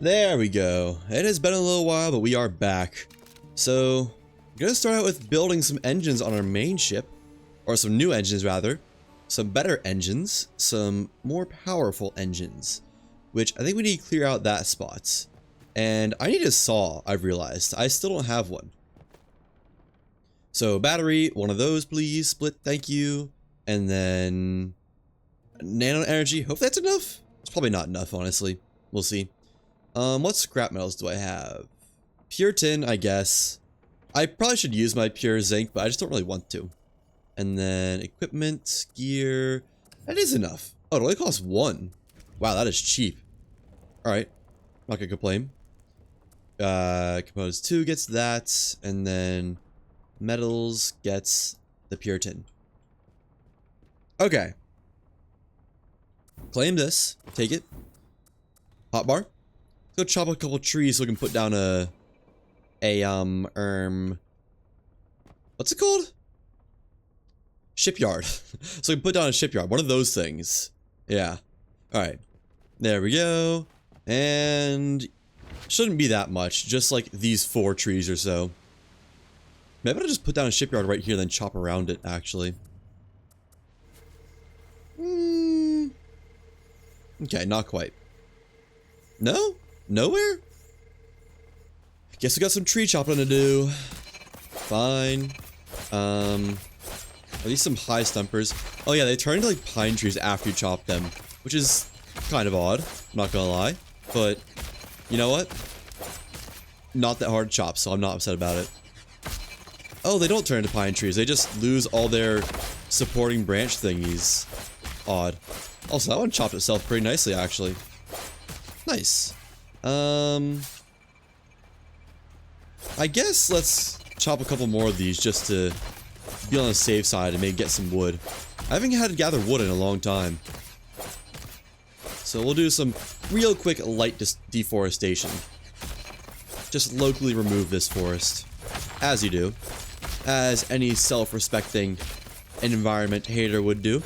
There we go. It has been a little while, but we are back. So, I'm gonna start out with building some engines on our main ship. Or some new engines, rather. Some better engines. Some more powerful engines. Which, I think we need to clear out that spot. And I need a saw, I've realized. I still don't have one. So, battery, one of those, please. Split, thank you. And then... nano energy. Hope that's enough? It's probably not enough, honestly. We'll see. What scrap metals do I have? Pure tin, I guess. I probably should use my pure zinc, but I just don't really want to. And then equipment, gear. That is enough. Oh, it only costs 1. Wow, that is cheap. Alright. Not gonna complain. Components 2 gets that. And then metals gets the pure tin. Okay. Claim this. Take it. Hotbar. Let's go chop a couple trees so we can put down what's it called? Shipyard. So we can put down a shipyard. One of those things. Yeah. Alright. There we go. And shouldn't be that much. Just like these 4 trees or so. Maybe I'll just put down a shipyard right here, then chop around it, actually. Okay, not quite. No? Nowhere? Guess we got some tree chopping to do. Fine. Are these some high stumpers? Oh yeah, they turn into like pine trees after you chop them. Which is kind of odd, I'm not gonna lie. But, you know what? Not that hard to chop, so I'm not upset about it. Oh, they don't turn into pine trees. They just lose all their supporting branch thingies. Odd. Also, that one chopped itself pretty nicely, actually. Nice. I guess let's chop a couple more of these just to be on the safe side and maybe get some wood. I haven't had to gather wood in a long time. So we'll do some real quick light deforestation. Just locally remove this forest. As you do. As any self-respecting environment hater would do.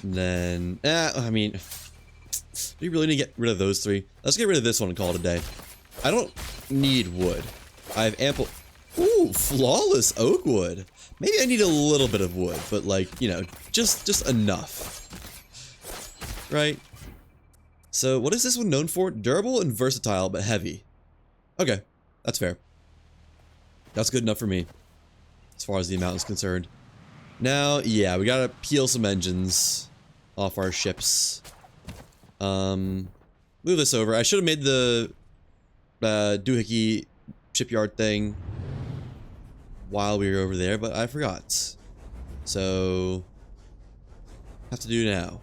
And then, I mean, do you really need to get rid of those 3? Let's get rid of this one and call it a day. I don't need wood. I have ample, ooh, flawless oak wood. Maybe I need a little bit of wood, but like, you know, just enough. Right? So what is this one known for? Durable and versatile, but heavy. Okay, that's fair. That's good enough for me, as far as the amount is concerned. Now, yeah, we gotta peel some engines off our ships. Move this over. I should have made the doohickey shipyard thing while we were over there, but I forgot. So, have to do now.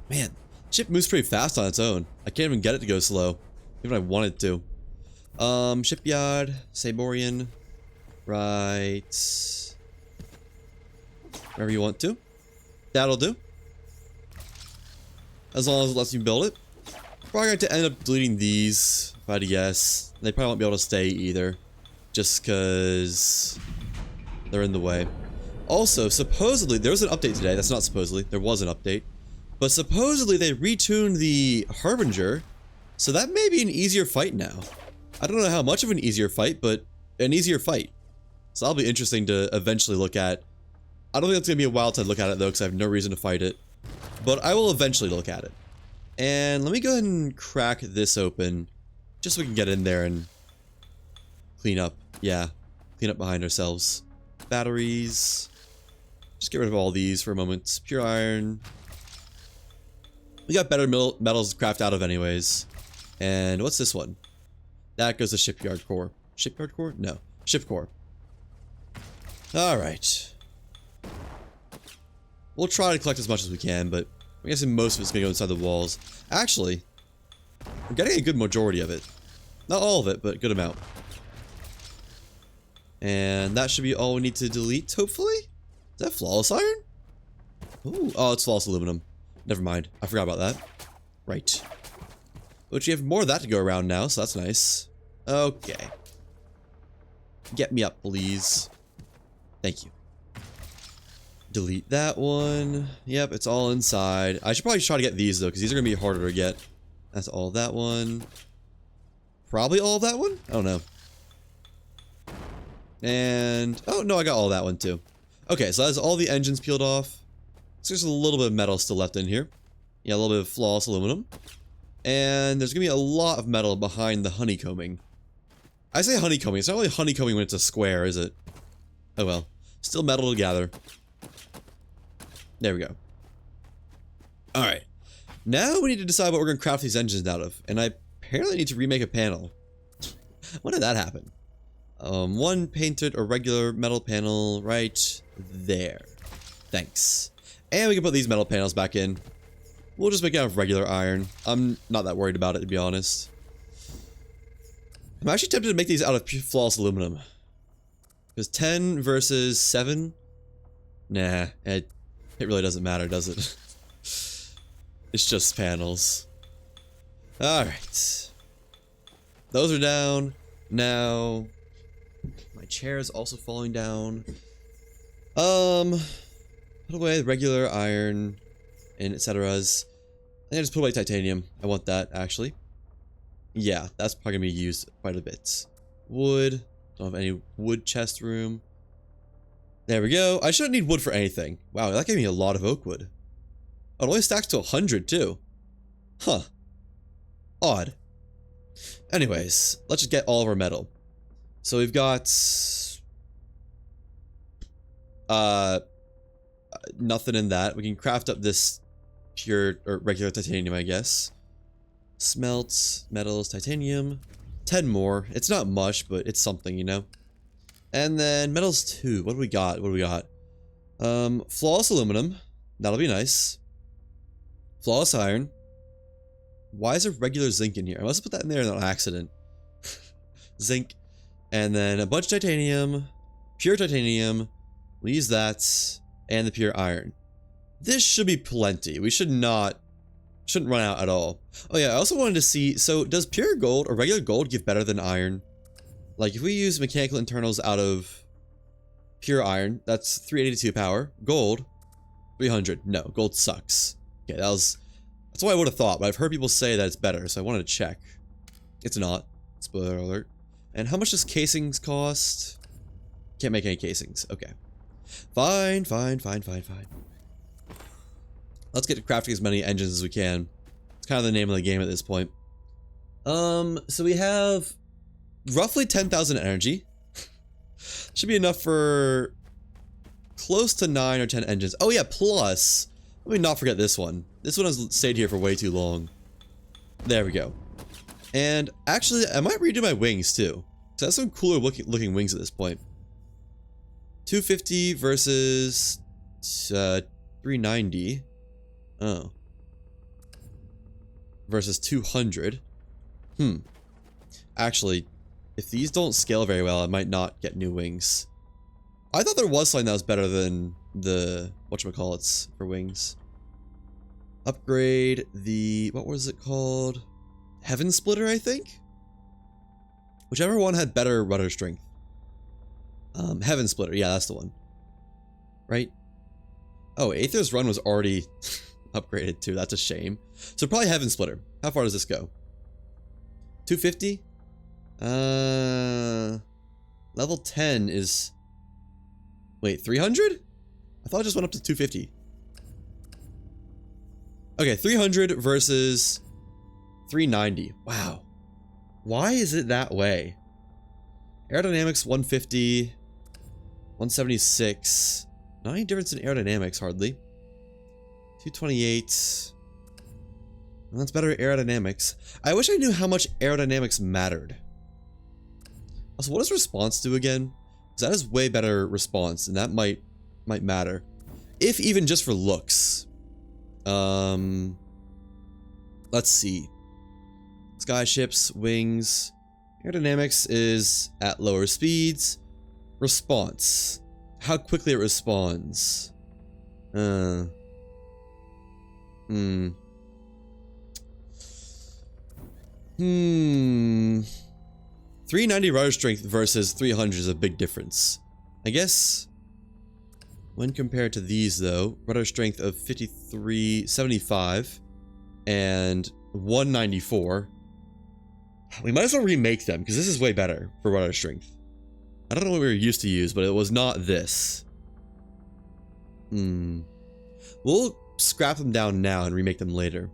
Man, ship moves pretty fast on its own. I can't even get it to go slow, even if I wanted to. Shipyard, Saborian, right. Wherever you want to. That'll do. As long as it lets me build it. Probably going to end up deleting these, if I had to guess. They probably won't be able to stay either. Just because they're in the way. Also, supposedly, there was an update today. That's not supposedly. There was an update. But supposedly, they retuned the Harbinger. So that may be an easier fight now. I don't know how much of an easier fight, but an easier fight. So that'll be interesting to eventually look at. I don't think it's going to be a while to look at it, though, because I have no reason to fight it. But I will eventually look at it. And let me go ahead and crack this open, just so we can get in there and clean up. Yeah, clean up behind ourselves. Batteries. Just get rid of all these for a moment. Pure iron. We got better metals to craft out of anyways. And what's this one? That goes to shipyard core. Shipyard core? No. Ship core. Alright. We'll try to collect as much as we can, but I'm guessing most of it's going to go inside the walls. Actually, we're getting a good majority of it. Not all of it, but a good amount. And that should be all we need to delete, hopefully? Is that flawless iron? Ooh, oh, it's flawless aluminum. Never mind. I forgot about that. Right. But you have more of that to go around now, so that's nice. Okay. Get me up, please. Thank you. Delete that one. Yep, it's all inside. I should probably try to get these though, because these are going to be harder to get. That's all of that one. Probably all of that one? I don't know. And, oh no, I got all that one too. Okay, so that's all the engines peeled off. So there's a little bit of metal still left in here. Yeah, a little bit of flawless aluminum. And there's going to be a lot of metal behind the honeycombing. I say honeycombing, it's not really honeycombing when it's a square, is it? Oh well. Still metal to gather. There we go. Alright. Now we need to decide what we're going to craft these engines out of. And I apparently need to remake a panel. When did that happen? One painted or regular metal panel right there. Thanks. And we can put these metal panels back in. We'll just make it out of regular iron. I'm not that worried about it, to be honest. I'm actually tempted to make these out of flawless aluminum. Because 10 versus 7? Nah, it really doesn't matter, does it? It's just panels. Alright. Those are down. Now, my chair is also falling down. Put away the regular iron and etceteras. I just put away titanium. I want that, actually. Yeah, that's probably gonna be used quite a bit. Wood. Don't have any wood chest room. There we go. I shouldn't need wood for anything. Wow, that gave me a lot of oak wood. Oh, it only stacks to 100 too. Huh. Odd. Anyways, let's just get all of our metal. So we've got nothing in that. We can craft up this pure or regular titanium, I guess. Smelt, metals, titanium. 10 more. It's not much, but it's something, you know. And then metals 2. What do we got? What do we got? Flawless aluminum. That'll be nice. Flawless iron. Why is there regular zinc in here? I must have put that in there on accident. Zinc. And then a bunch of titanium. Pure titanium. We'll use that. And the pure iron. This should be plenty. We shouldn't run out at all. Oh yeah, I also wanted to see, so does pure gold or regular gold give better than iron? Like if we use mechanical internals out of pure iron, that's 382 power. Gold, 300. No, gold sucks. Okay, that's what I would have thought, but I've heard people say that it's better, so I wanted to check. It's not. Spoiler alert. And how much does casings cost? Can't make any casings. Okay. Fine. Let's get to crafting as many engines as we can. It's kind of the name of the game at this point. So we have roughly 10,000 energy. Should be enough for close to 9 or 10 engines. Oh yeah, plus, let me not forget this one. This one has stayed here for way too long. There we go. And actually, I might redo my wings too. So that's some cooler looking wings at this point. 250 versus 390. Oh. Versus 200. Actually, if these don't scale very well, I might not get new wings. I thought there was something that was better than the whatchamacallits for wings. Upgrade the, what was it called? Heaven Splitter, I think? Whichever one had better rudder strength. Heaven Splitter, yeah, that's the one. Right? Oh, Aether's Run was already upgraded too, that's a shame. So probably Heaven Splitter. How far does this go? 250? Level 10 is... Wait, 300? I thought it just went up to 250. Okay, 300 versus 390. Wow. Why is it that way? Aerodynamics 150, 176. Not any difference in aerodynamics, hardly. 228. Well, that's better aerodynamics. I wish I knew how much aerodynamics mattered. Also, what does response do again? Because that is way better response, and that might matter. If even just for looks. Let's see. Skyships, wings. Aerodynamics is at lower speeds. Response. How quickly it responds. 390 rudder strength versus 300 is a big difference. I guess When compared to these, though, rudder strength of 5375 and 194. We might as well remake them, because this is way better for rudder strength. I don't know what we were used to use, but it was not this. We'll scrap them down now and remake them later,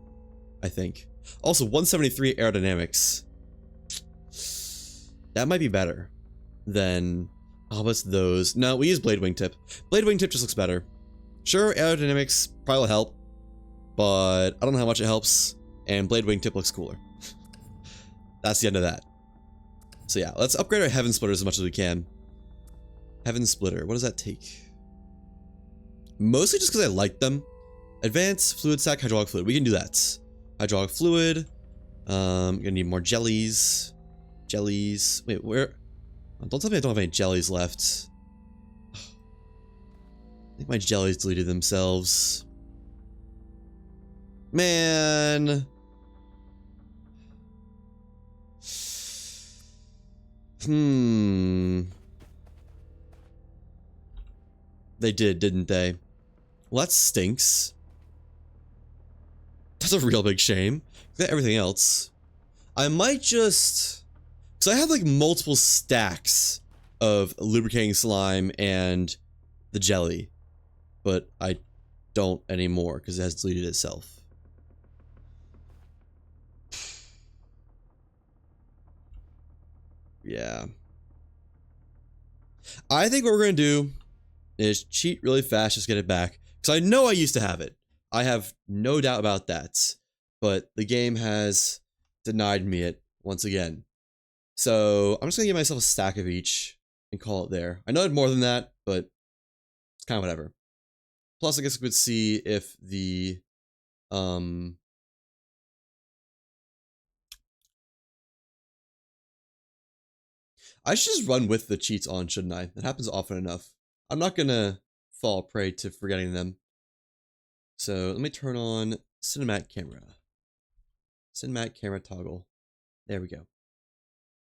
I think. Also, 173 aerodynamics. That might be better than... Oh, what's those? No, we use Blade Wingtip. Blade Wingtip just looks better. Sure, aerodynamics probably will help, but I don't know how much it helps, and Blade Wingtip looks cooler. That's the end of that. So yeah, let's upgrade our Heaven Splitters as much as we can. Heaven Splitter, what does that take? Mostly just because I like them. Advanced Fluid Sac, Hydraulic Fluid. We can do that. Hydraulic Fluid. Gonna need more jellies. Jellies. Wait, where? Don't tell me I don't have any jellies left. I think my jellies deleted themselves. Man. They did, didn't they? Well, that stinks. That's a real big shame. Got everything else. I might just... Because I have like multiple stacks of lubricating slime and the jelly. But I don't anymore because it has deleted itself. Yeah. I think what we're going to do is cheat really fast, just get it back. Because I know I used to have it. I have no doubt about that. But the game has denied me it once again. So I'm just going to give myself a stack of each and call it there. I know it's more than that, but it's kind of whatever. Plus, I guess we could see if the... I should just run with the cheats on, shouldn't I? That happens often enough. I'm not going to fall prey to forgetting them. So let me turn on cinematic camera. Cinematic camera toggle. There we go.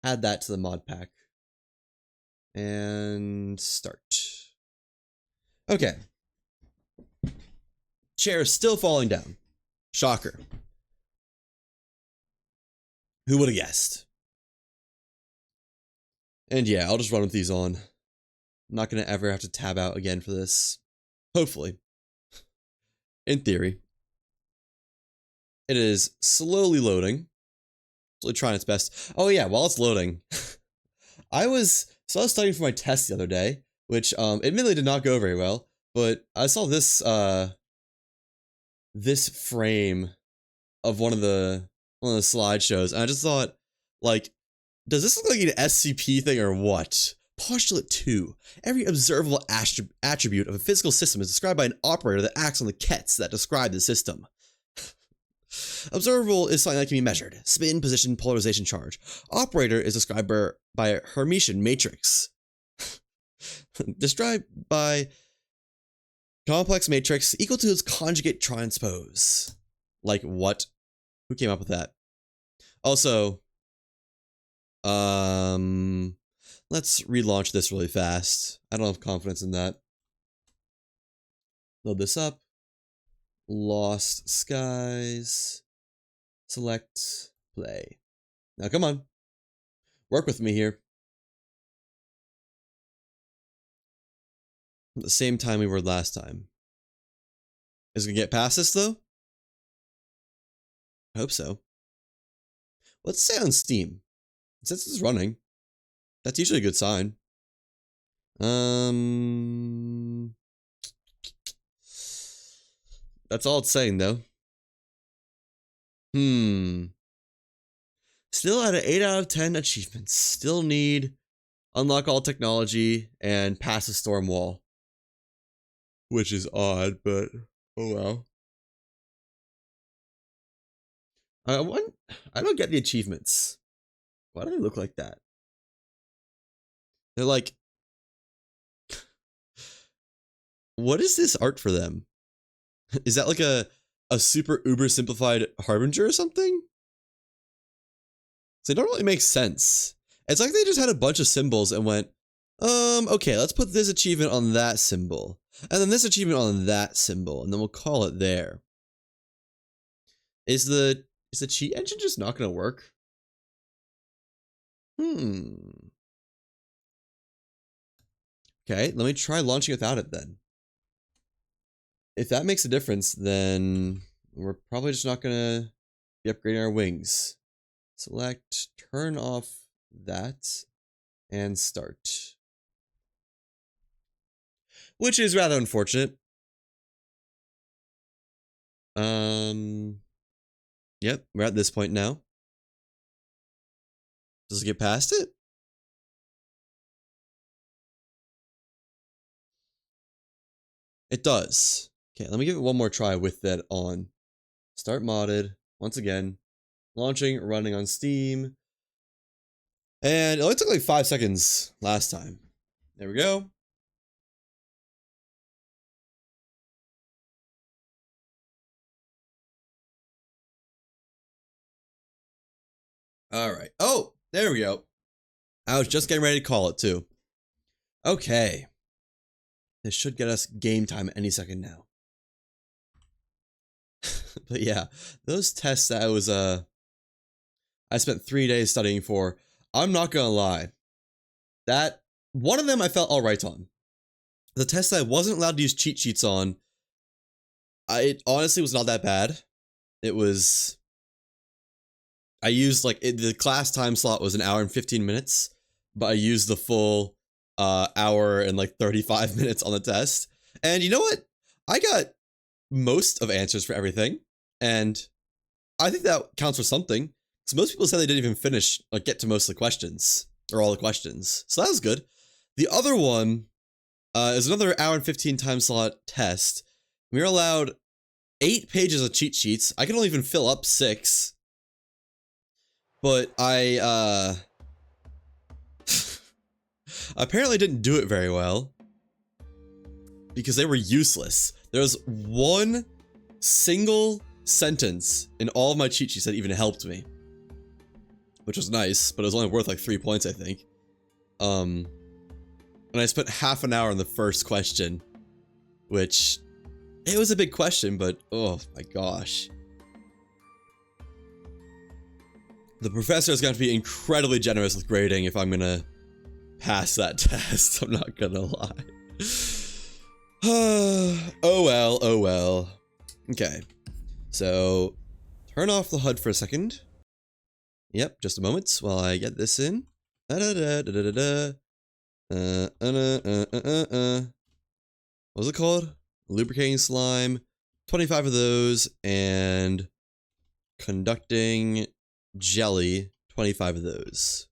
Add that to the mod pack. And start. Okay. Chair is still falling down. Shocker. Who would have guessed? And yeah, I'll just run with these on. I'm not going to ever have to tab out again for this. Hopefully. In theory. It is slowly loading. Slowly trying its best. Oh yeah, while it's loading. I was studying for my test the other day, which admittedly did not go very well, but I saw this this frame of one of the slideshows, and I just thought, like, does this look like an SCP thing or what? Postulate 2. Every observable attribute of a physical system is described by an operator that acts on the kets that describe the system. Observable is something that can be measured. Spin, position, polarization, charge. Operator is described by a Hermitian matrix. Described by complex matrix equal to its conjugate transpose. Like what? Who came up with that? Also, let's relaunch this really fast. I don't have confidence in that. Load this up. Lost Skies. Select play. Now come on. Work with me here. At the same time we were last time. Is it gonna get past this though? I hope so. Let's say on Steam. Since it's running. That's usually a good sign. That's all it's saying though. Still at an 8 out of 10 achievements. Still need unlock all technology and pass the Stormwall. Which is odd, but oh well. I don't get the achievements. Why do they look like that? They're like... What is this art for them? Is that like a super uber simplified Harbinger or something? So it don't really make sense. It's like they just had a bunch of symbols and went, okay, let's put this achievement on that symbol. And then this achievement on that symbol, and then we'll call it there. Is the cheat engine just not gonna work? Okay, let me try launching without it then. If that makes a difference, then we're probably just not gonna be upgrading our wings. Select, turn off that, and start. Which is rather unfortunate. Yep, we're at this point now. Does it get past it? It does. Okay, let me give it one more try with that on. Start modded, once again. Launching, running on Steam. And it only took like 5 seconds last time. There we go. Alright. Oh, there we go. I was just getting ready to call it too. Okay. This should get us game time any second now. But yeah, those tests that I spent 3 days studying for, I'm not gonna lie. That, one of them I felt alright on. The test that I wasn't allowed to use cheat sheets on, it honestly was not that bad. It was, I used like, the class time slot was 1 hour and 15 minutes, but I used the full hour and like 35 minutes on the test. And you know what? I got most of answers for everything, and I think that counts for something. Because most people said they didn't even finish, like, get to most of the questions, or all the questions. So that was good. The other one is another 1 hour and 15 time slot test. We were allowed 8 pages of cheat sheets. I can only even fill up 6. But I apparently didn't do it very well. Because they were useless. There was one single sentence in all of my cheat sheets that even helped me. Which was nice, but it was only worth like 3 points, I think. And I spent half an hour on the first question. Which, it was a big question, but oh my gosh. The professor is going to be incredibly generous with grading if I'm gonna pass that test. I'm not gonna lie. Oh well, oh well. Okay. So, turn off the HUD for a second. Yep, just a moment while I get this in. What was it called? Lubricating slime. 25 of those, and conducting jelly. 25 of those.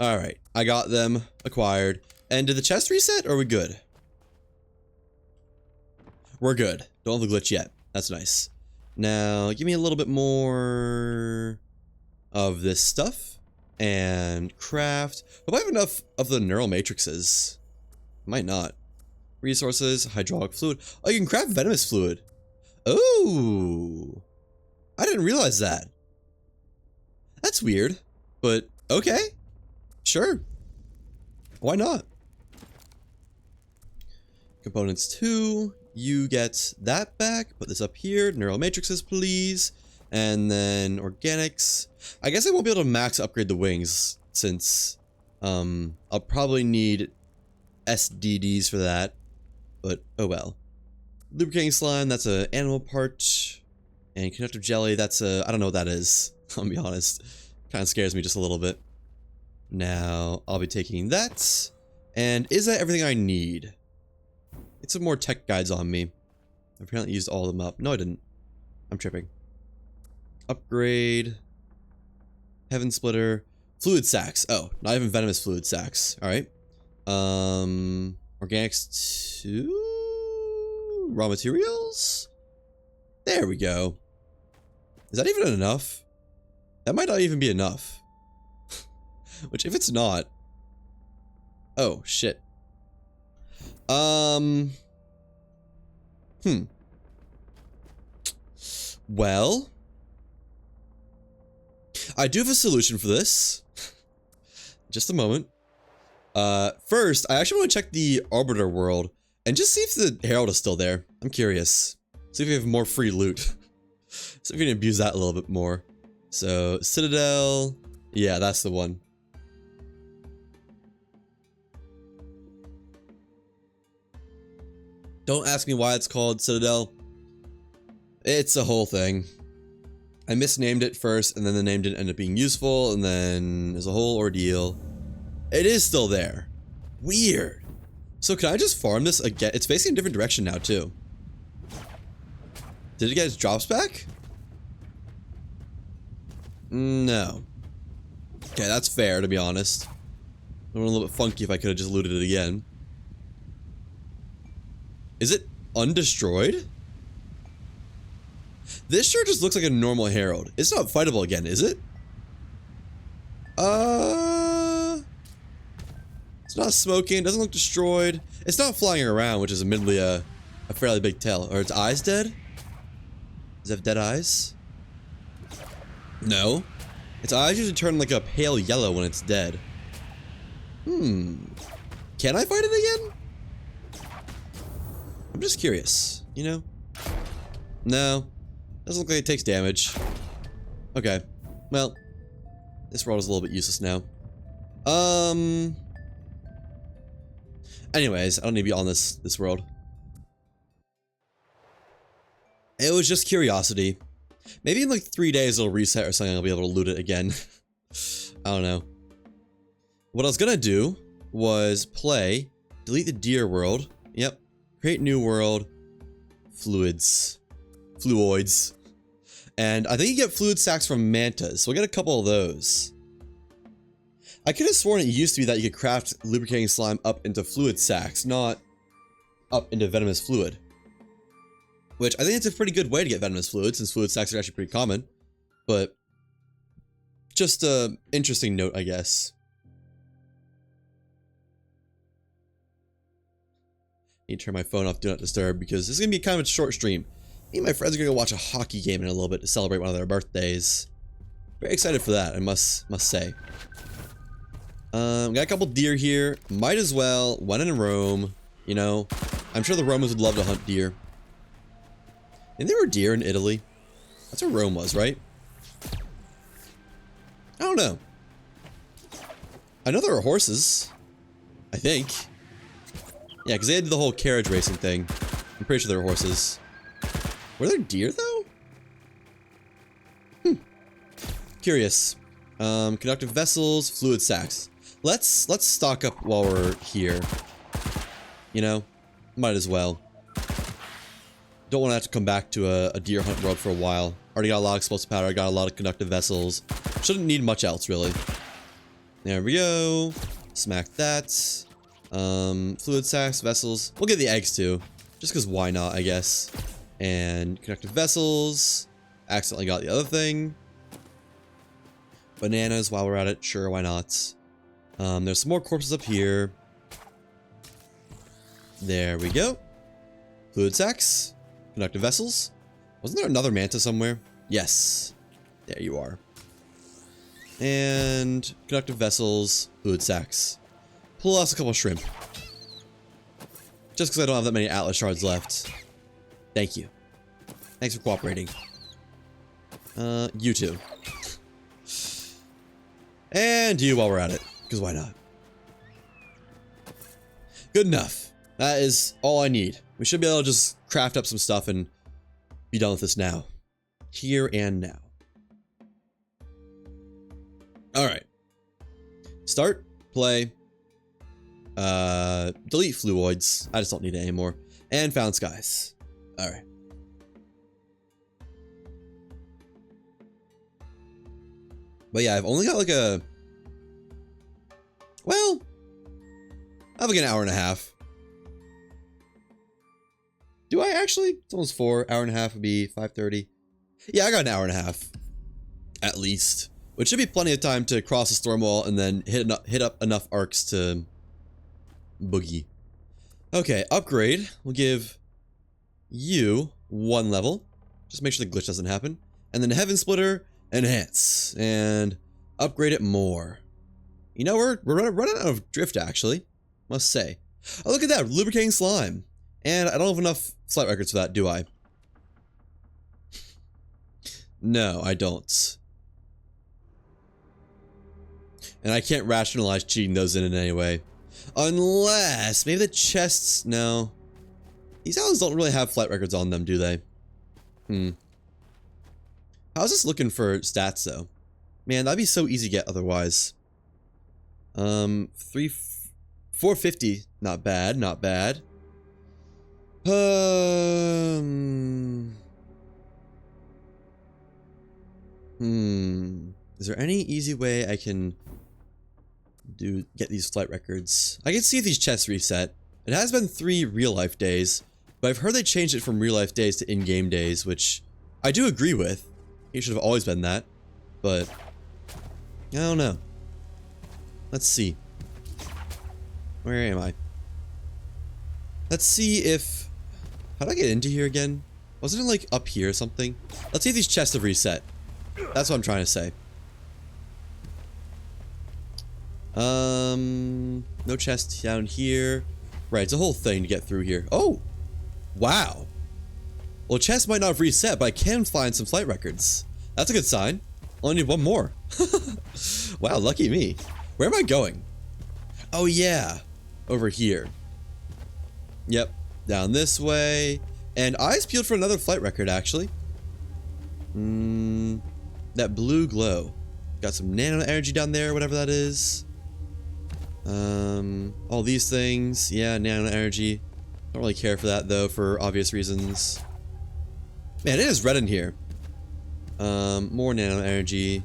Alright, I got them acquired. And did the chest reset, or are we good? We're good. Don't have the glitch yet. That's nice. Now, give me a little bit more of this stuff. And craft. Hope I have enough of the neural matrices. Might not. Resources, hydraulic fluid. Oh, you can craft venomous fluid. Oh, I didn't realize that. That's weird, but okay. Sure. Why not? Components 2, you get that back. Put this up here. Neural matrices, please. And then organics. I guess I won't be able to max upgrade the wings since I'll probably need SDDs for that. But oh well. Lubricating slime, that's an animal part. And conductive jelly, that's a, I don't know what that is. I'll be honest. Kind of scares me just a little bit. Now, I'll be taking that. And is that everything I need? Get some more tech guides on me. I apparently used all of them up. No, I didn't. I'm tripping. Upgrade. Heaven splitter. Fluid sacks. Oh, not even venomous fluid sacks. Alright. Organics 2? Raw materials? There we go. Is that even enough? That might not even be enough. Which, if it's not... Oh, shit. Well... I do have a solution for this. Just a moment. First, I actually want to check the Arbiter world and just see if the Herald is still there. I'm curious. See if we have more free loot. See if we can abuse that a little bit more. So, Citadel. Yeah, that's the one. Don't ask me why it's called Citadel. It's a whole thing. I misnamed it first, and then the name didn't end up being useful, and then there's a whole ordeal. It is still there. Weird. So can I just farm this again? It's facing a different direction now, too. Did it get its drops back? No. Okay, that's fair, to be honest. It would have been a little bit funky if I could have just looted it again. Is it undestroyed? This sure just looks like a normal Herald. It's not fightable again, is it? It's not smoking, doesn't look destroyed. It's not flying around, which is admittedly a fairly big tell. Are its eyes dead? Does it have dead eyes? No. Its eyes usually turn like a pale yellow when it's dead. Can I fight it again? I'm just curious, you know? No. Doesn't look like it takes damage. Okay. Well, this world is a little bit useless now. Anyways, I don't need to be on this world. It was just curiosity. Maybe in like 3 days it'll reset or something, I'll be able to loot it again. I don't know. What I was gonna do was play, delete the deer world. Yep. Create new world. Fluids. Fluoids. And I think you get fluid sacs from mantas, so we'll get a couple of those. I could have sworn it used to be that you could craft lubricating slime up into fluid sacs, not up into venomous fluid. Which I think it's a pretty good way to get venomous fluid, since fluid sacs are actually pretty common. But just a interesting note, I guess. Need to turn my phone off Do Not Disturb because this is going to be kind of a short stream. Me and my friends are going to go watch a hockey game in a little bit to celebrate one of their birthdays. Very excited for that, I must say. Got a couple deer here. Might as well. When in Rome, you know. I'm sure the Romans would love to hunt deer. And there were deer in Italy. That's where Rome was, right? I don't know. I know there were horses. I think. Yeah, because they did the whole carriage racing thing. I'm pretty sure there were horses. Were there deer, though? Curious. Conductive vessels, fluid sacs. Let's stock up while we're here. You know? Might as well. Don't want to have to come back to a deer hunt world for a while. Already got a lot of explosive powder, I got a lot of conductive vessels. Shouldn't need much else, really. There we go. Smack that. Fluid sacs, vessels. We'll get the eggs too. Just because why not, I guess. And conductive vessels. Accidentally got the other thing. Bananas while we're at it. Sure, why not? There's some more corpses up here. There we go. Fluid sacs. Conductive vessels. Wasn't there another manta somewhere? Yes. There you are. And conductive vessels. Fluid sacs. Pull us a couple shrimp. Just because I don't have that many Atlas shards left. Thank you. Thanks for cooperating. You too. And you while we're at it. Because why not? Good enough. That is all I need. We should be able to just craft up some stuff and be done with this now. Here and now. Alright. Start. Play. Delete fluoids. I just don't need it anymore. And found skies. Alright. But yeah, I've only got like a... Well... I have like an hour and a half. Do I actually? It's almost 4. Hour and a half would be 5:30. Yeah, I got an hour and a half. At least. Which should be plenty of time to cross the Stormwall and then hit up enough arcs to... boogie. Okay, upgrade. We'll give you 1 level. Just make sure the glitch doesn't happen. And then Heaven Splitter, enhance. And upgrade it more. You know, we're running out of drift, actually. Must say. Oh, look at that. Lubricating slime. And I don't have enough flight records for that, do I? No, I don't. And I can't rationalize cheating those in any way. Unless, maybe the chests, no. These islands don't really have flight records on them, do they? How's this looking for stats, though? Man, that'd be so easy to get otherwise. 450, not bad, not bad. Is there any easy way I can get these flight records? I can see if these chests reset. It has been 3 real-life days, but I've heard they changed it from real-life days to in-game days, which I do agree with. It should have always been that, but I don't know. Let's see. Where am I? Let's see if... How do I get into here again? Wasn't it like up here or something? Let's see if these chests have reset. That's what I'm trying to say. No chest down here. Right, it's a whole thing to get through here. Oh! Wow! Well, chest might not have reset, but I can find some flight records. That's a good sign. Only need 1 more. Wow, lucky me. Where am I going? Oh yeah, over here. Yep, down this way. And eyes peeled for another flight record, actually. That blue glow. Got some nano energy down there, whatever that is. All these things. Yeah, nano energy. Don't really care for that, though, for obvious reasons. Man, it is red in here. More nano energy.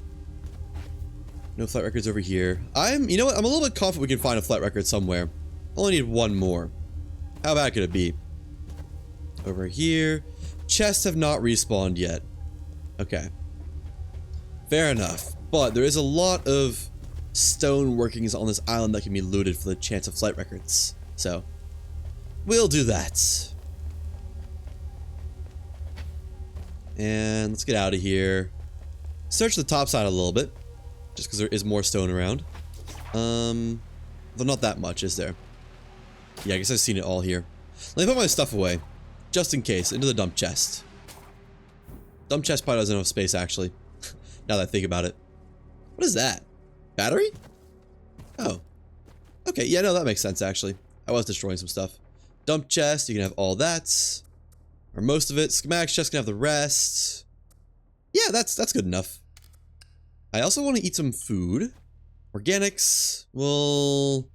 No flight records over here. You know what? I'm a little bit confident we can find a flight record somewhere. Only need 1 more. How bad could it be? Over here. Chests have not respawned yet. Okay. Fair enough. But there is a lot of stone workings on this island that can be looted for the chance of flight records. So, we'll do that. And let's get out of here. Search the top side a little bit. Just because there is more stone around. Though not that much, is there? Yeah, I guess I've seen it all here. Let me put my stuff away. Just in case. Into the dump chest. Dump chest probably doesn't have space, actually. Now that I think about it. What is that? Battery? Oh. Okay, yeah, no, that makes sense, actually. I was destroying some stuff. Dump chest, you can have all that. Or most of it. Schematics chest can have the rest. Yeah, that's good enough. I also want to eat some food. Organics. Well,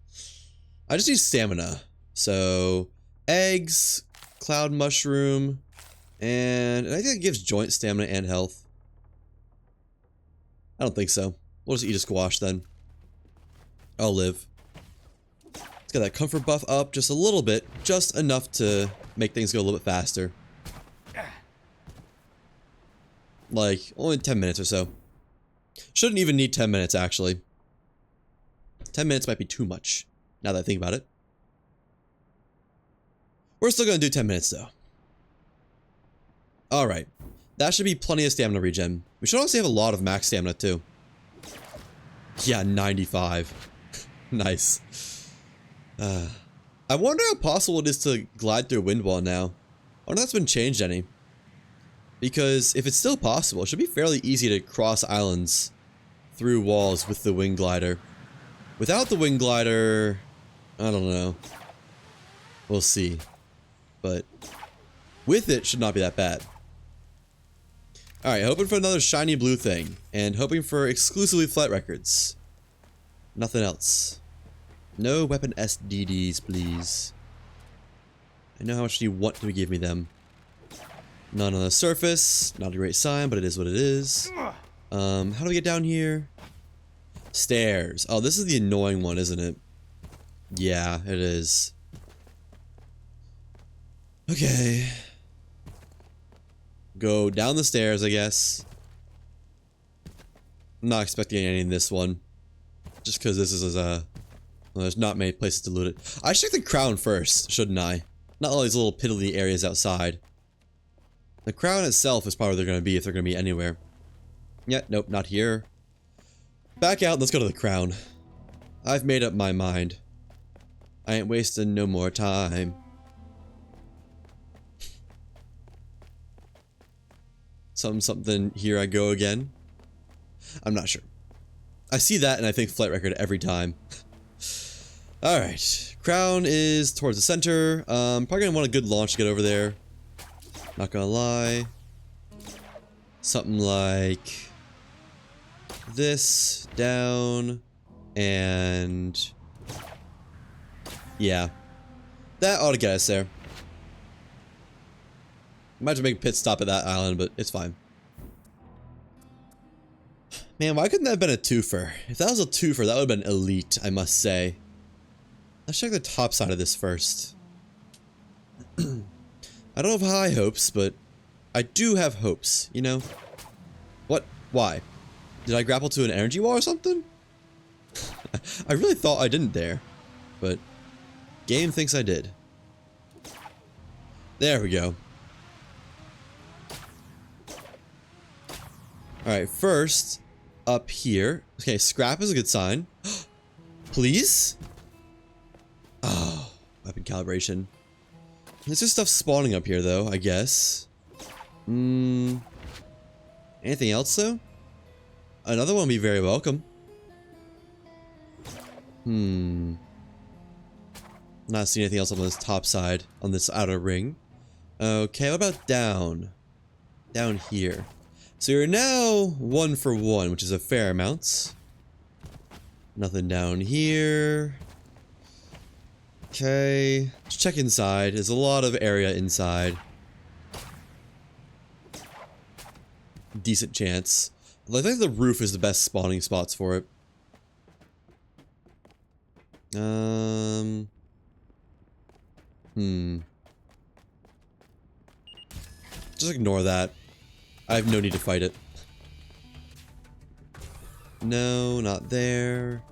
I just need stamina. So, eggs, cloud mushroom, and I think it gives joint stamina and health. I don't think so. We'll just eat a squash then. I'll live. Let's get that comfort buff up just a little bit. Just enough to make things go a little bit faster. Like, only 10 minutes or so. Shouldn't even need 10 minutes, actually. 10 minutes might be too much, now that I think about it. We're still gonna do 10 minutes, though. Alright. That should be plenty of stamina regen. We should also have a lot of max stamina, too. Yeah, 95. Nice. I wonder how possible it is to glide through a wind wall now. I wonder if that's been changed any. Because if it's still possible, it should be fairly easy to cross islands through walls with the wing glider. Without the wing glider, I don't know. We'll see. But with it, should not be that bad. Alright, hoping for another shiny blue thing. And hoping for exclusively flight records. Nothing else. No weapon SDDs, please. I know how much you want to give me them. None on the surface. Not a great sign, but it is what it is. How do we get down here? Stairs. Oh, this is the annoying one, isn't it? Yeah, it is. Okay. Go down the stairs, I guess. I'm not expecting any in this one. Just because this is well, there's not many places to loot it. I should check the crown first, shouldn't I? Not all these little piddly areas outside. The crown itself is probably where they're going to be if they're going to be anywhere. Yeah, nope, not here. Back out, let's go to the crown. I've made up my mind. I ain't wasting no more time. Something, here I go again. I'm not sure. I see that and I think flight record every time. Alright. Crown is towards the center. Probably gonna want a good launch to get over there. Not gonna lie. Something like this, down, and yeah. That ought to get us there. Might have to make a pit stop at that island, but it's fine. Man, why couldn't that have been a twofer? If that was a twofer, that would have been elite, I must say. Let's check the top side of this first. I don't have high hopes, but I do have hopes, you know? What? Why? Did I grapple to an energy wall or something? I really thought I didn't there, but game thinks I did. There we go. Alright, first, up here. Okay, scrap is a good sign. Please? Oh, weapon calibration. There's just stuff spawning up here, though, I guess. Anything else, though? Another one would be very welcome. Not seeing anything else on this top side, on this outer ring. Okay, what about down? Down here. So you're now 1 for 1, which is a fair amount. Nothing down here. Okay, let's check inside. There's a lot of area inside. Decent chance. I think the roof is the best spawning spots for it. Just ignore that. I have no need to fight it. No, not there.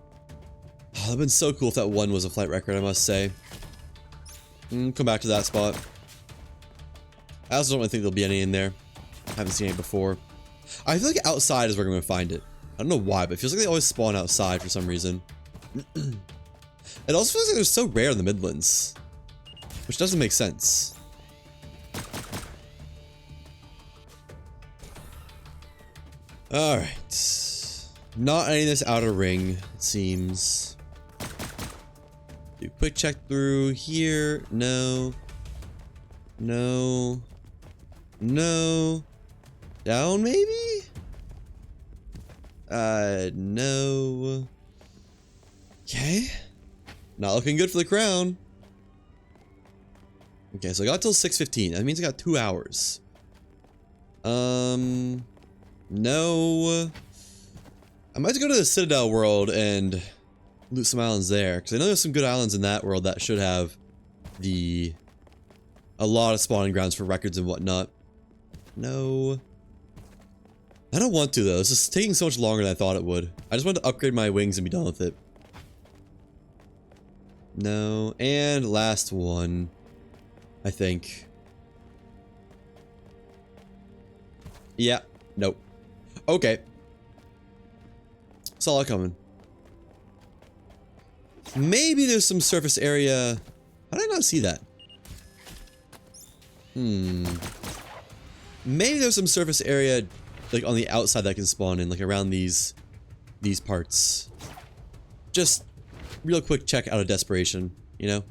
Oh, that'd been so cool if that one was a flight record, I must say. Come back to that spot. I also don't really think there'll be any in there. I haven't seen any before. I feel like outside is where I'm going to find it. I don't know why, but it feels like they always spawn outside for some reason. It also feels like they're so rare in the Midlands. Which doesn't make sense. Alright. Not any of this outer ring, it seems. Do a quick check through here. No. No. No. Down, maybe? No. Okay. Not looking good for the crown. Okay, so I got till 6:15. That means I got 2 hours. No. I might have to go to the Citadel world and loot some islands there, because I know there's some good islands in that world that should have a lot of spawning grounds for records and whatnot. No. I don't want to, though. This is taking so much longer than I thought it would. I just wanted to upgrade my wings and be done with it. No. And last one, I think. Yeah. Nope. Okay. Saw it coming. Maybe there's some surface area. How did I not see that? Maybe there's some surface area like on the outside that can spawn in, like around these parts. Just real quick check out of desperation, you know?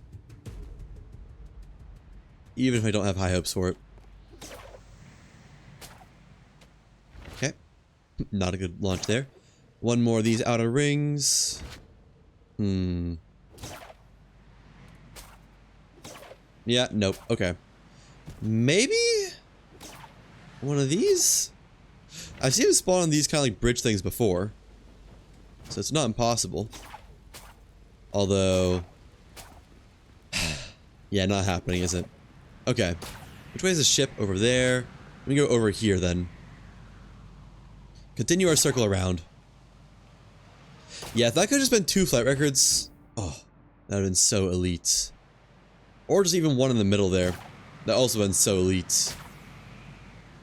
Even if I don't have high hopes for it. Okay. Not a good launch there. One more of these outer rings. Yeah, nope. Okay. Maybe one of these? I've seen it spawn on these kind of like bridge things before. So it's not impossible. Although... yeah, not happening, is it? Okay. Which way is the ship? Over there. Let me go over here then. Continue our circle around. Yeah, if that could have just been 2 flight records... oh, that would have been so elite. Or just even one in the middle there. That also been so elite.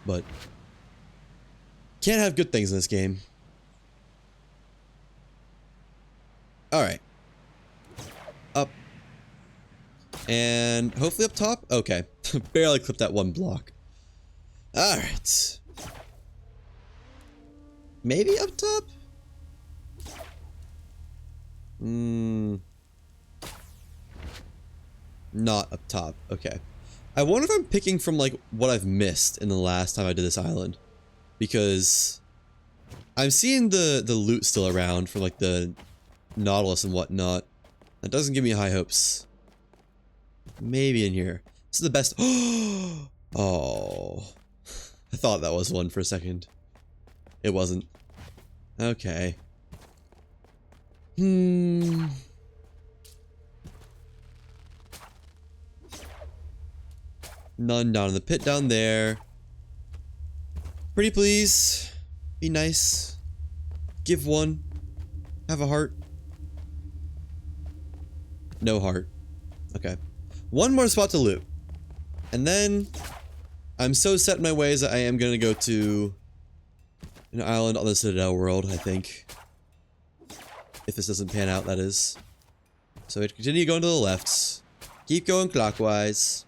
But... can't have good things in this game. Alright. And hopefully up top? Okay. Barely clipped that one block. Alright. Maybe up top? Not up top. Okay. I wonder if I'm picking from like what I've missed in the last time I did this island. Because I'm seeing the loot still around from like the Nautilus and whatnot. That doesn't give me high hopes. Maybe in here. This is the best. Oh. I thought that was one for a second. It wasn't. Okay. None down in the pit down there. Pretty please. Be nice. Give one. Have a heart. No heart. Okay. One more spot to loot. And then I'm so set in my ways that I am going to go to an island on the Citadel world, I think. If this doesn't pan out, that is. So continue going to the left. Keep going clockwise.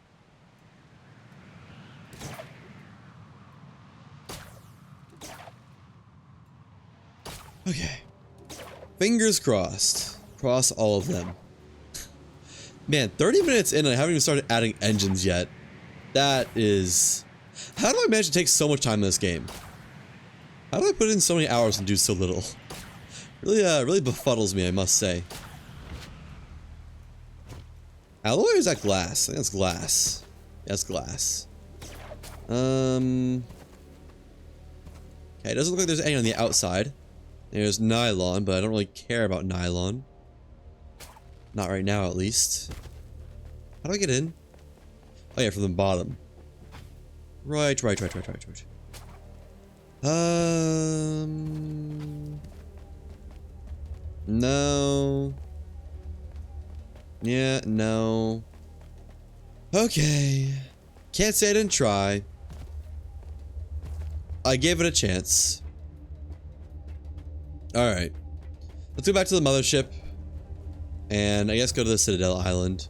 Okay. Fingers crossed. Cross all of them. Man, 30 minutes in and I haven't even started adding engines yet. That is... How do I manage to take so much time in this game? How do I put in so many hours and do so little? Really befuddles me, I must say. Alloy or is that glass? I think that's glass. Yeah, that's glass. Okay, it doesn't look like there's any on the outside. There's nylon, but I don't really care about nylon. Not right now, at least. How do I get in? Oh yeah, from the bottom. Right. No. Yeah, no. Okay. Can't say I didn't try. I gave it a chance. Alright. Let's go back to the mothership. And I guess go to the Citadel Island.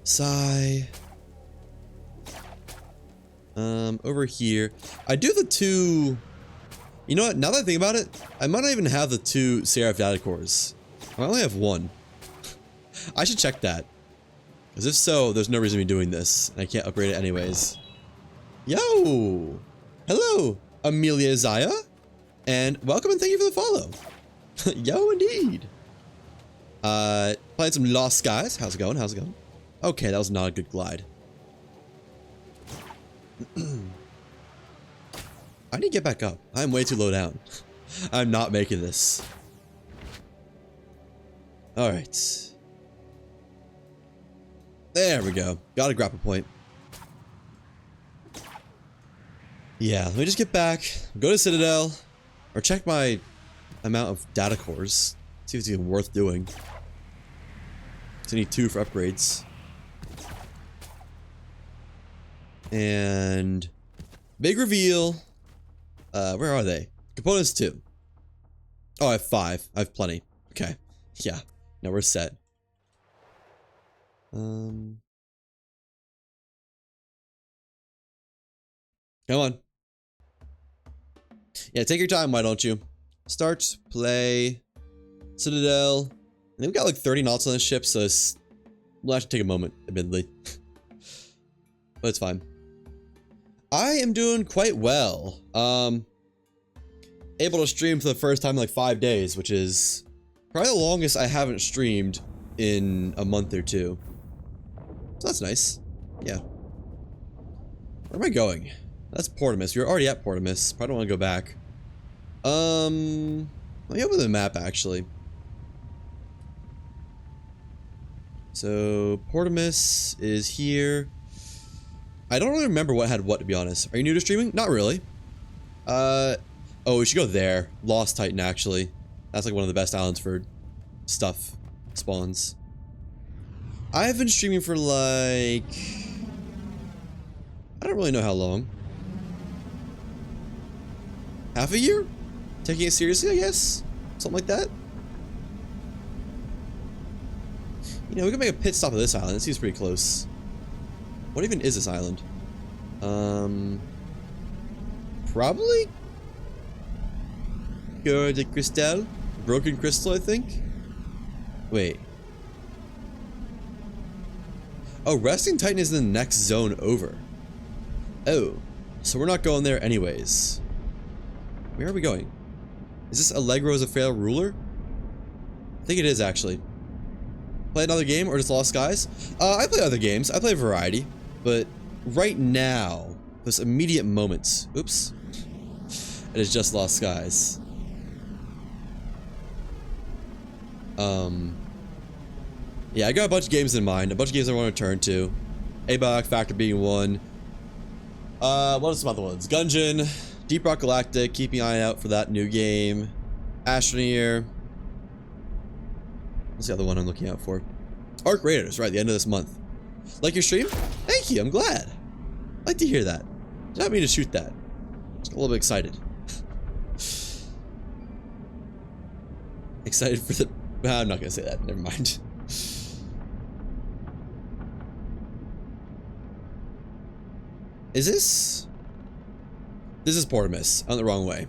Sigh. Over here. I do the two... You know what? Now that I think about it, I might not even have the two Seraph data cores. I only have one. I should check that. Because if so, there's no reason to be doing this. And I can't upgrade it anyways. Yo! Hello, Amelia Zaya. And welcome and thank you for the follow. Yo, indeed. Playing some Lost Skies. How's it going? How's it going? Okay, that was not a good glide. I need to get back up. I'm way too low down. I'm not making this. Alright. There we go. Got a grapple point. Yeah, let me just get back. Go to Citadel. Or check my amount of data cores. See if it's even worth doing. I need 2 for upgrades. And big reveal. Where are they? Components 2. Oh, I have 5. I have plenty. Okay. Yeah. Now we're set. Come on. Yeah, take your time, why don't you? Start, play, Citadel. And then we got like 30 knots on this ship, so we'll have to take a moment, admittedly. But it's fine. I am doing quite well. Able to stream for the first time in like 5 days, which is probably the longest I haven't streamed in a month or 2. So that's nice. Yeah. Where am I going? That's Portimus. You're already at Portimus. Probably don't want to go back. Let me open the map actually. So Portimus is here. I don't really remember what had what, to be honest. Are you new to streaming? Not really. Oh, we should go there. Lost Titan, actually. That's like one of the best islands for stuff spawns. I've been streaming for like... I don't really know how long. Half a year? Taking it seriously, I guess? Something like that? You know, we can make a pit stop at this island. It seems pretty close. What even is this island? Probably Cœur de Cristal? Broken Crystal, I think? Wait. Oh, Resting Titan is the next zone over. Oh, so we're not going there anyways. Where are we going? Is this Allegro as a failed ruler? I think it is, actually. Play another game or just Lost Skies? I play other games. I play a variety. But right now, this immediate moment, oops, it is just Lost Skies. Yeah, I got a bunch of games in mind. A bunch of games I want to turn to. A-Bach Factor being one. What are some other ones? Gungeon, Deep Rock Galactic, keeping an eye out for that new game. Astroneer. What's the other one I'm looking out for? Arc Raiders, right, the end of this month. Like your stream? Thank you, I'm glad. I like to hear that. Did not mean to shoot that. Just a little bit excited. Excited for the... I'm not gonna say that, never mind. Is this... This is Portimus. I went the wrong way.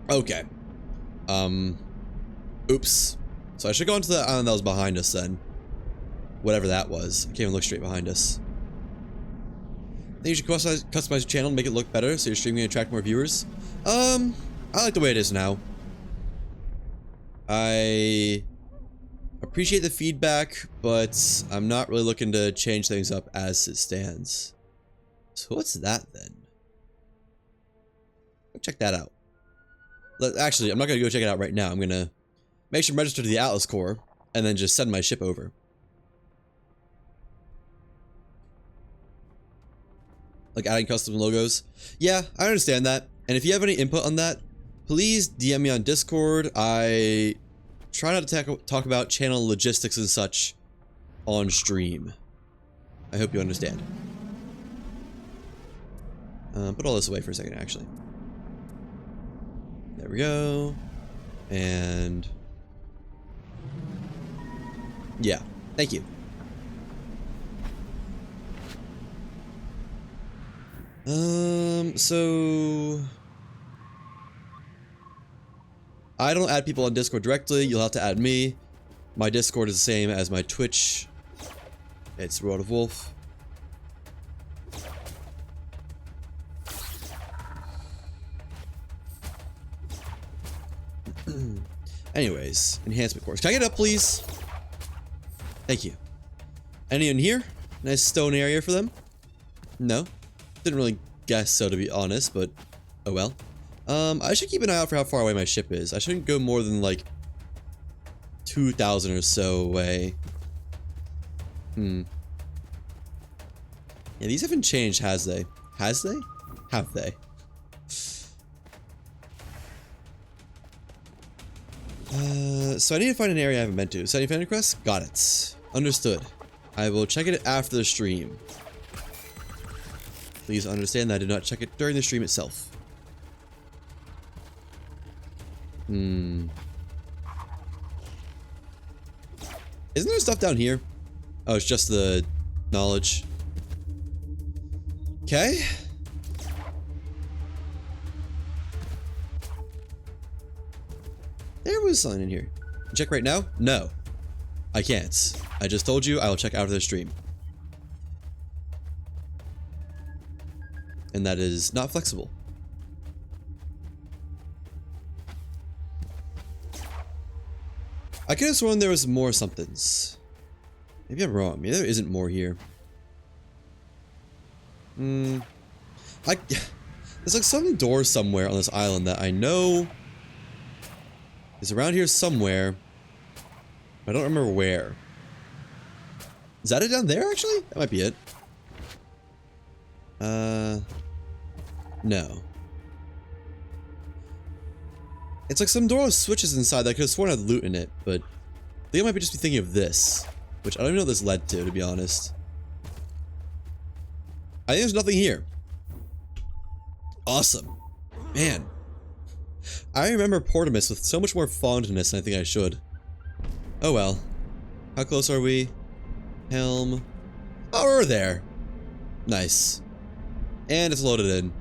Okay. Oops. So I should go into the island that was behind us then. Whatever that was. I can't even look straight behind us. I think you should customize your channel and make it look better so your stream can attract more viewers. I like the way it is now. I appreciate the feedback, but I'm not really looking to change things up as it stands. So what's that then? Go check that out. Actually, I'm not gonna go check it out right now. I'm gonna make sure I'm registered to the Atlas Corps and then just send my ship over. Like adding custom logos. Yeah, I understand that. And if you have any input on that, please DM me on Discord. I try not to talk about channel logistics and such on stream. I hope you understand. Put all this away for a second, actually. There we go. And... yeah, thank you. So... I don't add people on Discord directly. You'll have to add me. My Discord is the same as my Twitch. It's World of Wolf. Anyways, enhancement course. Can I get up, please? Thank you. Any in here? Nice stone area for them? No. Didn't really guess so, to be honest, but oh well. I should keep an eye out for how far away my ship is. I shouldn't go more than like 2,000 or so away. Yeah, these haven't changed, has they? Has they? Have they? So I need to find an area I haven't been to. Setting fan request? Got it. Understood. I will check it after the stream. Please understand that I did not check it during the stream itself. Isn't there stuff down here? Oh, it's just the knowledge. Okay. There was something in here. Check right now? No. I can't. I just told you I will check after the stream. And that is not flexible. I could have sworn there was more somethings. Maybe I'm wrong. Maybe there isn't more here. There's like some door somewhere on this island that I know is around here somewhere. But I don't remember where. Is that it down there, actually? That might be it. No. It's like some door with switches inside that I could have sworn had loot in it, but I think I might just be thinking of this, which I don't even know what this led to be honest. I think there's nothing here. Awesome. Man. I remember Portimus with so much more fondness than I think I should. Oh well. How close are we? Helm. Oh, we're there. Nice. And it's loaded in.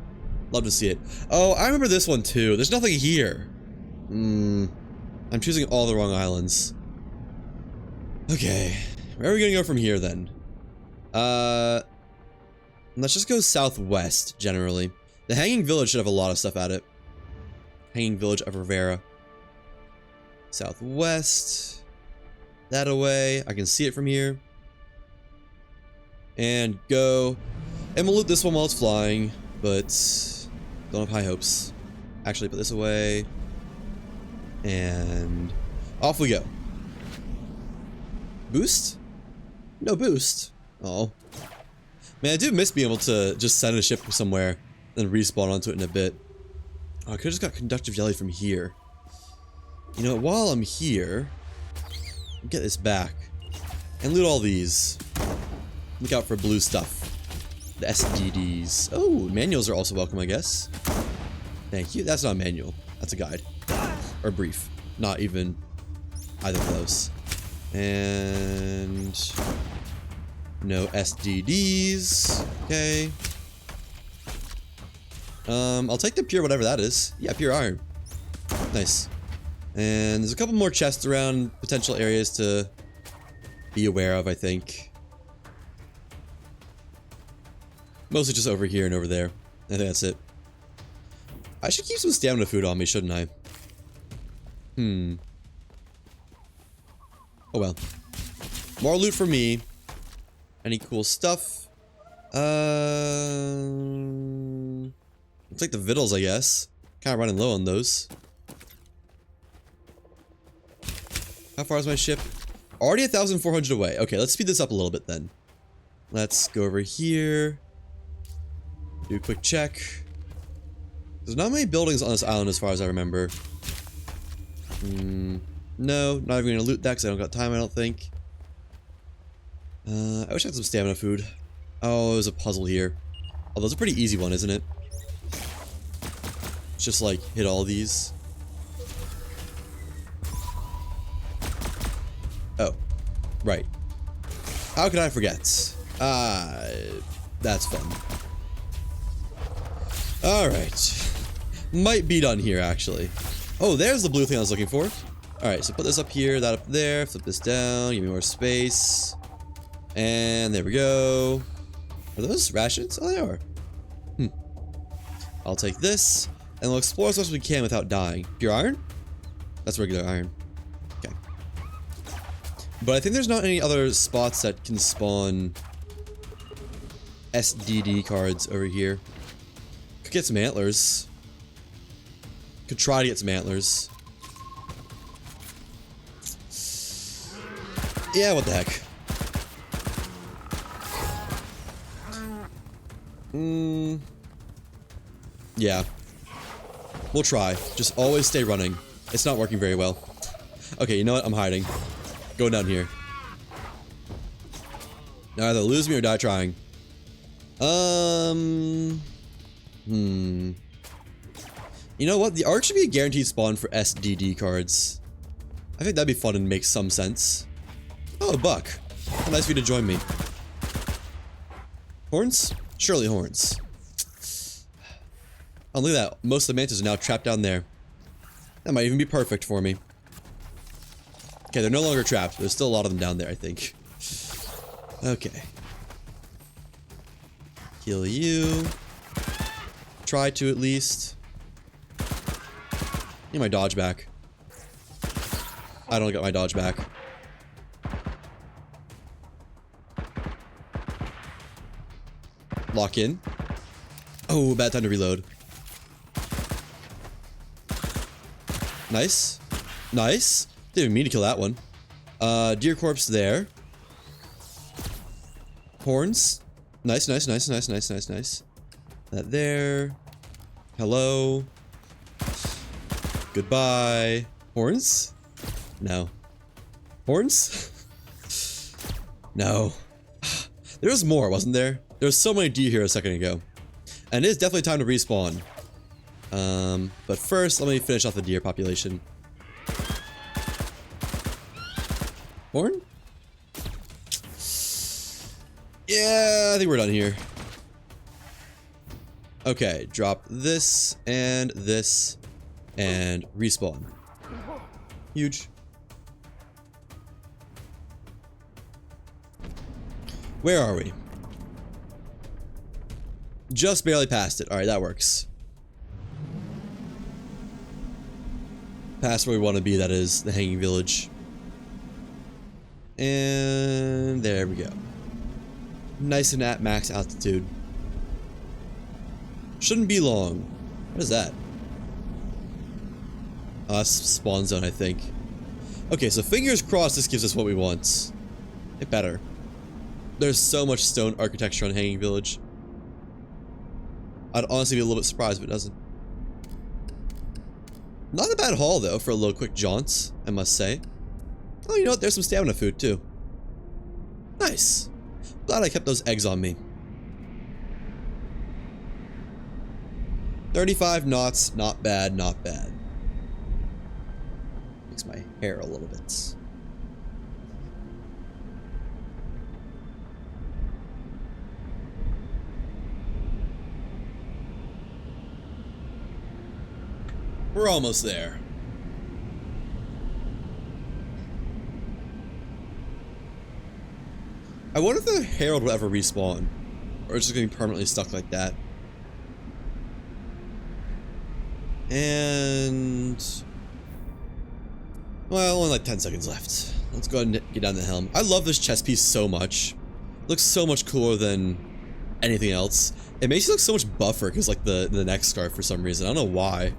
Love to see it. Oh, I remember this one too. There's nothing here. I'm choosing all the wrong islands. Okay. Where are we gonna go from here then? Let's just go southwest, generally. The Hanging Village should have a lot of stuff at it. Hanging Village of Rivera. Southwest. That away. I can see it from here. And go. And we'll loot this one while it's flying, but don't have high hopes. Actually, put this away. And off we go. Boost? No boost. Oh. Man, I do miss being able to just send a ship somewhere and respawn onto it in a bit. Oh, I could've just got conductive jelly from here. You know what, while I'm here, get this back. And loot all these. Look out for blue stuff. The SDDs. Oh, manuals are also welcome, I guess. Thank you. That's not a manual. That's a guide. Or brief. Not even either of those. And no SDDs. Okay. I'll take the pure whatever that is. Yeah, pure iron. Nice. And there's a couple more chests around, potential areas to be aware of, I think. Mostly just over here and over there. I think that's it. I should keep some stamina food on me, shouldn't I? Oh well. More loot for me. Any cool stuff? Looks like the vittles, I guess. Kind of running low on those. How far is my ship? Already 1,400 away. Okay, let's speed this up a little bit then. Let's go over here. Do a quick check. There's not many buildings on this island as far as I remember. No, not even gonna loot that because I don't got time, I don't think. I wish I had some stamina food. Oh, there's a puzzle here. Oh, that's a pretty easy one, isn't it? It's just like, hit all these. Oh, right. How could I forget? That's fun. Alright. Might be done here, actually. Oh, there's the blue thing I was looking for. Alright, so put this up here, that up there, flip this down, give me more space. And there we go. Are those rations? Oh, they are. I'll take this, and we'll explore as much as we can without dying. Pure iron? That's regular iron. Okay. But I think there's not any other spots that can spawn SDD cards over here. Could get some antlers. Could try to get some antlers. Yeah, what the heck. Yeah. We'll try. Just always stay running. It's not working very well. Okay, you know what? I'm hiding. Go down here. Now either lose me or die trying. You know what? The Ark should be a guaranteed spawn for SDD cards. I think that'd be fun and make some sense. Oh, a buck. How nice of you to join me. Horns? Surely horns. Oh, look at that. Most of the mantas are now trapped down there. That might even be perfect for me. Okay, they're no longer trapped. There's still a lot of them down there, I think. Okay. Kill you. Try to, at least. Need my dodge back. I don't get my dodge back. Lock in. Oh, bad time to reload. Nice. Nice. Didn't even mean to kill that one. Deer corpse there. Horns. Nice, nice, nice, nice, nice, nice, nice. That there. Hello. Goodbye. Horns? No. Horns? No. There was more, wasn't there? There was so many deer here a second ago. And it is definitely time to respawn. But first, let me finish off the deer population. Horn? Yeah, I think we're done here. Okay, drop this and respawn. Huge. Where are we? Just barely past it. Alright, that works. Past where we want to be, that is, the Hanging Village. And there we go. Nice and at max altitude. Shouldn't be long. What is that? Spawn zone, I think. Okay, so fingers crossed this gives us what we want. It better. There's so much stone architecture on Hanging Village. I'd honestly be a little bit surprised if it doesn't. Not a bad haul, though, for a little quick jaunt, I must say. Oh, you know what? There's some stamina food, too. Nice. Glad I kept those eggs on me. 35 knots, not bad, not bad. Makes my hair a little bit. We're almost there. I wonder if the Herald will ever respawn, or it's just gonna be permanently stuck like that. And well, only like 10 seconds left. Let's go ahead and get down the helm. I love this chest piece so much. It looks so much cooler than anything else. It makes you look so much buffer because like the neck scarf for some reason. I don't know why,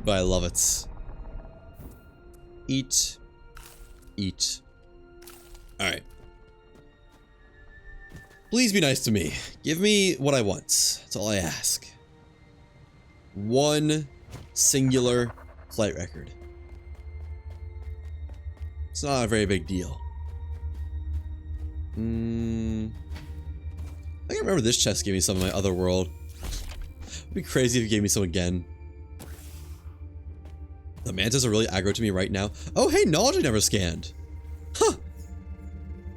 but I love it. Eat. Eat. Alright. Please be nice to me. Give me what I want. That's all I ask. One singular flight record. It's not a very big deal. I think I remember this chest gave me some in my other world. It'd be crazy if it gave me some again. The mantas are really aggro to me right now. Oh, hey, knowledge I never scanned. Huh.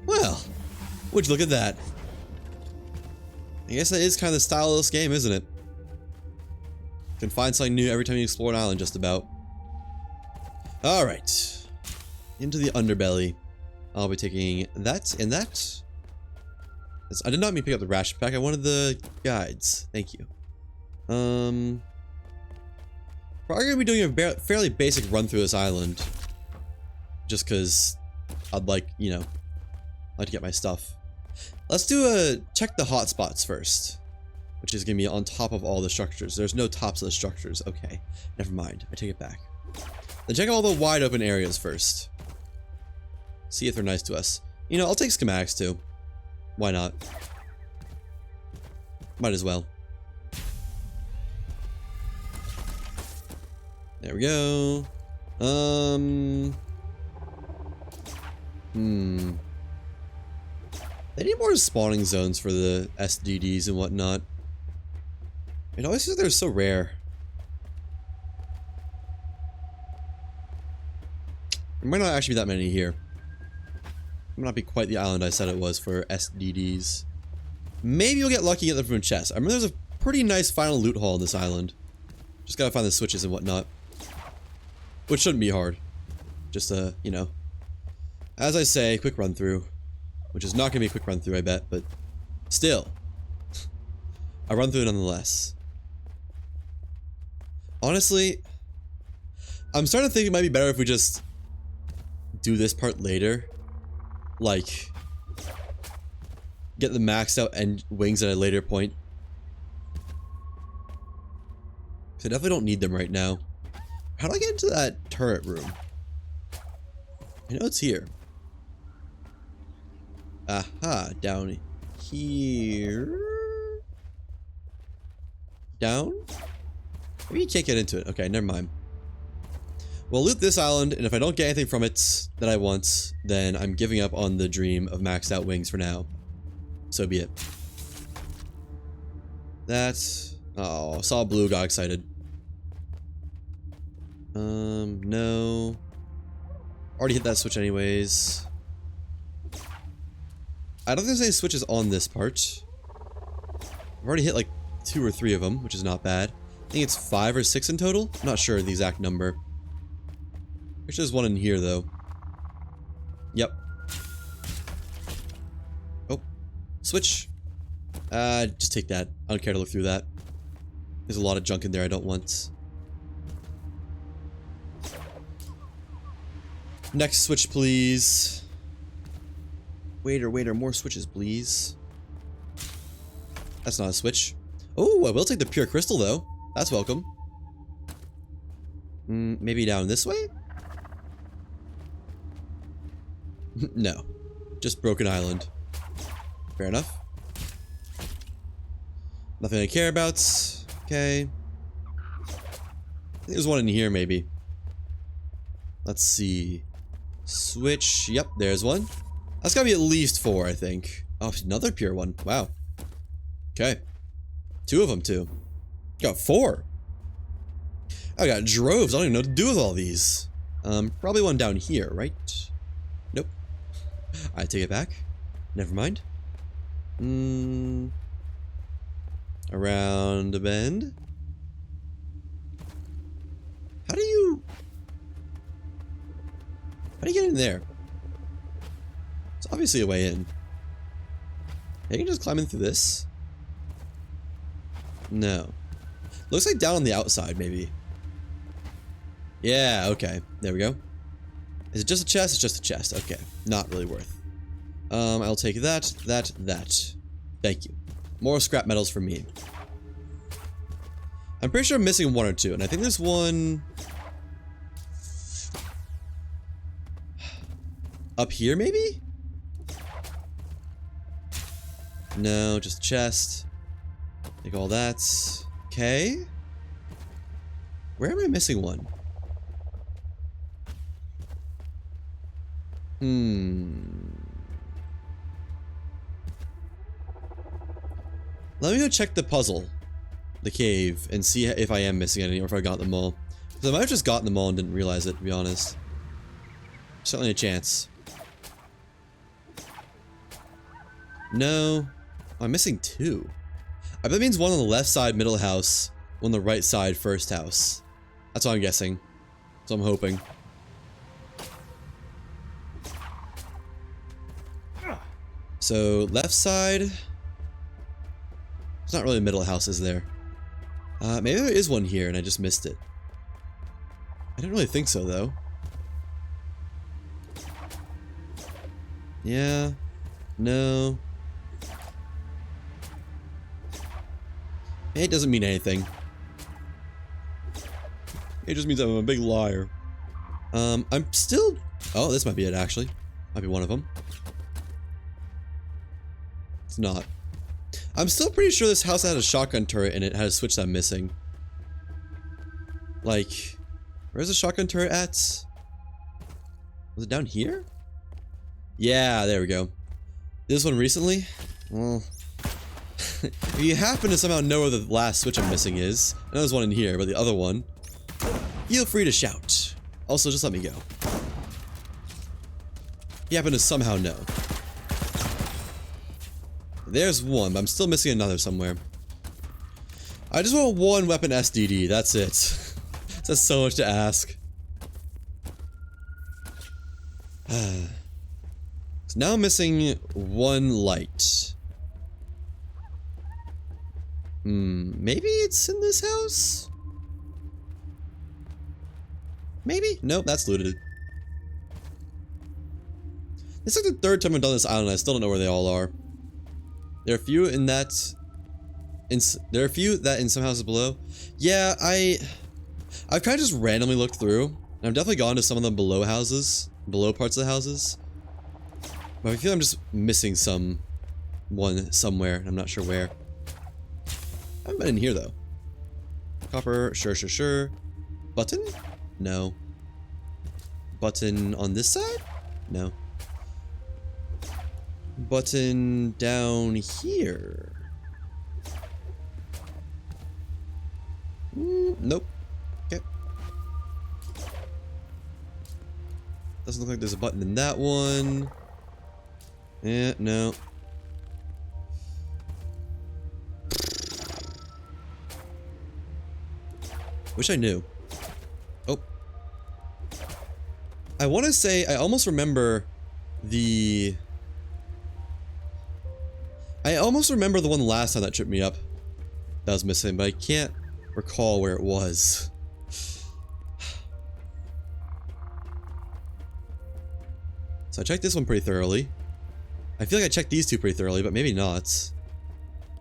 Well, would you look at that? I guess that is kind of the style of this game, isn't it? You can find something new every time you explore an island, just about. Alright. Into the underbelly. I'll be taking that and that. I did not mean to pick up the ration pack. I wanted the guides. Thank you. Probably gonna be doing a fairly basic run through this island. Just because I'd like, you know, like to get my stuff. Let's do a check the hotspots first, which is gonna be on top of all the structures. There's no tops of the structures. Okay, never mind. I take it back. Then check all the wide open areas first. See if they're nice to us. You know, I'll take schematics too. Why not? Might as well. There we go. They need more spawning zones for the SDDs and whatnot. It always seems they're so rare. There might not actually be that many here. It might not be quite the island I said it was for SDDs. Maybe you'll get lucky and get them from a chest. I remember there's a pretty nice final loot haul on this island. Just gotta find the switches and whatnot. Which shouldn't be hard. Just you know. As I say, quick run through. Which is not gonna be a quick run through, I bet, but still. I run through it nonetheless. Honestly, I'm starting to think it might be better if we just do this part later. Like, get the maxed out and wings at a later point. Cause I definitely don't need them right now. How do I get into that turret room? I know it's here. Aha, down here. Down? Maybe you can't get into it. Okay, never mind. We'll loot this island, and if I don't get anything from it that I want, then I'm giving up on the dream of maxed out wings for now. So be it. That's... Oh, saw blue, got excited. No. Already hit that switch anyways. I don't think there's any switches on this part. I've already hit like 2 or 3 of them, which is not bad. I think it's 5 or 6 in total. I'm not sure the exact number. There's just one in here though. Yep. Oh. Switch. Just take that. I don't care to look through that. There's a lot of junk in there I don't want. Next switch, please. Waiter, more switches, please. That's not a switch. Oh, I will take the pure crystal, though. That's welcome. Maybe down this way? No. Just Broken Island. Fair enough. Nothing I care about. Okay. I think there's one in here, maybe. Let's see. Switch. Yep, there's one. That's gotta be at least 4, I think. Oh, another pure one. Wow. Okay. 2 of them, too. Got 4. I got droves. I don't even know what to do with all these. Probably one down here, right? Nope. I take it back. Never mind. Around the bend. How do you get in there? It's obviously a way in. You can just climb in through this. No. Looks like down on the outside, maybe. Yeah, okay. There we go. Is it just a chest? It's just a chest. Okay. Not really worth. I'll take that. Thank you. More scrap metals for me. I'm pretty sure I'm missing 1 or 2, and I think there's one up here, maybe? No, just a chest. Take all that. Okay. Where am I missing one? Let me go check the puzzle. The cave. And see if I am missing any or if I got them all. Because I might have just gotten them all and didn't realize it, to be honest. Certainly a chance. No. Oh, I'm missing 2. I bet that means one on the left side, middle house. One on the right side, first house. That's what I'm guessing. So I'm hoping. So, left side. It's not really a middle house, is there? Maybe there is one here and I just missed it. I don't really think so, though. Yeah. No. It doesn't mean anything. It just means I'm a big liar. I'm still... Oh, this might be it, actually. Might be one of them. It's not. I'm still pretty sure this house had a shotgun turret and it had a switch that I'm missing. Like, where's the shotgun turret at? Was it down here? Yeah, there we go. This one recently? Well, if you happen to somehow know where the last switch I'm missing is, I know there's one in here, but the other one, feel free to shout. Also, just let me go. If you happen to somehow know. There's one, but I'm still missing another somewhere. I just want 1 weapon SDD, that's it. That's so much to ask. So now I'm missing 1 light. Maybe it's in this house? Maybe? Nope, that's looted. It's like the 3rd time I've done this island, I still don't know where they all are. There are a few in that... there are a few that in some houses below. Yeah, I've kind of just randomly looked through. And I've definitely gone to some of the below houses. Below parts of the houses. But I feel I'm just missing one somewhere. And I'm not sure where. I haven't been in here, though. Copper, sure. Button? No. Button on this side? No. Button down here. Nope. Okay. Doesn't look like there's a button in that one. Yeah, no. Wish I knew. Oh. I want to say I almost remember the... I almost remember the one last time that tripped me up that was missing, but I can't recall where it was. So I checked this one pretty thoroughly. I feel like I checked these two pretty thoroughly, but maybe not.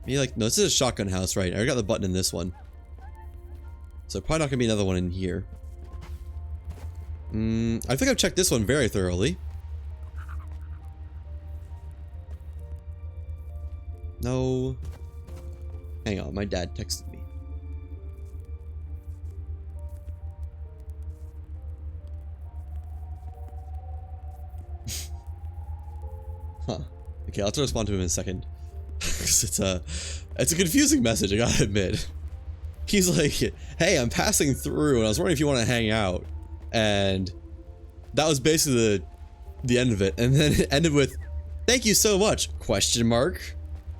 Maybe like, no, this is a shotgun house, right? I already got the button in this one. So probably not gonna be another one in here. I think I've checked this one very thoroughly. No. Hang on, my dad texted me. Huh. Okay, I'll have to respond to him in a second. Because it's a confusing message, I gotta admit. He's like, hey, I'm passing through and I was wondering if you want to hang out. And that was basically the end of it. And then it ended with, thank you so much, question mark.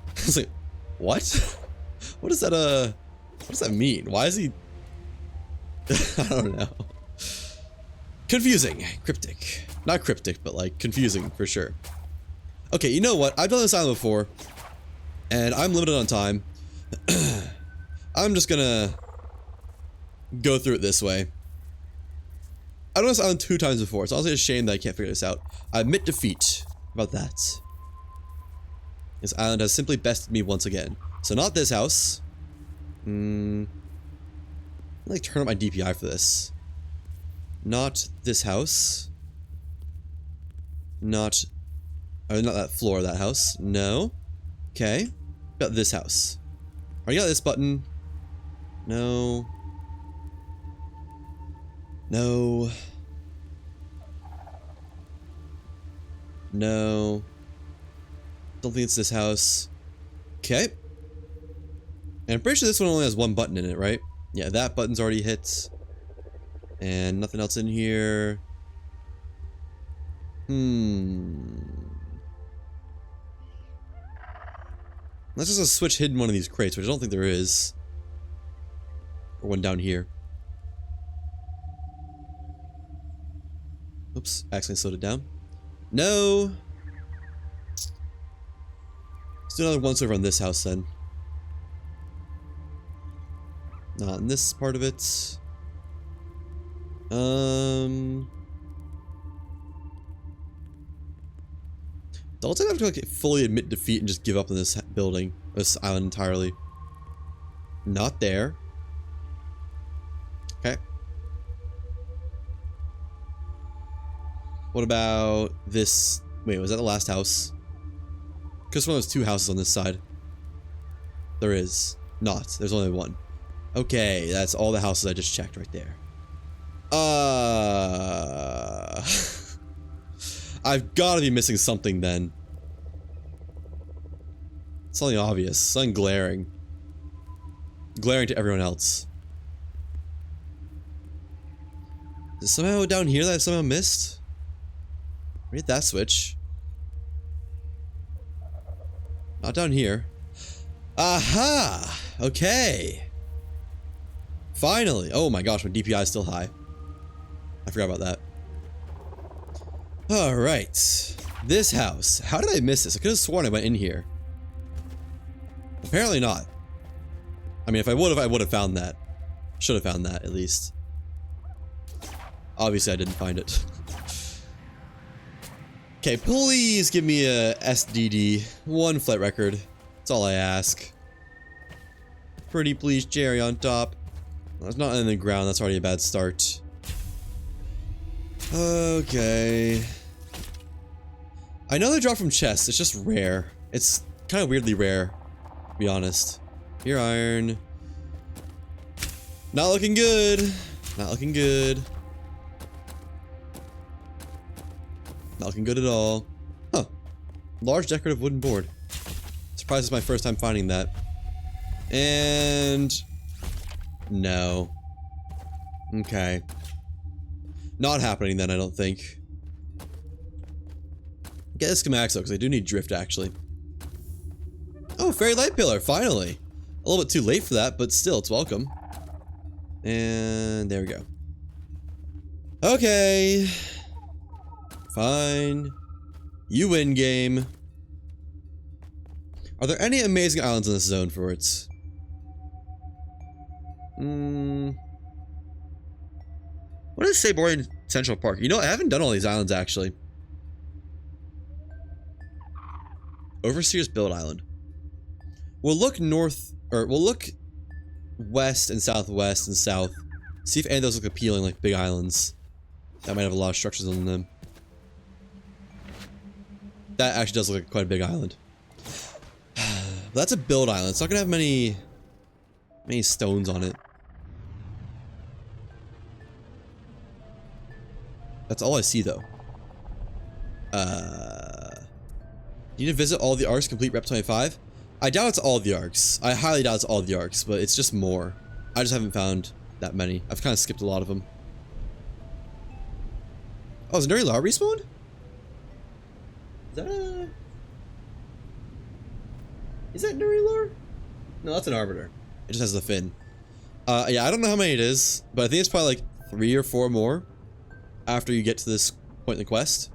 I was like, what? What does that mean? Why is he... I don't know. Confusing. Cryptic. Not cryptic, but like confusing for sure. Okay, you know what? I've done this island before. And I'm limited on time. I'm just gonna go through it this way. I've done this island 2 times before. It's honestly a shame that I can't figure this out. I admit defeat about that. This island has simply bested me once again. So not this house. I'll like turn up my DPI for this. Not this house. Not that floor of that house. No. Okay. Got this house. Already got this button. No. No. No. Don't think it's this house. Okay. And I'm pretty sure this one only has 1 button in it, right? Yeah, that button's already hit. And nothing else in here. Let's just a switch hidden one of these crates, which I don't think there is. Or one down here. Oops, accidentally slowed it down. No! Let's do another once over on this house then. Not in this part of it. Don't I have to like fully admit defeat and just give up on this building, this island entirely? Not there. Okay. What about this? Wait, was that the last house? Because one of those 2 houses on this side. There is not. There's only 1. Okay, that's all the houses I just checked right there. I've got to be missing something then. Something obvious. Something glaring. Glaring to everyone else. Is it somehow down here that I somehow missed? Read that switch. Not down here. Aha! Okay. Finally. Oh my gosh, my DPI is still high. I forgot about that. Alright. This house. How did I miss this? I could have sworn I went in here. Apparently not. I mean, if I would have found that. Should have found that, at least. Obviously, I didn't find it. Okay, please give me a SDD. 1 flight record. That's all I ask. Pretty please, cherry on top. Well, it's not in the ground. That's already a bad start. Okay. I know they drop from chests. It's just rare. It's kind of weirdly rare, to be honest. Here, iron. Not looking good. Not looking good. Not looking good at all. Huh. Large decorative wooden board. Surprised it's my first time finding that. And... no. Okay. Not happening then, I don't think. Get the schematics though, because I do need drift actually. Oh, fairy light pillar, finally. A little bit too late for that, but still, it's welcome. And there we go. Okay. Fine. You win, game. Are there any amazing islands in this zone for it? What does Saborian Central Park? You know, I haven't done all these islands, actually. Overseer's Build Island. We'll look north, or we'll look west and southwest and south. See if any of those look appealing, like big islands. That might have a lot of structures on them. That actually does look like quite a big island. But that's a build island. It's not gonna have many stones on it. That's all I see, though. You need to visit all the arcs, complete Rep 25. I doubt it's all the arcs. I highly doubt it's all the arcs, but it's just more. I just haven't found that many. I've kind of skipped a lot of them. Oh, is Nuri Lar respawned? Is that Nuri Lar? No, that's an Arbiter. It just has the fin. Yeah, I don't know how many it is, but I think it's probably like 3 or 4 more after you get to this point in the quest.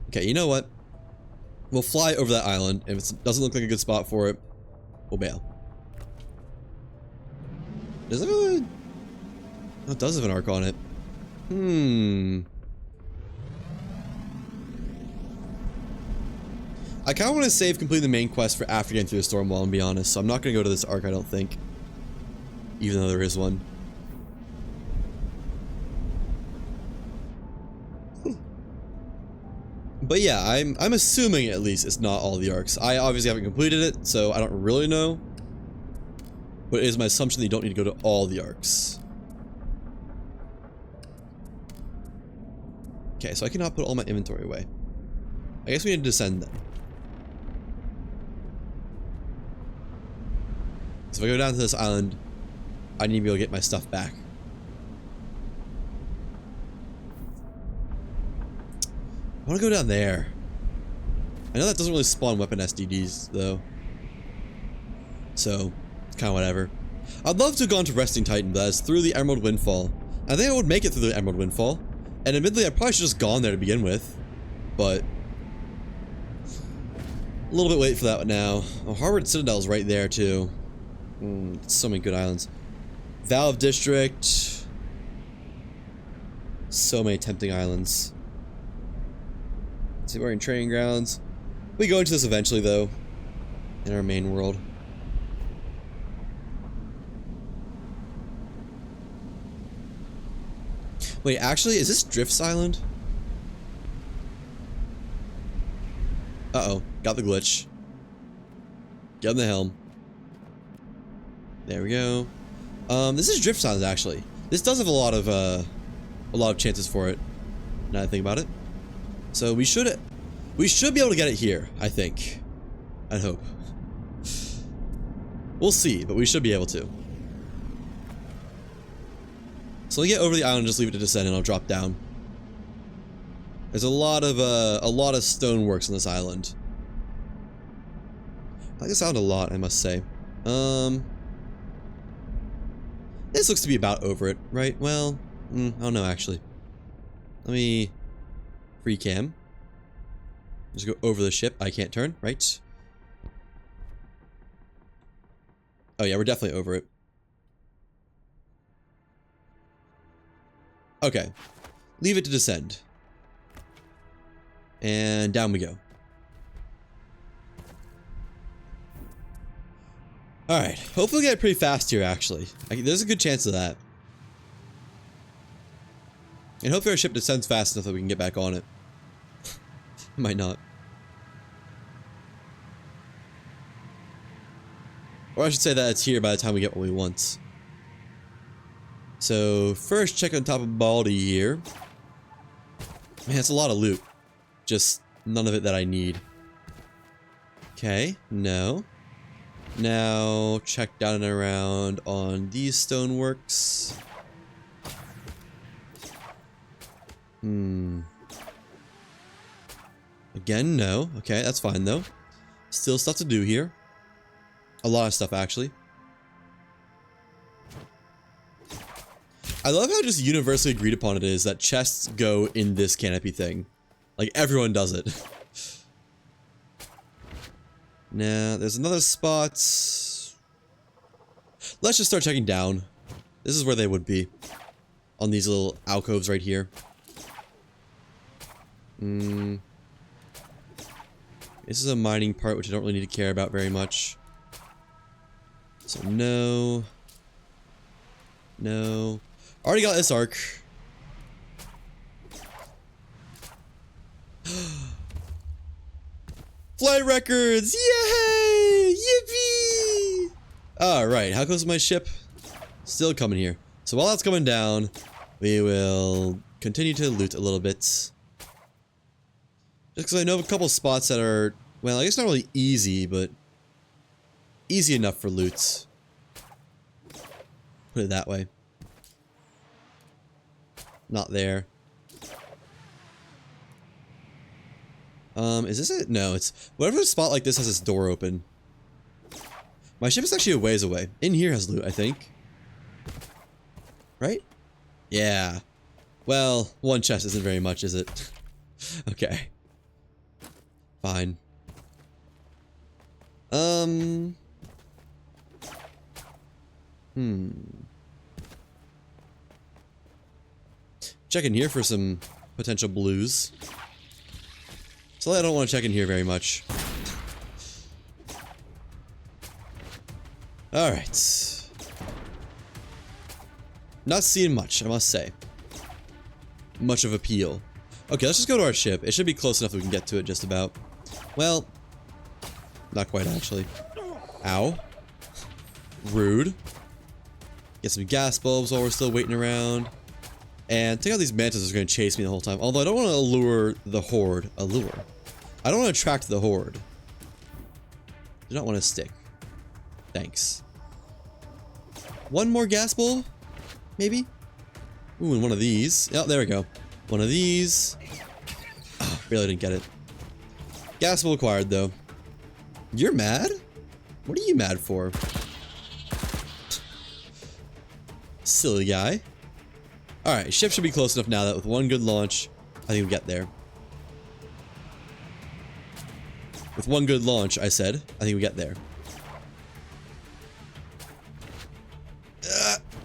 Okay, you know what? We'll fly over that island. If it doesn't look like a good spot for it, we'll bail. Does it have a... Oh, it does have an arc on it. I kind of want to save completing the main quest for after getting through the Stormwall, and be honest, so I'm not going to go to this arc, I don't think. Even though there is one. But yeah, I'm assuming at least it's not all the arcs. I obviously haven't completed it, so I don't really know. But it is my assumption that you don't need to go to all the arcs. Okay, so I cannot put all my inventory away. I guess we need to descend then. So if I go down to this island, I need to be able to get my stuff back. I want to go down there. I know that doesn't really spawn weapon SDDs, though. So, it's kind of whatever. I'd love to have gone to Resting Titan, but that's through the Emerald Windfall. I think I would make it through the Emerald Windfall. And admittedly, I probably should have just gone there to begin with. But... a little bit late for that now. Oh, Harvard Citadel's right there, too. So many good islands. Valve District. So many tempting islands. See, we're in training grounds. We go into this eventually, though, in our main world. Wait, actually, is this Drift's Island? Uh-oh, got the glitch. Get on the helm. There we go. This is Drift's Island, actually. This does have a lot of chances for it, now that I think about it. So we should be able to get it here, I think. I hope. We'll see, but we should be able to. So we get over the island, just leave it to descend, and I'll drop down. There's a lot of stoneworks on this island. I like this island a lot, I must say. This looks to be about over it, right? Well, I don't know actually. Let me free cam. Just go over the ship. I can't turn, right? Oh yeah, we're definitely over it. Okay. Leave it to descend. And down we go. Alright, hopefully we'll get it pretty fast here, actually. There's a good chance of that. And hopefully our ship descends fast enough that we can get back on it. Might not. Or I should say that it's here by the time we get what we want. So, first check on top of Baldy here. Man, it's a lot of loot. Just none of it that I need. Okay, no. Now, check down and around on these stoneworks. Again, no. Okay, that's fine though. Still stuff to do here. A lot of stuff, actually. I love how just universally agreed upon it is that chests go in this canopy thing. Like, everyone does it. Now, there's another spot. Let's just start checking down. This is where they would be. On these little alcoves right here. This is a mining part, which I don't really need to care about very much. So, no. No. Already got this arc. Flight records! Yay! Yippee! Alright, how close is my ship? Still coming here. So while that's coming down, we will continue to loot a little bit. Just because I know of a couple spots that are, well, I guess not really easy, but easy enough for loot. Put it that way. Not there. Is this it? No, it's whatever spot like this has its door open. My ship is actually a ways away. In here has loot, I think. Right? Yeah. Well, one chest isn't very much, is it? Okay. Fine. Check in here for some potential blues. So I don't want to check in here very much. Alright. Not seeing much, I must say. Much of appeal. Okay, let's just go to our ship. It should be close enough that we can get to it just about. Well, not quite actually. Ow. Rude. Get some gas bulbs while we're still waiting around. And take out these mantises are going to chase me the whole time. Although I don't want to allure the horde. Allure. I don't want to attract the horde. Do not want to stick. Thanks. One more gas bulb? Maybe? Ooh, and one of these. Oh, there we go. One of these. Oh, barely didn't get it. Gas bulb acquired, though. You're mad? What are you mad for? Silly guy. Alright, ship should be close enough now that with one good launch, I think we'll get there. With one good launch, I said, I think we get there.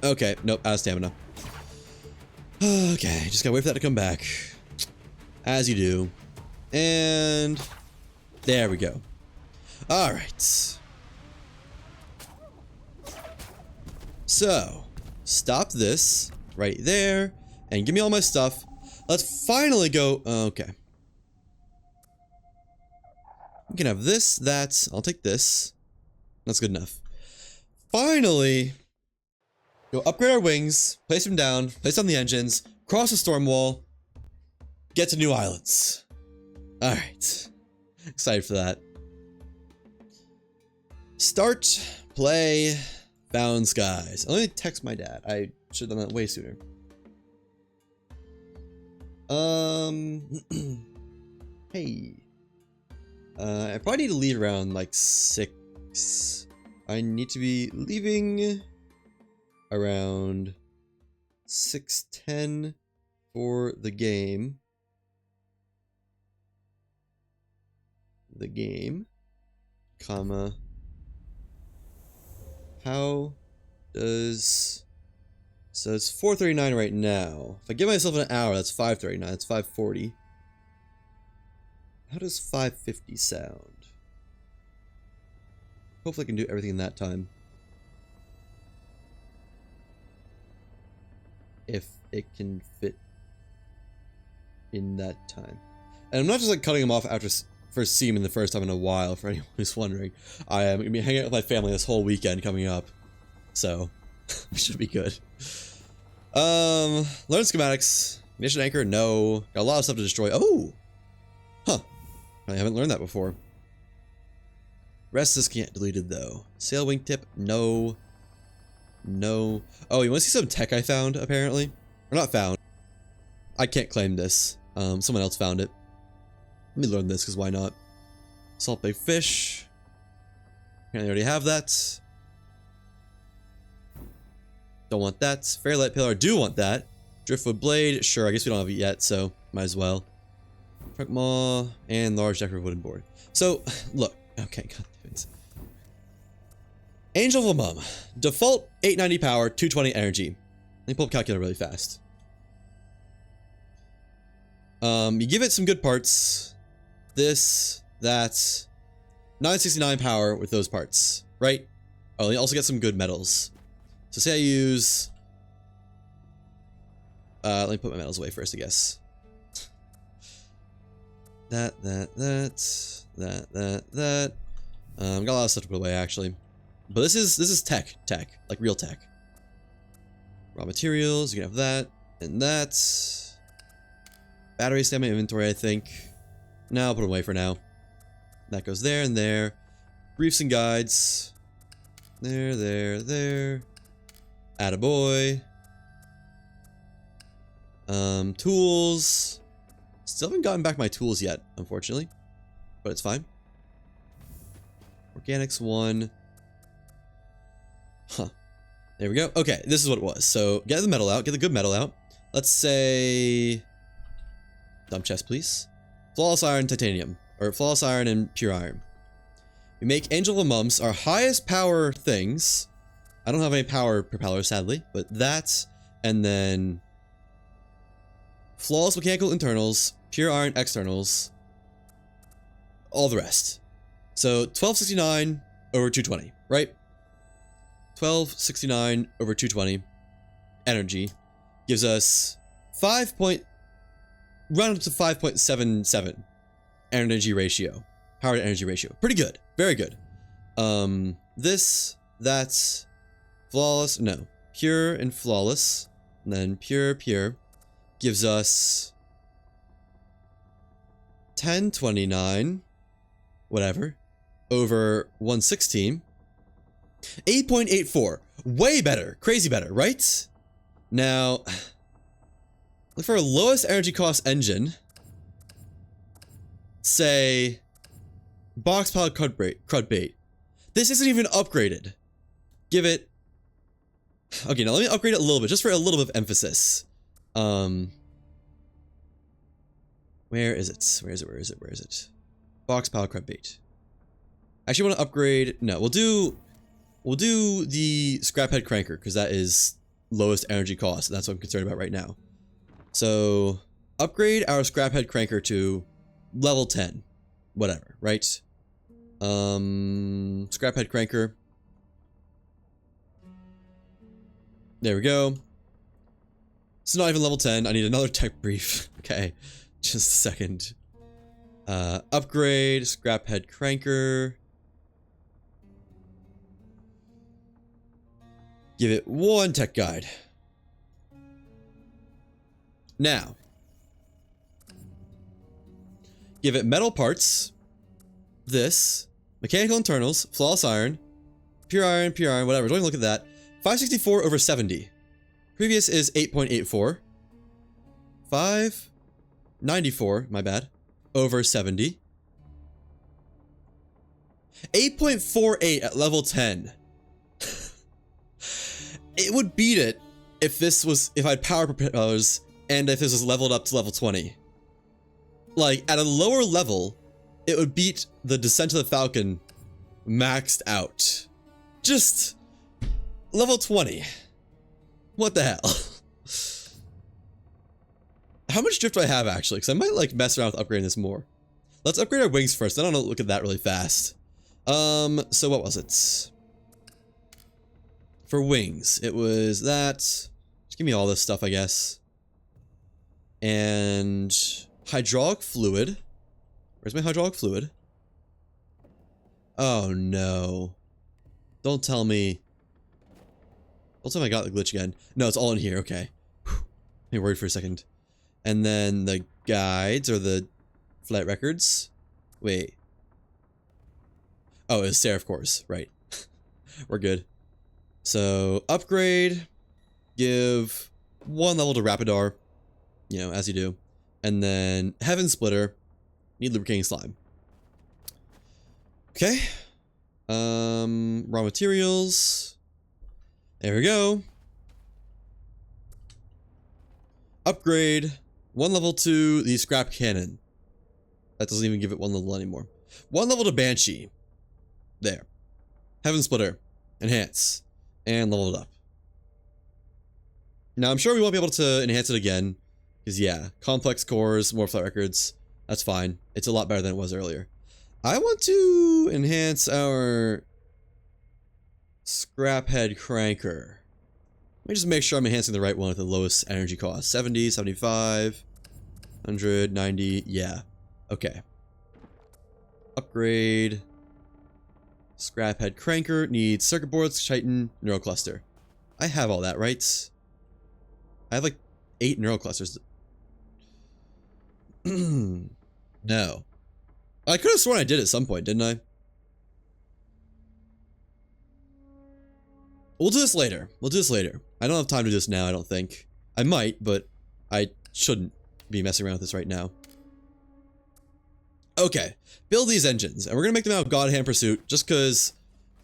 Okay, nope, out of stamina. Okay, just gotta wait for that to come back. As you do. And there we go. Alright. So, stop this right there and give me all my stuff. Let's finally go. Okay. We can have this, that. I'll take this. That's good enough. Finally, go upgrade our wings, place them down, place on the engines, cross the storm wall, get to new islands. Alright. Excited for that. Start, play, Bound Skies. Let me text my dad. I should have done that way sooner. Hey. I probably need to leave around like 6. I need to be leaving around 6:10 for the game. The game, comma. How does... So it's 4:39 right now. If I give myself an hour, that's 5:39. That's 5:40. How does 5:50 sound? Hopefully I can do everything in that time. If it can fit in that time. And I'm not just like cutting him off after first seeing him the first time in a while, for anyone who's wondering. I am going to be hanging out with my family this whole weekend coming up. So, we should be good. Learn schematics. Ignition anchor, no. Got a lot of stuff to destroy. Oh! Huh. I haven't learned that before. Rest is can't deleted though. Sail wingtip, no. No. Oh, you want to see some tech I found, apparently? Or not found. I can't claim this. Someone else found it. Let me learn this, because why not? Salt big fish. Apparently I already have that. Don't want that. Fairlight Pillar, do want that. Driftwood Blade, sure, I guess we don't have it yet, so might as well. Trunk Maw, and large decorative wooden board. So, look, okay, god damn it. Angel of a Mum. Default 890 power, 220 energy. Let me pull up calculator really fast. You give it some good parts. This, that. 969 power with those parts, right? Oh, you also get some good metals. So say I use... let me put my metals away first, I guess. That. Got a lot of stuff to put away, actually. But this is tech, like real tech. Raw materials, you can have that, and that. Battery stamina inventory, I think. No, I'll put it away for now. That goes there and there. Briefs and guides. There. Attaboy. Tools. Still haven't gotten back my tools yet, unfortunately. But it's fine. Organics 1. Huh. There we go. Okay, this is what it was. So, get the metal out. Get the good metal out. Let's say... Dump chest, please. Flawless iron, titanium. Or flawless iron and pure iron. We make Angel of Mums, our highest power things. I don't have any power propellers, sadly. But that, and then... Flawless mechanical internals, pure iron externals. All the rest. So, 1269 over 220, right? 1269 over 220 energy gives us round up to 5.77 energy ratio, power to energy ratio. Pretty good, very good. That's flawless, no, pure and flawless, and then pure gives us 1029, whatever, over 116. 8.84. Way better. Crazy better, right? Now, look for a lowest energy cost engine. Say, box pile crud bait. This isn't even upgraded. Give it... Okay, now let me upgrade it a little bit, just for a little bit of emphasis. Where is it? Where is it? Box pile crud bait. Actually, I want to upgrade... No, we'll do the scraphead cranker, because that is lowest energy cost, and that's what I'm concerned about right now. So, upgrade our scraphead cranker to level 10. Whatever, right? Scraphead cranker. There we go. It's not even level 10. I need another tech brief. Okay, just a second. Upgrade, scraphead cranker. Give it one tech guide. Now, give it metal parts. This, mechanical internals, flawless iron, whatever. Don't even look at that. 564 over 70. Previous is 8.84. 594, my bad, over 70. 8.48 at level 10. It would beat it if I had power propellers and if this was leveled up to level 20. Like, at a lower level, it would beat the Descent of the Falcon maxed out. Just level 20. What the hell? How much drift do I have, actually? Because I might, like, mess around with upgrading this more. Let's upgrade our wings first. I don't know, look at that really fast. So what was it? For wings, it was that. Just give me all this stuff, I guess. And hydraulic fluid. Where's my hydraulic fluid? Oh no. Don't tell me. Don't tell me I got the glitch again. No, it's all in here, okay. Whew. I'm worried for a second. And then the guides, or the flight records. Wait. Oh, it's Seraph cores, right. We're good. So, upgrade, give 1 level to Rapidar, you know, as you do. And then, Heaven Splitter, need lubricating slime. Okay. Raw materials. There we go. Upgrade 1 level to the scrap cannon. That doesn't even give it 1 level anymore. 1 level to Banshee. There. Heaven Splitter. Enhance. And level it up. Now, I'm sure we won't be able to enhance it again. Because, yeah, complex cores, more flight records. That's fine. It's a lot better than it was earlier. I want to enhance our scrap head cranker. Let me just make sure I'm enhancing the right one at the lowest energy cost. 70, 75, 100, 90. Yeah. Okay. Upgrade. Scrap head cranker needs circuit boards, chitin, neural cluster. I have all that, right? I have like 8 neural clusters. No. I could have sworn I did at some point, didn't I? We'll do this later. We'll do this later. I don't have time to do this now, I don't think. I might, but I shouldn't be messing around with this right now. Okay. Build these engines, and we're gonna make them out of God Hand Pursuit, just because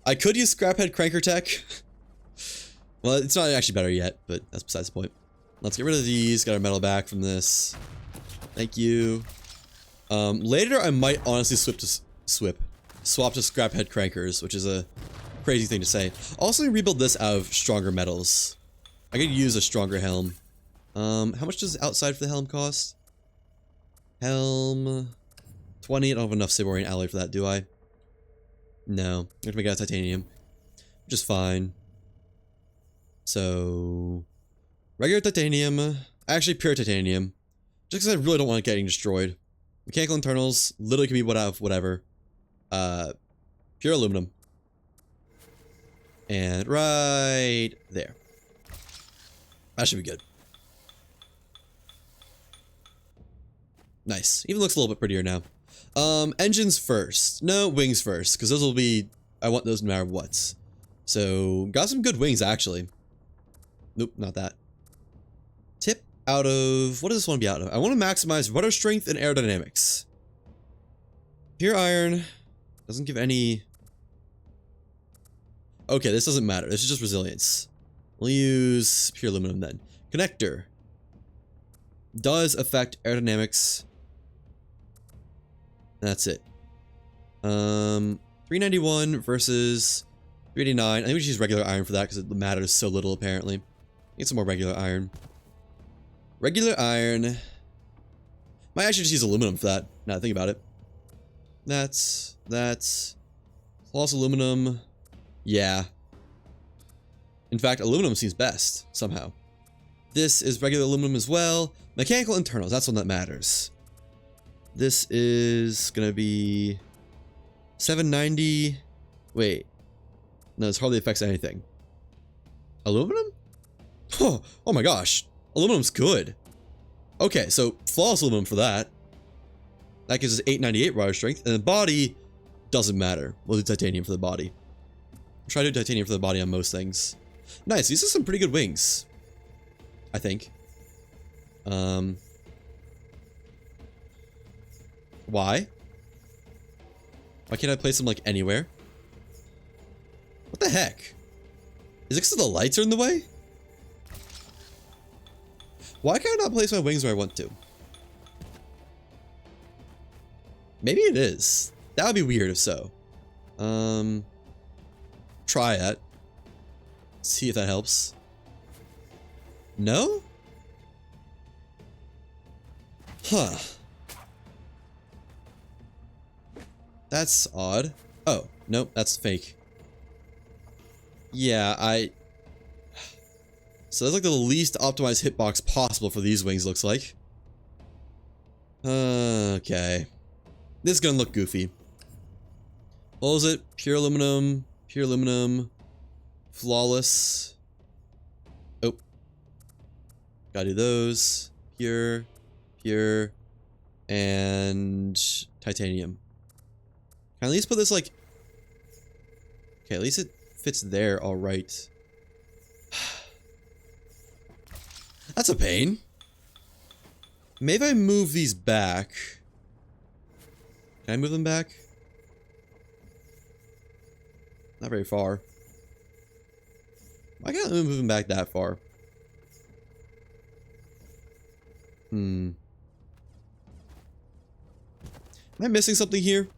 I could use Scraphead Cranker Tech. Well, it's not actually better yet, but that's besides the point. Let's get rid of these, get our metal back from this. Thank you. Later I might honestly swap to Scraphead Crankers, which is a crazy thing to say. Also rebuild this out of stronger metals. I could use a stronger helm. How much does outside for the helm cost? Helm 20. I don't have enough Siborian alloy for that, do I? No. I have to make it out of titanium. Which is fine. So regular titanium. Actually pure titanium. Just because I really don't want it getting destroyed. Mechanical internals literally can be whatever. Pure aluminum. And right there. That should be good. Nice. Even looks a little bit prettier now. Engines first. No, wings first, because those will be... I want those no matter what. So, got some good wings, actually. Nope, not that. Tip out of... What does this want to be out of? I want to maximize rudder strength and aerodynamics. Pure iron. Doesn't give any... Okay, this doesn't matter. This is just resilience. We'll use pure aluminum then. Connector. Does affect aerodynamics. That's it. 391 versus 389. I think we should use regular iron for that because it matters so little apparently. Need some more regular iron. Regular iron. Might actually just use aluminum for that. Now that I think about it. That's flawless aluminum. Yeah. In fact, aluminum seems best somehow. This is regular aluminum as well. Mechanical internals, that's one that matters. This is gonna be 790. Wait. No, this hardly affects anything. Aluminum? Oh my gosh. Aluminum's good. Okay, so flawless aluminum for that. That gives us 898 rudder strength, and the body doesn't matter. We'll do titanium for the body. Try to do titanium for the body on most things. Nice, these are some pretty good wings. I think. Why? Why can't I place them like anywhere? What the heck? Is it because the lights are in the way? Why can't I not place my wings where I want to? Maybe it is. That would be weird if so. Try it. See if that helps. No? Huh. That's odd. Oh, nope, that's fake. Yeah, So that's like the least optimized hitbox possible for these wings, looks like. Okay. This is gonna look goofy. What was it? Pure aluminum, flawless. Oh. Gotta do those. Pure, and titanium. Can I at least put this like... Okay, at least it fits there all right. That's a pain. Maybe I move these back. Can I move them back? Not very far. Why can't I move them back that far? Am I missing something here?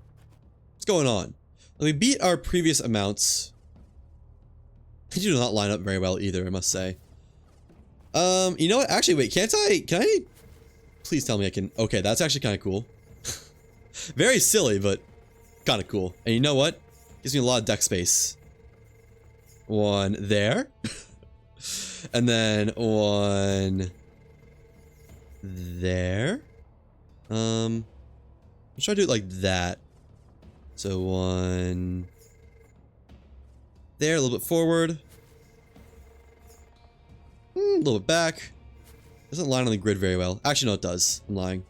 What's going on? We beat our previous amounts. They do not line up very well either, I must say. You know what? Actually, wait, can't I? Can I? Please tell me I can. Okay, that's actually kind of cool. Very silly, but kind of cool. And you know what? Gives me a lot of deck space. One there. And then one there. Let's try to do it like that. So one there, a little bit forward. A little bit back. Doesn't line on the grid very well. Actually, no, it does. I'm lying.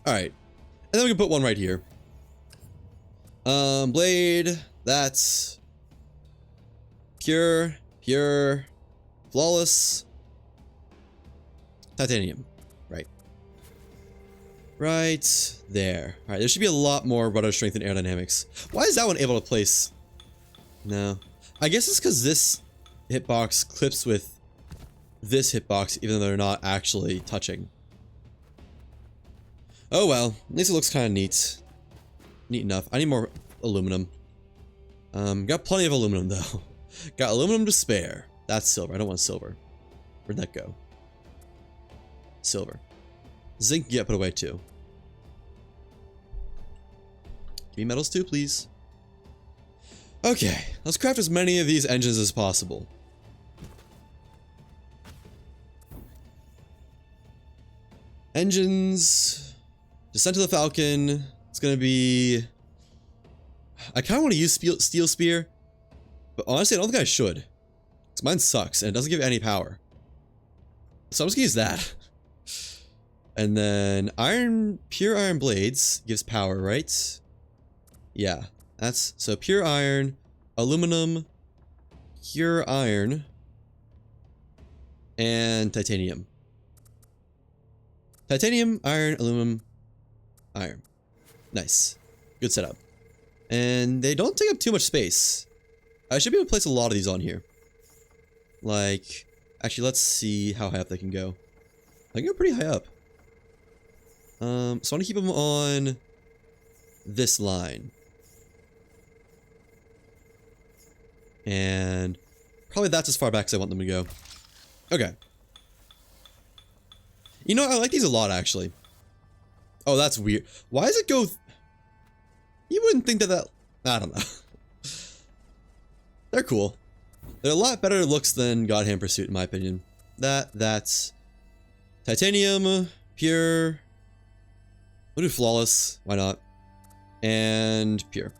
Alright. And then we can put one right here. Blade. That's pure, flawless, titanium. Right. Right there. Alright, there should be a lot more rudder strength and aerodynamics. Why is that one able to place? No. I guess it's because this hitbox clips with this hitbox, even though they're not actually touching. Oh well, at least it looks kind of neat. Neat enough. I need more aluminum. Got plenty of aluminum though. Got aluminum to spare. That's silver. I don't want silver. Where'd that go? Silver. Zinc, yeah, put away too. Give me metals too, please. Okay, let's craft as many of these engines as possible. Engines. Descent to the Falcon. It's gonna be... I kind of want to use Steel Spear, but honestly, I don't think I should. Because mine sucks, and it doesn't give any power. So I'm just gonna use that. And then Pure Iron Blades gives power, right? Yeah, that's... So Pure Iron, Aluminum, Pure Iron, and Titanium. Titanium, Iron, Aluminum, Iron. Nice. Good setup. And they don't take up too much space. I should be able to place a lot of these on here. Like, actually, let's see how high up they can go. They can go pretty high up. So I want to keep them on this line. And probably that's as far back as I want them to go. Okay. You know, I like these a lot, actually. Oh, that's weird. Why does it go... You wouldn't think that I don't know. They're cool. They're a lot better looks than Godhand Pursuit, in my opinion. That's... Titanium, Pure... We'll do Flawless. Why not? And Pure.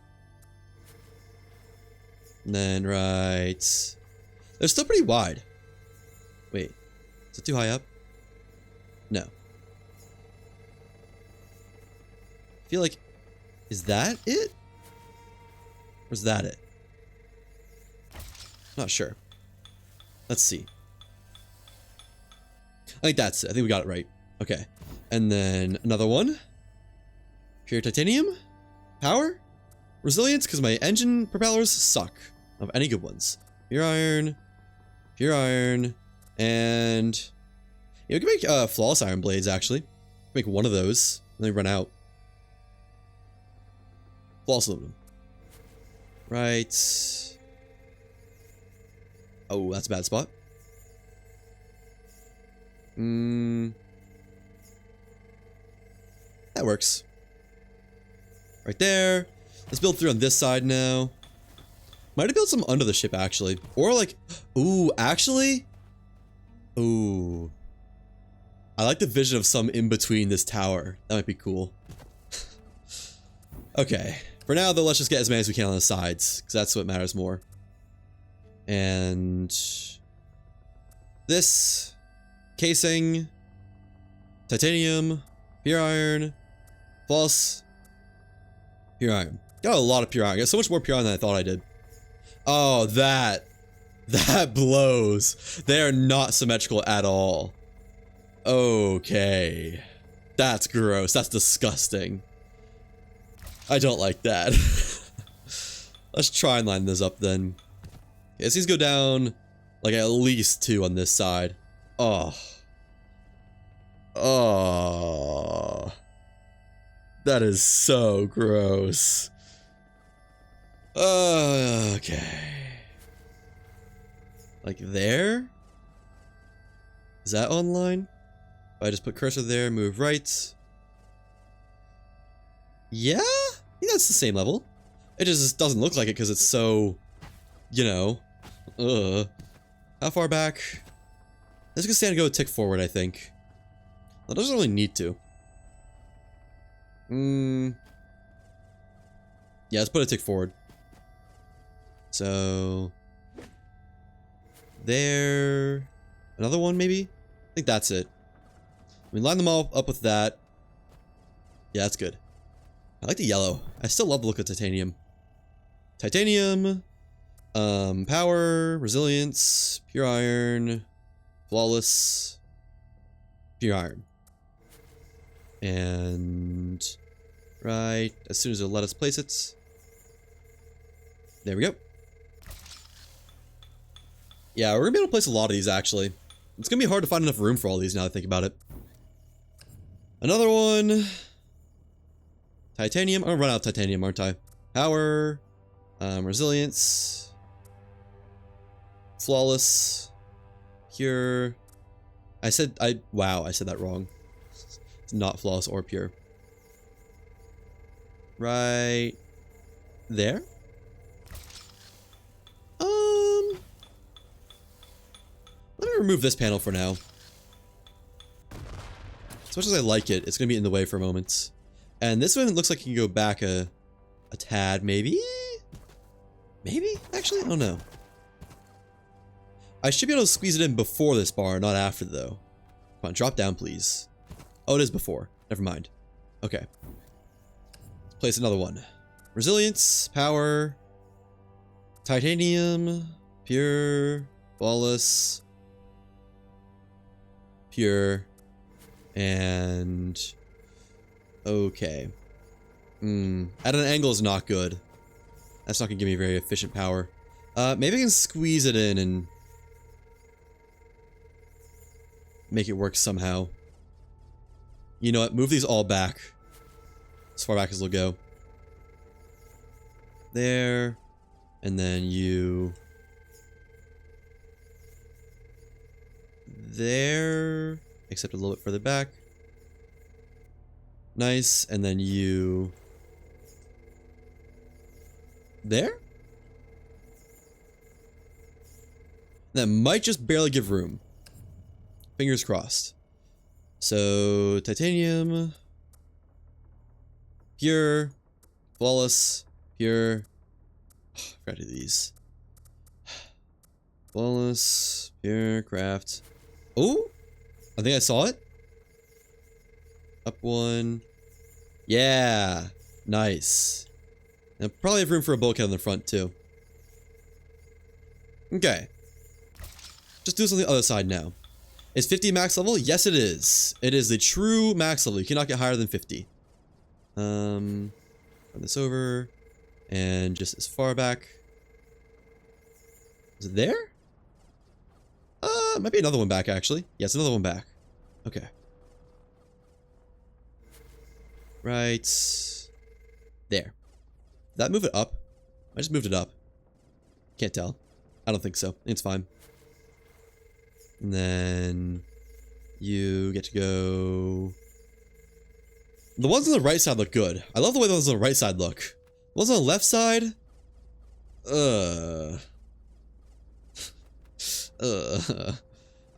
And then, right... They're still pretty wide. Wait. Is it too high up? No. I feel like... Is that it? Or is that it? Not sure. Let's see. I think that's it. I think we got it right. Okay. And then another one. Pure Titanium. Power. Resilience, because my engine propellers suck. Of any good ones. Pure Iron. Pure Iron. And... Yeah, we can make Flawless Iron Blades, actually. Make one of those. And then run out. Flawless Aluminum. Right. Oh, that's a bad spot. That works. Right there. Let's build 3 on this side now. Might have built some under the ship, actually. Or like... Ooh, actually... Ooh. I like the vision of some in between this tower. That might be cool. Okay. For now, though, let's just get as many as we can on the sides, because that's what matters more. And... This... Casing... Titanium... Pure Iron... Flawless... Pure Iron. Got a lot of Pure Iron. Got so much more Pure Iron than I thought I did. Oh, that blows. They are not symmetrical at all. Okay. That's gross. That's disgusting. I don't like that. Let's try and line this up then. Okay, these go down like at least 2 on this side. Oh. Oh. That is so gross. Okay. Like there? Is that online? If I just put cursor there, move right. Yeah? I think that's the same level. It just doesn't look like it because it's so, you know. How far back? This is gonna stand and go a tick forward, I think. That doesn't really need to. Yeah, let's put a tick forward. So there. Another one, maybe? I think that's it. We line them all up with that. Yeah, that's good. I like the yellow. I still love the look of titanium. Titanium. Power, resilience, pure iron, flawless, pure iron. And right as soon as it'll let us place it. There we go. Yeah, we're gonna be able to place a lot of these actually. It's gonna be hard to find enough room for all these now that I think about it. Another one. Titanium. I'm gonna run out of titanium, aren't I? Power, resilience, flawless, pure. Wow, I said that wrong. It's not flawless or pure. Right there. Let me remove this panel for now. As much as I like it, it's gonna be in the way for a moment. And this one looks like you can go back a tad, maybe? Maybe? Actually, I don't know. I should be able to squeeze it in before this bar, not after though. Come on, drop down, please. Oh, it is before. Never mind. Okay. Let's place another one. Resilience, power, titanium, pure, flawless, pure, and okay. At an angle is not good. That's not gonna give me very efficient power. Maybe I can squeeze it in and make it work somehow. You know what? Move these all back. As far back as they'll go. There. And then you... there. Except a little bit further back. Nice. And then you... there? That might just barely give room. Fingers crossed. So, titanium, pure, flawless, pure. I forgot to do these. Flawless, pure, craft. Oh, I think I saw it. Up one. Yeah, nice. And probably have room for a bulkhead on the front too. Okay. Just do this on the other side now. Is 50 max level? Yes, it is. It is the true max level. You cannot get higher than 50. Run this over. And just as far back. Is it there? Might be another one back, actually. Yes, another one back. Okay. Right. There. Did that move it up? I just moved it up. Can't tell. I don't think so. It's fine. And then you get to go. The ones on the right side look good. I love the way the ones on the right side look. The ones on the left side,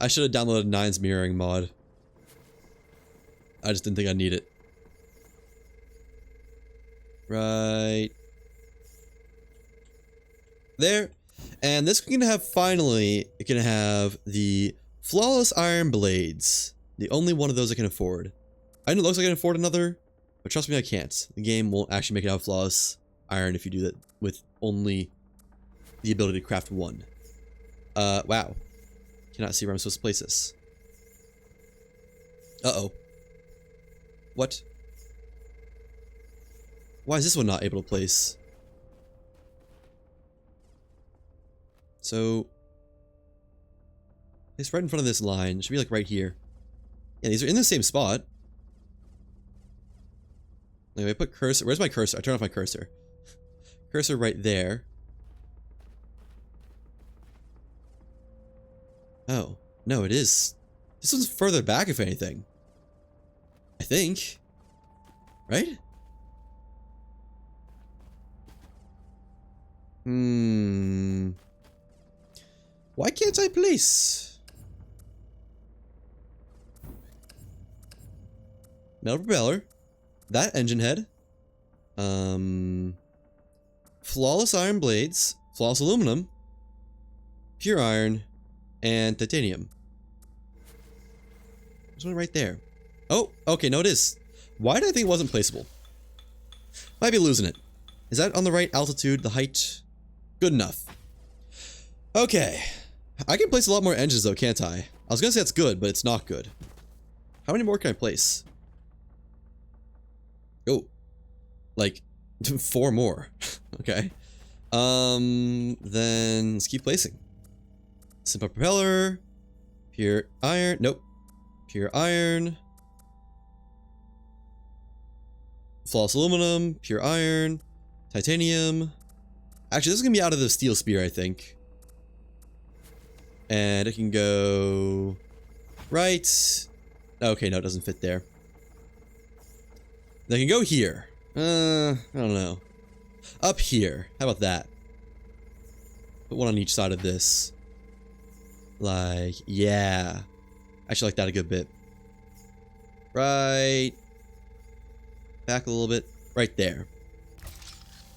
I should have downloaded Nine's mirroring mod. I just didn't think I'd need it. Right there. And this can have finally, it can have the flawless iron blades. The only one of those I can afford. I know it looks like I can afford another, but trust me, I can't. The game won't actually make it out flawless iron if you do that with only the ability to craft one. Wow. Cannot see where I'm supposed to place this. Uh-oh. What? Why is this one not able to place? So, It's right in front of this line. It should be like right here. Yeah, these are in the same spot. Anyway, I put cursor. Where's my cursor? I turn off my cursor. Cursor right there. Oh, no, it is. This one's further back, if anything. I think. Right? Why can't I place? Metal propeller. That engine head. Flawless iron blades. Flawless aluminum. Pure iron. And titanium. There's one right there. Oh, okay, no it is. Why did I think it wasn't placeable? Might be losing it. Is that on the right altitude, the height? Good enough. Okay. I can place a lot more engines though, can't I? I was gonna say that's good, but it's not good. How many more can I place? Oh. Like, 4 more. Okay. Then let's keep placing. Simple propeller. Pure iron. Nope. Pure iron. Flawless aluminum. Pure iron. Titanium. Actually, this is gonna be out of the steel spear, I think. And it can go right. Okay, no, it doesn't fit there. They can go here. I don't know. Up here. How about that? Put one on each side of this. Like, yeah. I actually like that a good bit. Right. Back a little bit. Right there.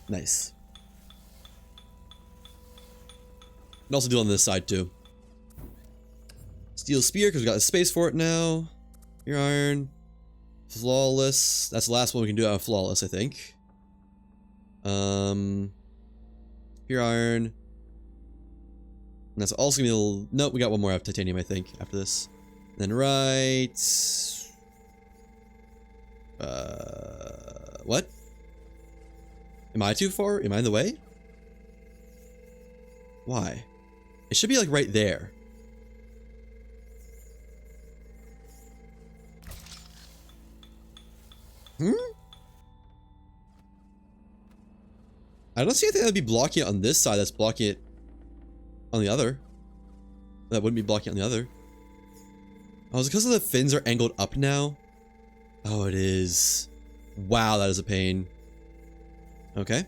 Nice. And also do on this side too. Steel spear, because we got the space for it now. Pure iron. Flawless. That's the last one we can do out of flawless, I think. Pure iron. And that's also gonna be a little... Nope, we got one more out of titanium, I think, after this. Then right... What? Am I too far? Am I in the way? Why? It should be like right there. I don't see anything that would be blocking it on this side that's blocking it on the other. That wouldn't be blocking it on the other. Oh, is it because of the fins are angled up now? Oh, it is. Wow, that is a pain. Okay.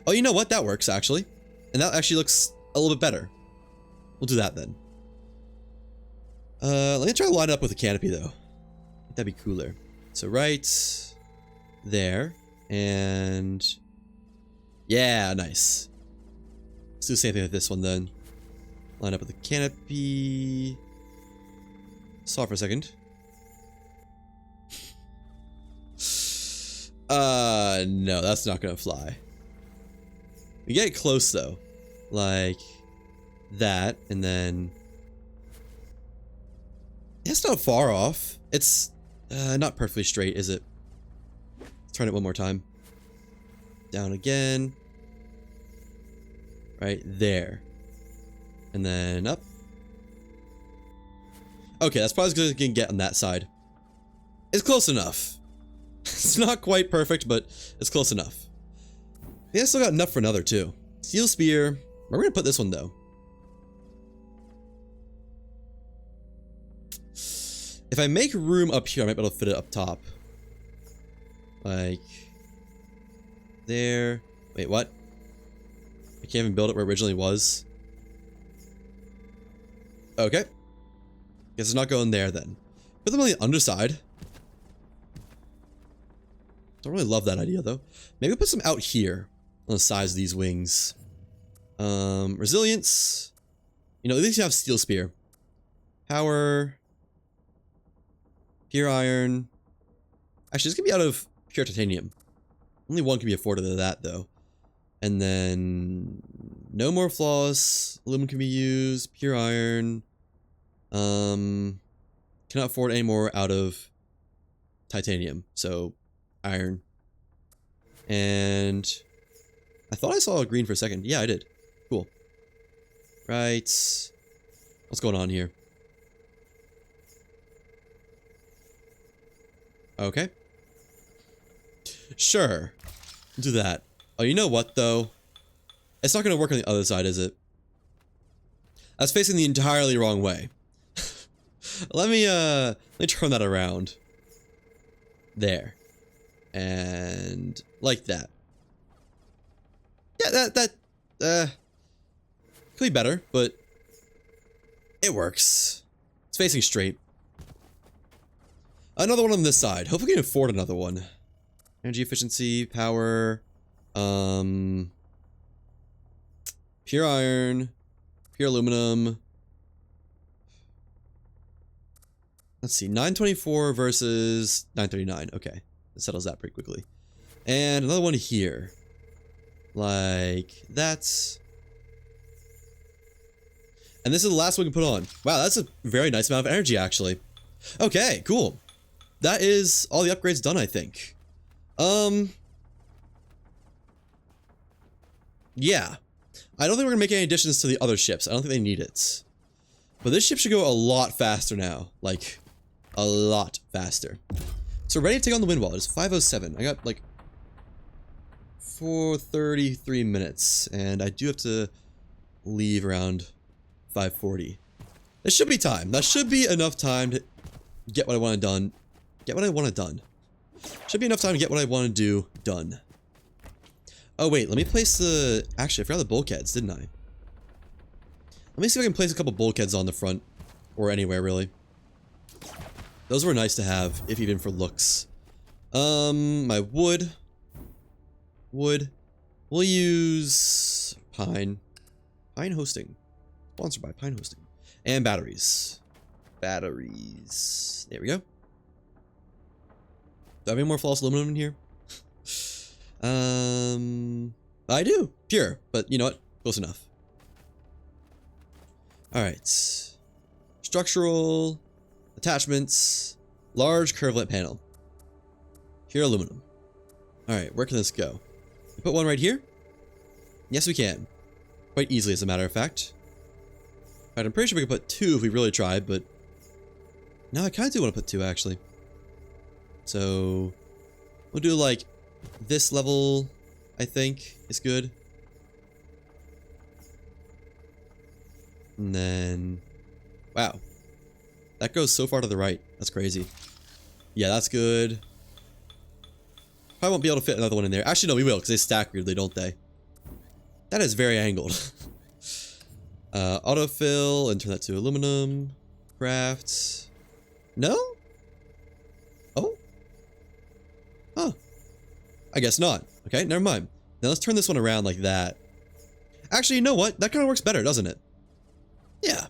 Oh, you know what? That works, actually. And that actually looks a little bit better. We'll do that then. Let me try to line it up with a canopy, though. That'd be cooler. So right there. And... yeah, nice. Let's do the same thing with this one, then. Line up with the canopy. Stop for a second. No, that's not gonna fly. We get close though. Like that, and then it's not far off. It's not perfectly straight, is it? Let's try it one more time. Down again. Right there. And then up. Okay, that's probably as good as I can get on that side. It's close enough. It's not quite perfect, but it's close enough. Yeah, I still got enough for another, too. Steel spear. We're gonna put this one, though. If I make room up here, I might be able to fit it up top. Like... there. Wait, what? I can't even build it where it originally was. Okay. Guess it's not going there, then. Put them on the underside. Don't really love that idea, though. Maybe put some out here on the sides of these wings. Resilience. You know, at least you have steel spear. Power. Pure iron. Actually, this can be out of pure titanium. Only one can be afforded to that, though. And then... no more flaws. Aluminum can be used. Pure iron. Cannot afford any more out of titanium. So... iron. And I thought I saw a green for a second. Yeah, I did. Cool. Right. What's going on here? Okay. Sure. Do that. Oh, you know what, though? It's not going to work on the other side, is it? That's facing the entirely wrong way. Let me turn that around. There. And like that. Yeah, that could be better, but it works. It's facing straight. Another one on this side. Hopefully we can afford another one. Energy efficiency, power, pure iron, pure aluminum. Let's see, 924 versus 939. Okay, that settles that pretty quickly. And another one here. Like that. And this is the last one we can put on. Wow, that's a very nice amount of energy, actually. Okay, cool. That is all the upgrades done, I think. Yeah. I don't think we're gonna make any additions to the other ships. I don't think they need it. But this ship should go a lot faster now. Like, a lot faster. So ready to take on the wind wall. It's 5:07. I got like 4:33 minutes, and I do have to leave around 5:40. This should be time. That should be enough time to get what I want done. Get what I want done. Should be enough time to get what I want to do done. Oh wait, let me place the... Actually, I forgot the bulkheads, didn't I? Let me see if I can place a couple bulkheads on the front. Or anywhere, really. Those were nice to have, if even for looks. My wood. Wood. We'll use... Pine. Pine Hosting. Sponsored by Pine Hosting. And batteries. Batteries. There we go. Do I have any more false aluminum in here? I do. Pure. But you know what? Close enough. Alright. Structural. Attachments. Large curvlet panel. Pure aluminum. Alright, where can this go? We put one right here? Yes, we can. Quite easily, as a matter of fact. Alright, I'm pretty sure we could put two if we really tried, but... No, I kind of do want to put two, actually. So... We'll do, like, this level, I think, is good. And then... Wow. That goes so far to the right. That's crazy. Yeah, that's good. Probably won't be able to fit another one in there. Actually, no, we will, because they stack weirdly, don't they? That is very angled. Autofill, and turn that to aluminum. Craft. No? Oh? Huh. I guess not. Okay, never mind. Now let's turn this one around like that. Actually, you know what? That kind of works better, doesn't it? Yeah.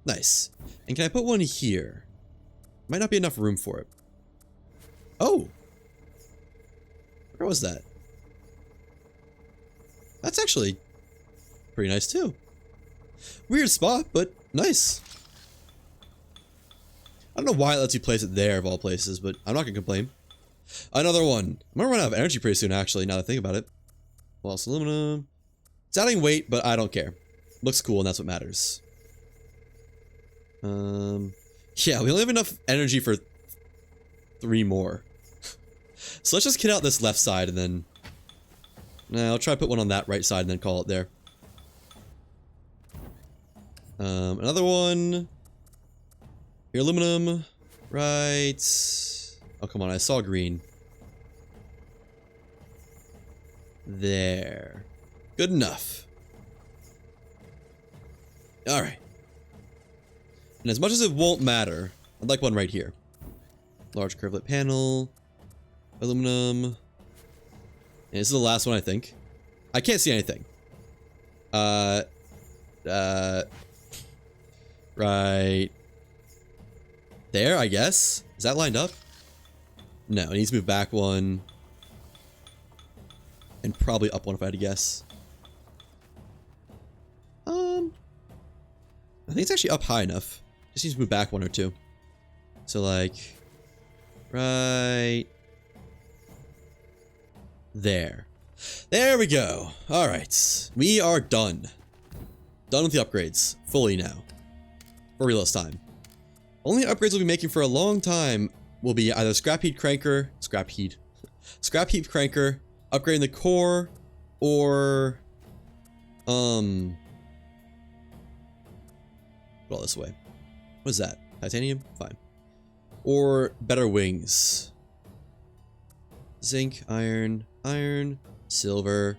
Nice. And can I put one here? Might not be enough room for it. Oh! Where was that? That's actually pretty nice too. Weird spot, but nice. I don't know why it lets you place it there of all places, but I'm not gonna complain. Another one. I'm gonna run out of energy pretty soon, actually, now that I think about it. False aluminum. It's adding weight, but I don't care. Looks cool, and that's what matters. Yeah, we only have enough energy for 3 more. So let's just kit out this left side, and then... Nah, I'll try to put one on that right side, and then call it there. Another one. Here, aluminum. Right. Oh, come on, I saw green. There. Good enough. Alright. And as much as it won't matter, I'd like one right here. Large curvlet panel. Aluminum. And this is the last one, I think. I can't see anything. Right there, I guess. Is that lined up? No, it needs to move back one. And probably up one if I had to guess. I think it's actually up high enough. Just needs to move back one or two. So like, right there. There we go. Alright. We are done. Done with the upgrades. Fully now. For real this time. Only upgrades we'll be making for a long time will be either scrap heap cranker, scrap heap cranker, upgrading the core, or put all this way. What is that? Titanium? Fine. Or better wings. Zinc, iron, silver.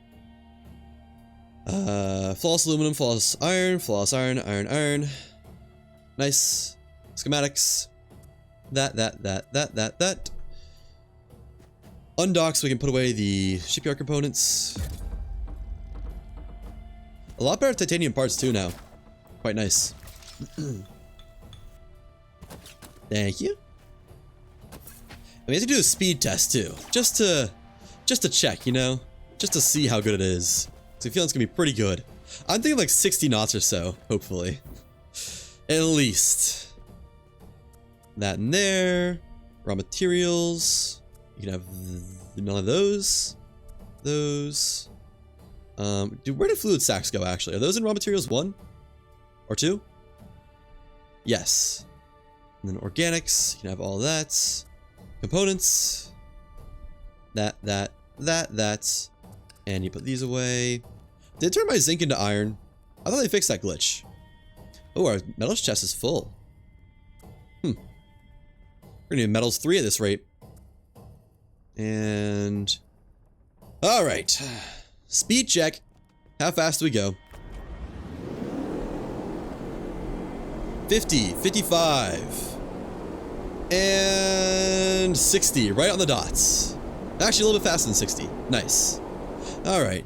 Flawless aluminum, flawless iron, iron. Nice. Schematics. That. Undock so we can put away the shipyard components. A lot better titanium parts too now. Quite nice. Thank you. And we have to do a speed test too. Just to check, you know? Just to see how good it is. So I feel it's gonna be pretty good. I'm thinking like 60 knots or so, hopefully. At least. That in there. Raw materials. You can have none of those. Those. Dude, where did fluid sacks go actually? Are those in raw materials 1? Or 2? Yes. And then organics. You can have all that. Components. That. And you put these away. Did it turn my zinc into iron? I thought they fixed that glitch. Oh, our metals chest is full. We're gonna need metals 3 at this rate. And... alright. Speed check. How fast do we go? 50, 55, and 60, right on the dots. Actually, a little bit faster than 60. Nice. Alright.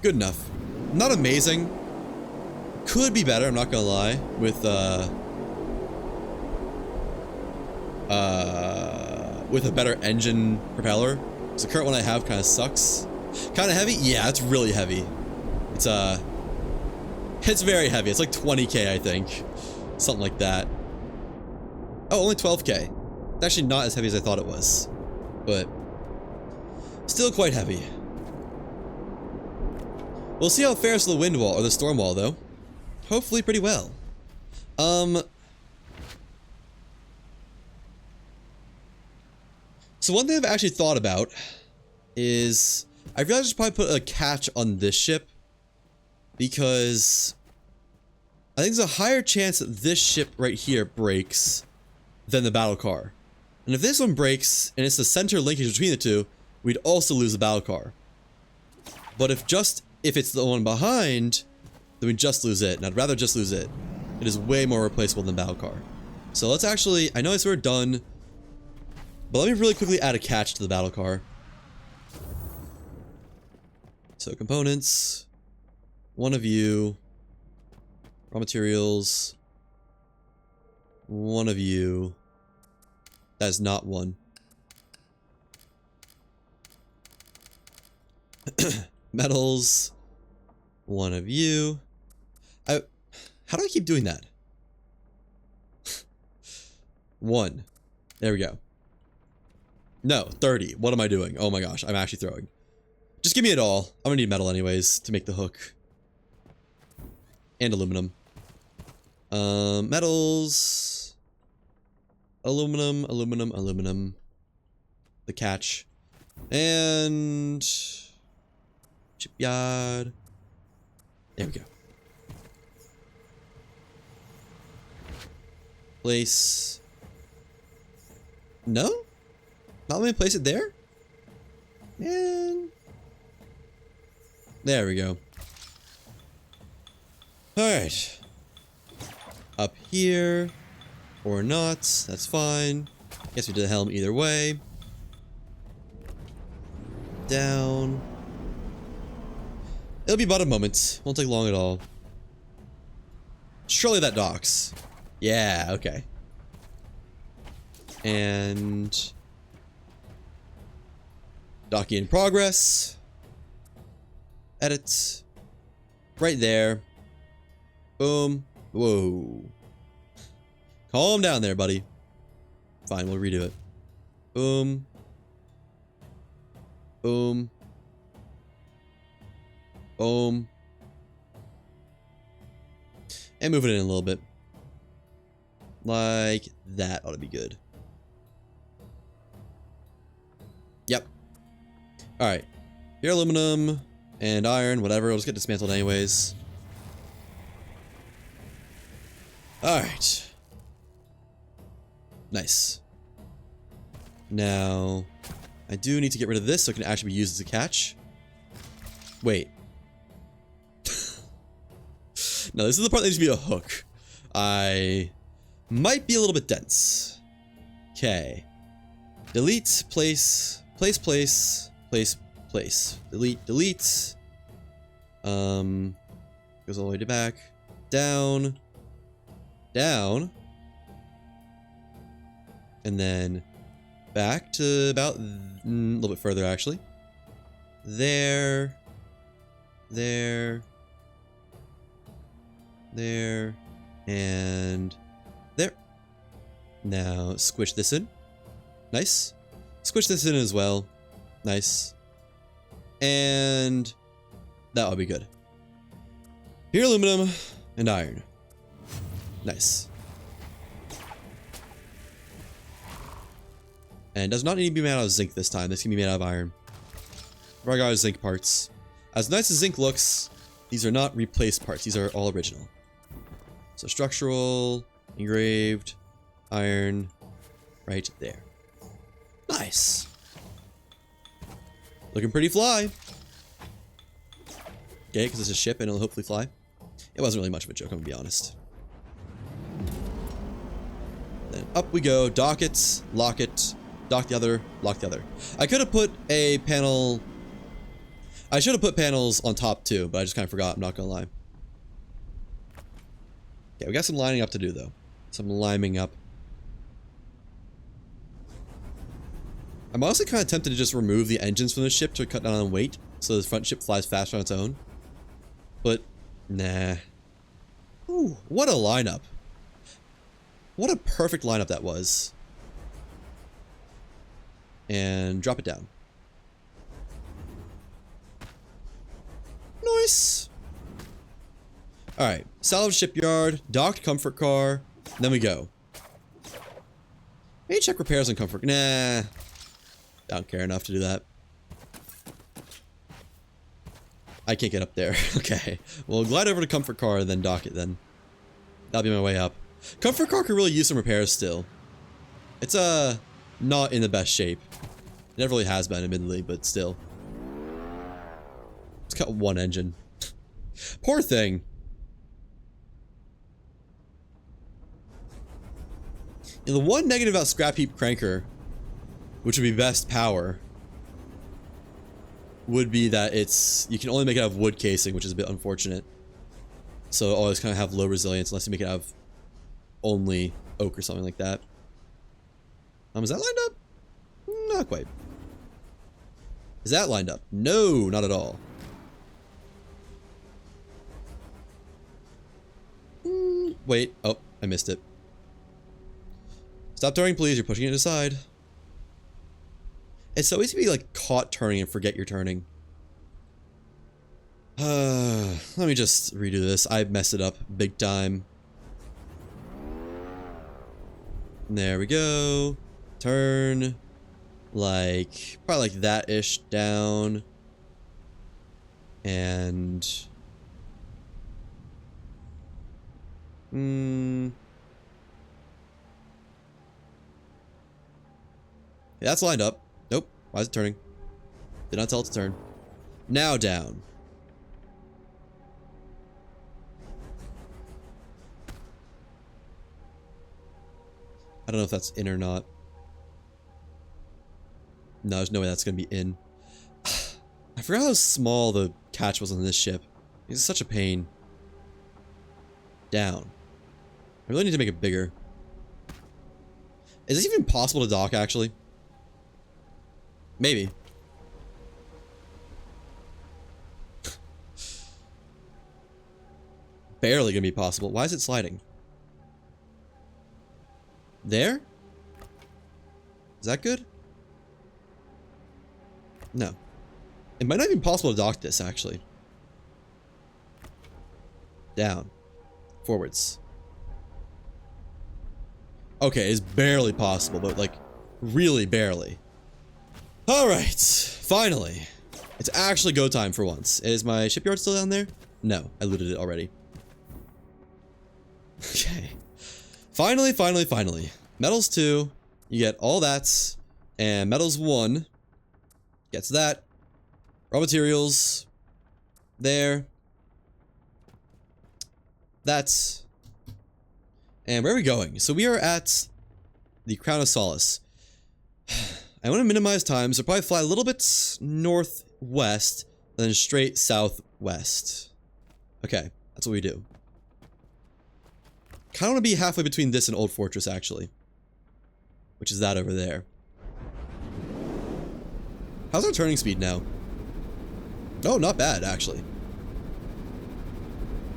Good enough. Not amazing. Could be better, I'm not gonna lie, with a better engine propeller. Because the current one I have kind of sucks. Kind of heavy? Yeah, it's really heavy. It's very heavy. It's like 20k, I think. Something like that. Oh, only 12k. It's actually not as heavy as I thought it was. But still quite heavy. We'll see how it fares to the wind wall, or the storm wall, though. Hopefully pretty well. So one thing I've actually thought about is I realized I should probably put a catch on this ship because I think there's a higher chance that this ship right here breaks than the battle car. And if this one breaks and it's the center linkage between the two, we'd also lose the battle car. But if it's the one behind, then we just lose it, and I'd rather just lose it. It is way more replaceable than battle car. So let's actually, I know I swear we're done, but let me really quickly add a catch to the battle car. So components, one of you, raw materials, one of you. That is not one. Metals, one of you. How do I keep doing that? 1. There we go. No, 30. What am I doing? Oh my gosh, I'm actually throwing. Just give me it all. I'm gonna need metal anyways to make the hook. And aluminum. Metals. Aluminum. The catch. And... shipyard. There we go. Place. No? Not let me place it there? And... there we go. Alright. Up here. Or not. That's fine. Guess we did the helm either way. Down. It'll be but a moment. Won't take long at all. Surely that docks. Yeah, okay. And... docking in progress. Edit. Right there. Boom. Whoa. Calm down there, buddy. Fine, we'll redo it. Boom. Boom. Boom. And move it in a little bit. Like that ought to be good. Alright. Here, aluminum and iron, whatever. It'll just get dismantled anyways. Alright. Nice. Now, I do need to get rid of this so it can actually be used as a catch. Wait. No, this is the part that needs to be a hook. I might be a little bit dense. Okay. Delete, place, place, place, place, place. Delete, delete. Goes all the way to back. Down. Down. And then back to about a little bit further actually. There. There. There. And there. Now squish this in. Nice. Squish this in as well. Nice. And that will be good. Here, aluminum and iron. Nice. And does not need to be made out of zinc this time. This can be made out of iron. Regular zinc parts. As nice as zinc looks, these are not replaced parts. These are all original. So structural, engraved, iron, right there. Nice. Looking pretty fly. Okay, because it's a ship and it'll hopefully fly. It wasn't really much of a joke, I'm gonna be honest. Then up we go, dock it, lock it, dock the other, lock the other. I could have put a panel... I should have put panels on top too, but I just kind of forgot, I'm not gonna lie. Okay, we got some lining up to do though. Some liming up. I'm honestly kind of tempted to just remove the engines from the ship to cut down on weight, so the front ship flies faster on its own. But, nah. Ooh, what a lineup. What a perfect lineup that was. And drop it down. Nice. Alright, salvage shipyard, docked comfort car, and then we go. Maybe check repairs on comfort. Nah. I don't care enough to do that. I can't get up there. Okay. Well, glide over to comfort car and then dock it then. That'll be my way up. Comfort car could really use some repairs still. It's not in the best shape. It never really has been, admittedly, but still. It's got one engine. Poor thing. And the one negative about Scrap Heap Cranker, which would be best power, would be that you can only make it out of wood casing, which is a bit unfortunate. So it'll always kind of have low resilience unless you make it out of only oak or something like that. Is that lined up? Not quite. Is that lined up? No, not at all. Wait. Oh, I missed it. Stop turning, please. You're pushing it aside. It's so easy to be like caught turning and forget you're turning. Let me just redo this. I messed it up big time. There we go. Turn. Like, probably like that-ish down. And... yeah, that's lined up. Nope. Why is it turning? Did not tell it to turn. Now down. I don't know if that's in or not. No, there's no way that's gonna be in. I forgot how small the catch was on this ship. It's such a pain. Down. I really need to make it bigger. Is this even possible to dock, actually? Maybe. Barely gonna be possible. Why is it sliding? There? Is that good? No. It might not be possible to dock this, actually. Down. Forwards. Okay, it's barely possible, but like, really barely. Alright, finally. It's actually go time for once. Is my shipyard still down there? No, I looted it already. Okay. Finally, finally, finally. Metals 2, you get all that, and metals 1 gets that. Raw materials, there. That's. And where are we going? So we are at the Crown of Solace. I want to minimize time, so probably fly a little bit northwest, then straight southwest. Okay, that's what we do. Kind of want to be halfway between this and Old Fortress, actually. Which is that over there. How's our turning speed now? Oh, not bad, actually.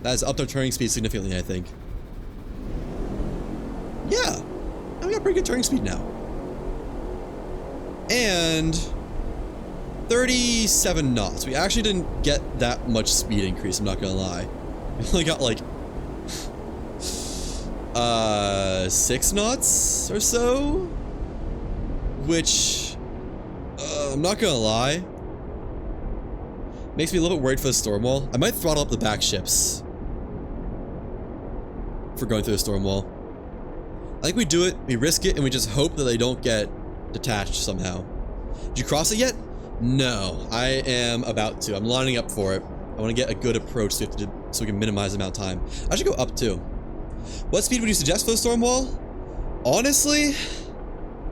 That has upped our turning speed significantly, I think. Yeah, we got pretty good turning speed now. And 37 knots. We actually didn't get that much speed increase, I'm not gonna lie. We only got like 6 knots or so, which I'm not gonna lie, makes me a little bit worried for the Stormwall. I might throttle up the back ships for going through the Stormwall. I think we do it, we risk it, and we just hope that they don't get detached somehow. Did you cross it yet? No, I am about to. I'm lining up for it. I want to get a good approach so we can minimize the amount of time. I should go up too. What speed would you suggest for the Stormwall? Honestly,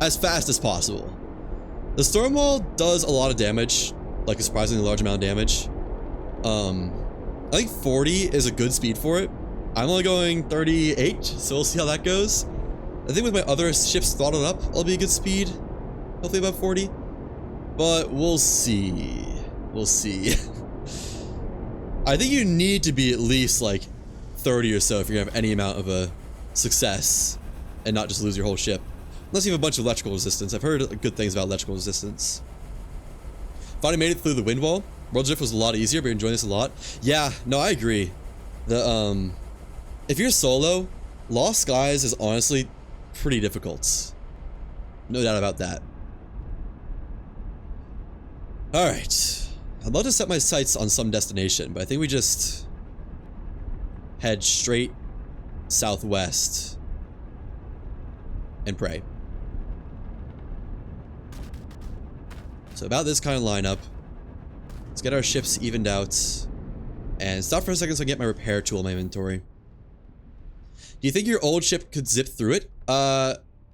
as fast as possible. The Stormwall does a lot of damage, like a surprisingly large amount of damage. I think 40 is a good speed for it. I'm only going 38, so we'll see how that goes. I think with my other ships throttled up, I'll be a good speed. Hopefully about 40. But we'll see. We'll see. I think you need to be at least like 30 or so if you're gonna have any amount of a success and not just lose your whole ship. Unless you have a bunch of electrical resistance. I've heard good things about electrical resistance. Finally made it through the wind wall. World Drift was a lot easier, but you're enjoying this a lot. Yeah, no, I agree. The if you're solo, Lost Skies is honestly pretty difficult. No doubt about that. Alright. I'd love to set my sights on some destination, but I think we just head straight southwest and pray. So about this kind of lineup. Let's get our ships evened out. And stop for a second so I can get my repair tool in my inventory. Do you think your old ship could zip through it?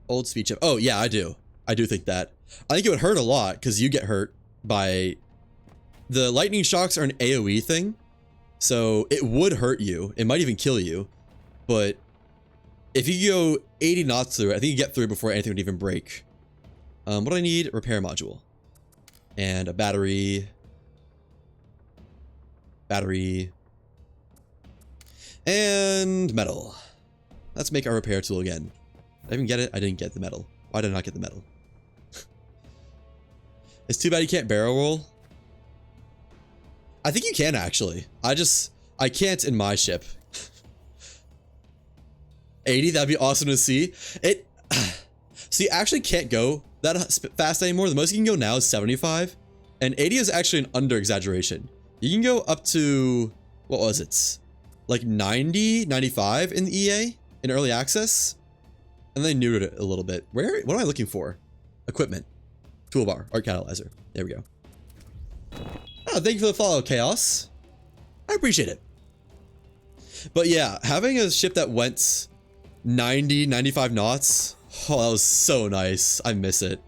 Old speed ship. Oh, yeah, I do. I do think that. I think it would hurt a lot because you get hurt by... The lightning shocks are an AoE thing. So it would hurt you. It might even kill you. But if you go 80 knots through it, I think you get through before anything would even break. What do I need? Repair module. And a battery. Battery. And metal. Let's make our repair tool again. Did I even get it? I didn't get the metal. Why did I not get the metal? It's too bad you can't barrel roll. I think you can actually. I can't in my ship. 80, that'd be awesome to see. So you actually can't go that fast anymore. The most you can go now is 75. And 80 is actually an under exaggeration. You can go up to, what was it? Like 90, 95 in the EA, in early access. And they neutered it a little bit. What am I looking for? Equipment. Toolbar, art catalyzer. There we go. Oh, thank you for the follow, Chaos. I appreciate it. But yeah, having a ship that went 90, 95 knots. Oh, that was so nice. I miss it.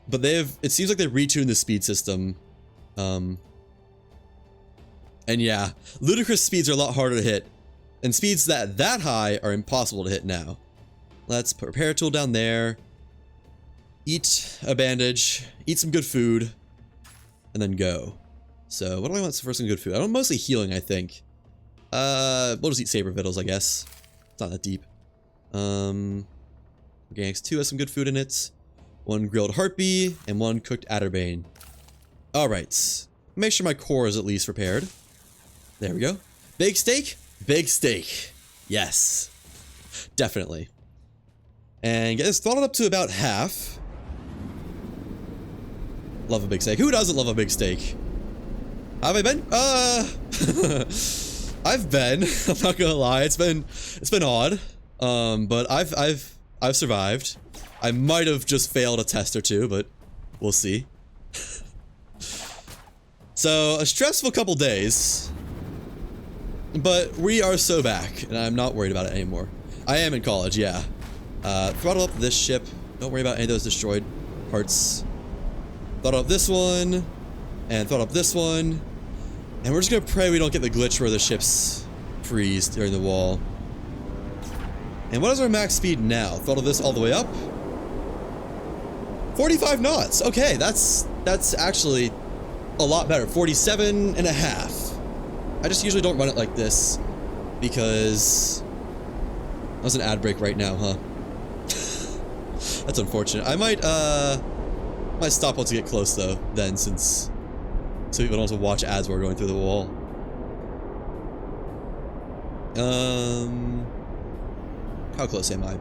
But it seems like they've retuned the speed system. And yeah, ludicrous speeds are a lot harder to hit. And speeds that high are impossible to hit now. Let's put repair tool down there. Eat a bandage. Eat some good food. And then go. So what do I want for some good food? I want mostly healing, I think. We'll just eat saber vittles, I guess. It's not that deep. Organics 2 has some good food in it. 1 grilled heartbee and 1 cooked adderbane. Alright. Make sure my core is at least repaired. There we go. Big steak? Big steak. Yes. Definitely. And get this throttled up to about half. Love a big steak. Who doesn't love a big steak? Have I been? I've been. I'm not gonna lie. It's been odd. But I've survived. I might have just failed a test or two, but we'll see. So, a stressful couple days. But we are so back, and I'm not worried about it anymore. I am in college, yeah. Throttle up this ship. Don't worry about any of those destroyed parts. Throttle up this one. And throttle up this one. And we're just gonna pray we don't get the glitch where the ships freeze during the wall. And what is our max speed now? Throttle this all the way up. 45 knots. Okay, that's actually a lot better. 47 and a half. I just usually don't run it like this because that was an ad break right now, huh? That's unfortunate. I might stop once we get close though, then, so people don't have to watch ads while we're going through the wall. How close am I?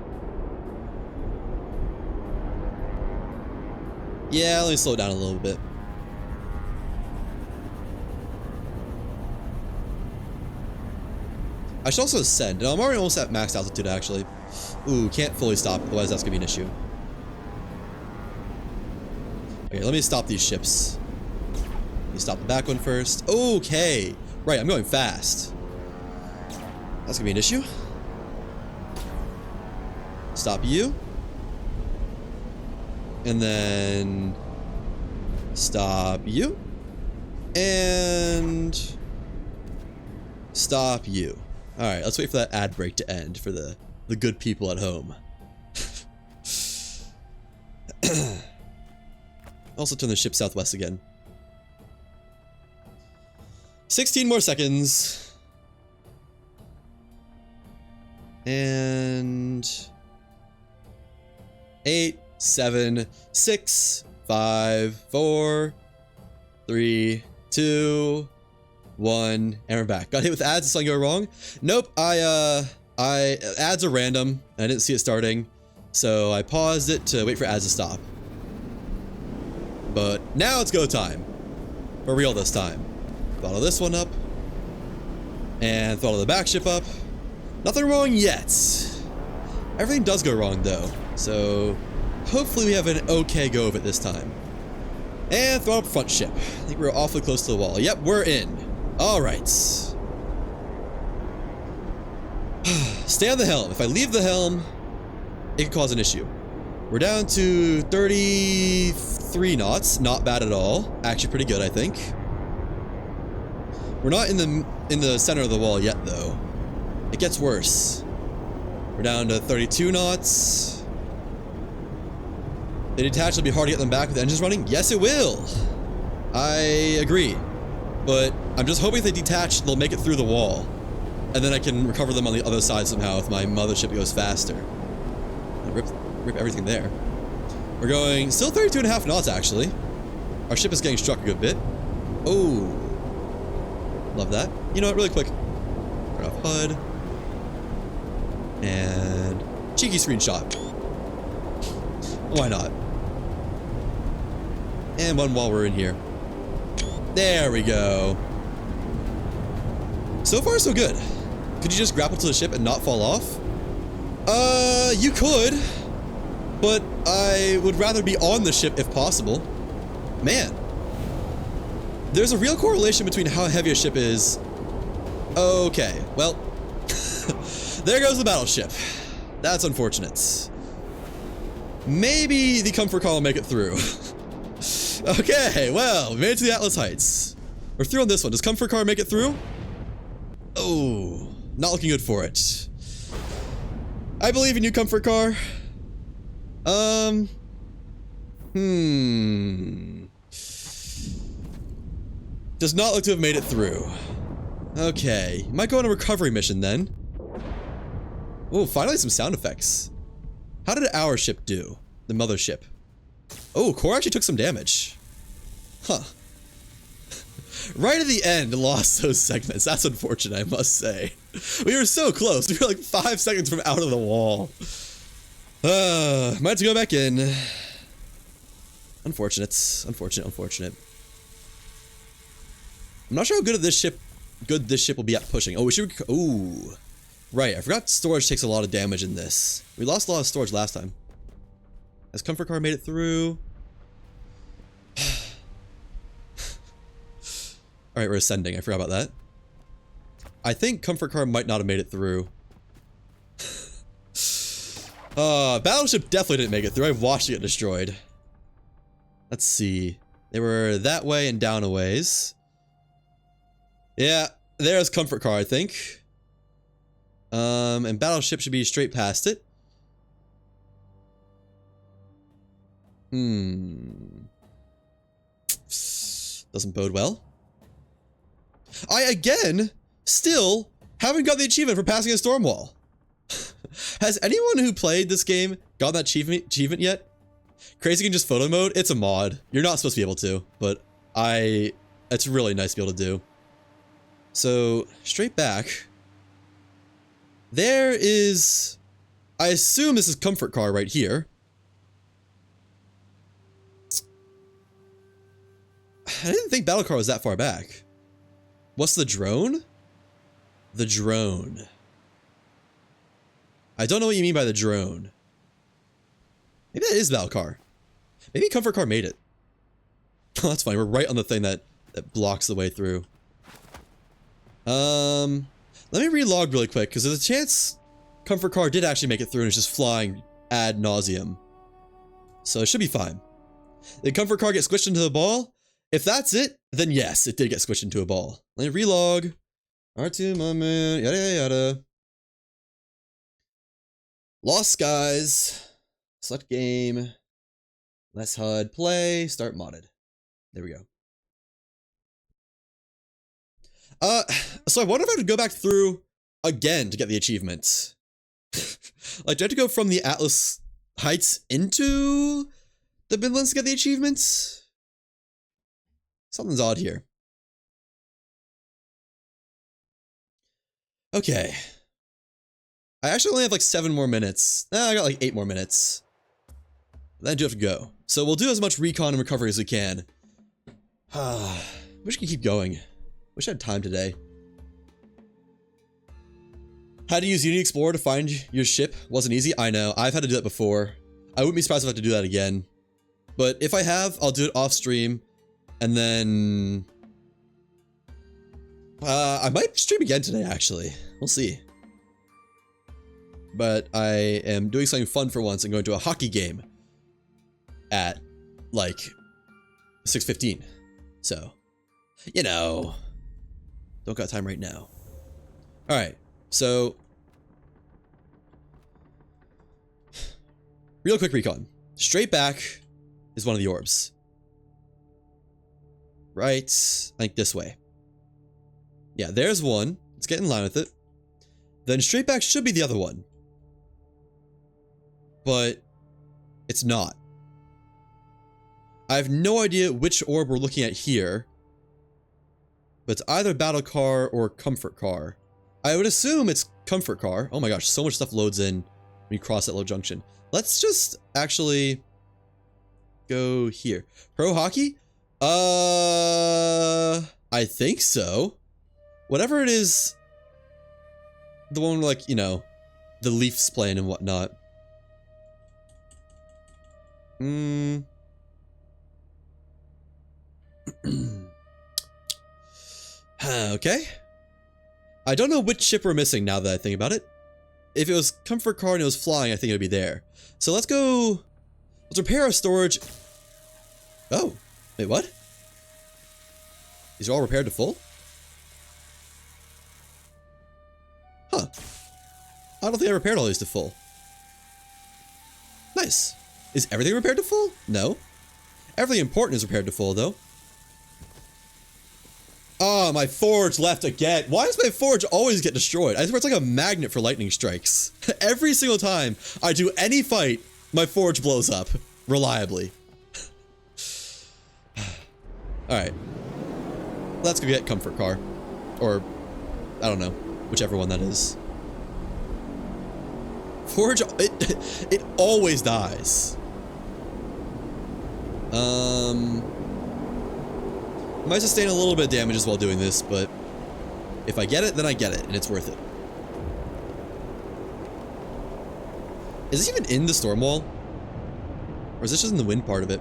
Yeah, let me slow down a little bit. I should also ascend. No, I'm already almost at max altitude, actually. Ooh, can't fully stop, otherwise that's gonna be an issue. Okay, let me stop these ships. Let me stop the back one first. Okay. Right, I'm going fast. That's gonna be an issue. Stop you. And then stop you. And stop you. Alright, let's wait for that ad break to end for the good people at home. Also turn the ship southwest again. 16 more seconds. And 8, 7, 6, 5, 4, 3, 2, 1, and we're back. Got hit with ads. Did something go wrong? Nope. Ads are random. I didn't see it starting, so I paused it to wait for ads to stop. But now it's go time. For real this time. Throttle this one up. And throttle the back ship up. Nothing wrong yet. Everything does go wrong though. So hopefully we have an okay go of it this time. And throttle up front ship. I think we're awfully close to the wall. Yep, we're in. Alright. Stay on the helm. If I leave the helm, it could cause an issue. We're down to 33 knots. Not bad at all. Actually pretty good, I think. We're not in the center of the wall yet, though. It gets worse. We're down to 32 knots. The detach will be hard to get them back with the engines running. Yes, it will. I agree. But I'm just hoping if they detach, they'll make it through the wall. And then I can recover them on the other side somehow if my mothership goes faster. Rip everything there. We're going still 32 and a half knots, actually. Our ship is getting struck a good bit. Oh. Love that. You know what, really quick. Turn off HUD. And cheeky screenshot. Why not? And one while we're in here. There we go. So far, so good. Could you just grapple to the ship and not fall off? You could. But I would rather be on the ship if possible. Man. There's a real correlation between how heavy a ship is. Okay, well. There goes the battleship. That's unfortunate. Maybe the comfort car will make it through. Okay, well, we made it to the Atlas Heights. We're through on this one. Does comfort car make it through? Oh, not looking good for it. I believe in you, comfort car. Does not look to have made it through. Okay, might go on a recovery mission then. Oh, finally some sound effects. How did our ship do? The mothership. Oh, core actually took some damage. Huh. Right at the end, lost those segments. That's unfortunate, I must say. We were so close. We were like 5 seconds from out of the wall. Might have to go back in. Unfortunate. Unfortunate, unfortunate. I'm not sure how good this ship will be at pushing. Oh, we should... Ooh. Right, I forgot storage takes a lot of damage in this. We lost a lot of storage last time. Has Comfort Car made it through? Alright, we're ascending. I forgot about that. I think Comfort Car might not have made it through. Battleship definitely didn't make it through. I watched it get destroyed. Let's see. They were that way and down a ways. Yeah, there's Comfort Car, I think. And Battleship should be straight past it. Doesn't bode well. I, again, still haven't got the achievement for passing a Stormwall. Has anyone who played this game got that achievement yet? Crazy can just photo mode? It's a mod. You're not supposed to be able to, but it's really nice to be able to do. So, straight back. There is... I assume this is Comfort Car right here. I didn't think Battle Car was that far back. What's the drone? The drone. I don't know what you mean by the drone. Maybe that is Battle Car. Maybe Comfort Car made it. Oh, that's fine. We're right on the thing that blocks the way through. Let me relog really quick, because there's a chance Comfort Car did actually make it through and is just flying ad nauseum. So it should be fine. Did Comfort Car get squished into the ball? If that's it, then yes, it did get squished into a ball. Let me relog. R2, my man, yada yada yada. Lost Skies. Select game. Less HUD. Play. Start modded. There we go. So I wonder if I have to go back through again to get the achievements. Like, do I have to go from the Atlas Heights into the Midlands to get the achievements? Something's odd here. Okay. I actually only have like 7 more minutes. I got like 8 more minutes. Then I do have to go. So we'll do as much recon and recovery as we can. Wish I could keep going. Wish I had time today. How to use Unity Explorer to find your ship wasn't easy. I know. I've had to do that before. I wouldn't be surprised if I had to do that again. But if I have, I'll do it off stream. And then... I might stream again today, actually. We'll see. But I am doing something fun for once and going to a hockey game at, like, 6:15. So, you know, don't got time right now. Alright, so, real quick recon. Straight back is one of the orbs. Right, I think this way. Yeah, there's one. Let's get in line with it. Then straight back should be the other one. But it's not. I have no idea which orb we're looking at here. But it's either Battle Car or Comfort Car. I would assume it's Comfort Car. Oh my gosh, so much stuff loads in when you cross that little junction. Let's just actually go here. Pro Hockey? I think so. Whatever it is, the one like, you know, the Leafs playing and whatnot. Okay. I don't know which ship we're missing now that I think about it. If it was Comfort Car and it was flying, I think it would be there. So let's go... Let's repair our storage... Oh. Wait, what? These are all repaired to full? Huh. I don't think I repaired all these to full. Nice. Is everything repaired to full? No. Everything important is repaired to full, though. Oh, my forge left again. Why does my forge always get destroyed? I swear it's like a magnet for lightning strikes. Every single time I do any fight, my forge blows up. Reliably. Alright. Let's go get Comfort Car. Or, I don't know. Whichever one that is. Forge, it always dies. Might sustain a little bit of damages while doing this, but if I get it, then I get it, and it's worth it. Is this even in the Stormwall? Or is this just in the wind part of it?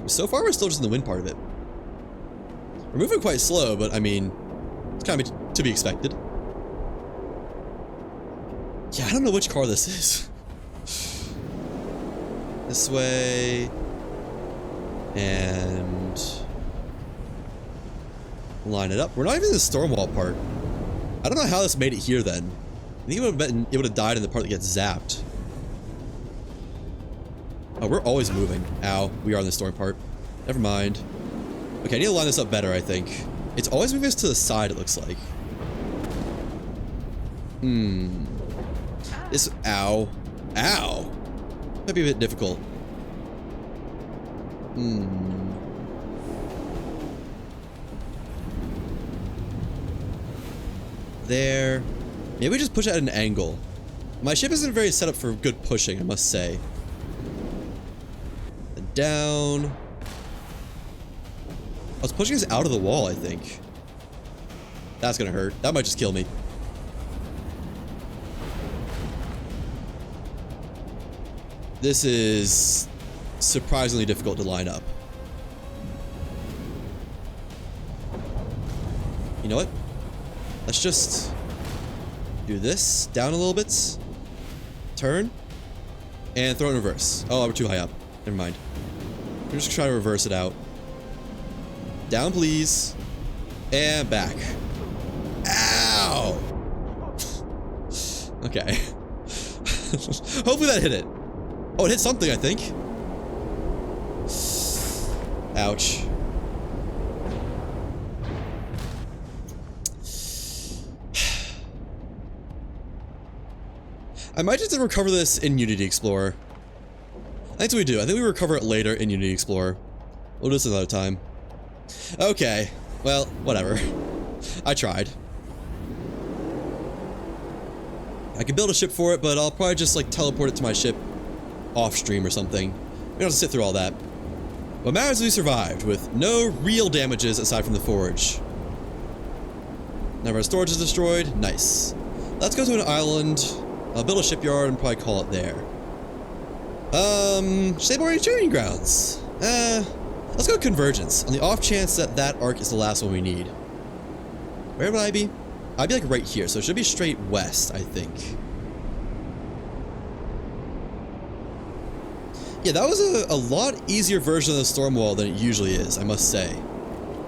So far we're still just in the wind part of it. We're moving quite slow, but I mean, it's kind of to be expected. Yeah, I don't know which car this is. This way. And line it up. We're not even in the Stormwall part. I don't know how this made it here then. I think it would have died in the part that gets zapped. Oh, we're always moving. Ow, we are in the storm part. Never mind. Okay, I need to line this up better, I think. It's always moving us to the side, it looks like. This, ow. Ow! Might be a bit difficult. There. Maybe we just push at an angle. My ship isn't very set up for good pushing, I must say. And down. I was pushing us out of the wall, I think. That's gonna hurt. That might just kill me. This is surprisingly difficult to line up. You know what? Let's just do this down a little bit. Turn. And throw it in reverse. Oh, we're too high up. Never mind. We're just trying to reverse it out. Down, please. And back. Ow! Okay. Hopefully that hit it. Oh, it hit something, I think. Ouch. I might just recover this in Unity Explorer. I think that's what we do. I think we recover it later in Unity Explorer. We'll do this another time. Okay. Well, whatever. I tried. I could build a ship for it, but I'll probably just like teleport it to my ship off stream or something. We don't have to sit through all that. What matters is we survived with no real damages aside from the forge. Now our storage is destroyed. Nice. Let's go to an island. I'll build a shipyard and probably call it there. Stable training grounds. Let's go Convergence, on the off chance that that arc is the last one we need. Where would I be? I'd be like right here, so it should be straight west, I think. Yeah, that was a lot easier version of the Stormwall than it usually is, I must say.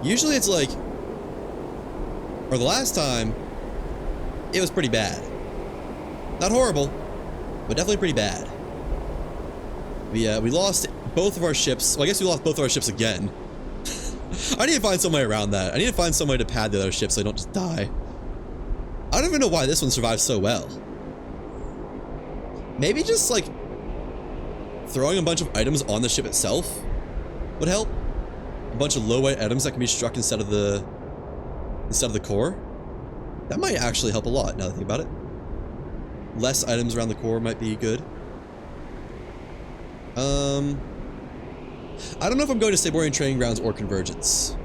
Usually it's like, or the last time, it was pretty bad. Not horrible, but definitely pretty bad. We lost both of our ships. Well, I guess we lost both of our ships again. I need to find some way around that. I need to find some way to pad the other ships so I don't just die. I don't even know why this one survived so well. Maybe just like throwing a bunch of items on the ship itself would help. A bunch of low weight items that can be struck instead of the core. That might actually help a lot now that I think about it. Less items around the core might be good. I don't know if I'm going to Saborian Training Grounds or Convergence.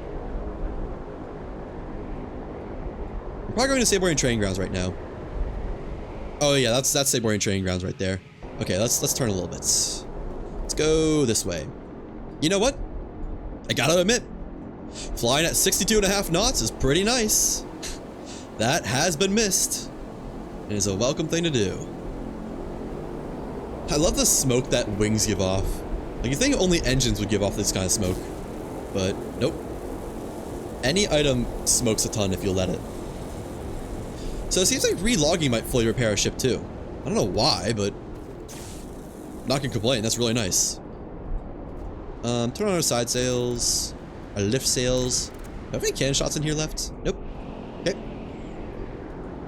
I'm probably going to Saborian Training Grounds right now. Oh yeah, that's Saborian Training Grounds right there. Okay, let's turn a little bit. Let's go this way. You know what? I gotta admit, flying at 62.5 knots is pretty nice. That has been missed. It is a welcome thing to do. I love the smoke that wings give off. Like, you think only engines would give off this kind of smoke. But, nope. Any item smokes a ton if you let it. So it seems like re-logging might fully repair a ship too. I don't know why, but I'm not gonna complain, that's really nice. Turn on our side sails. Our lift sails. Do I have any cannon shots in here left? Nope. Okay.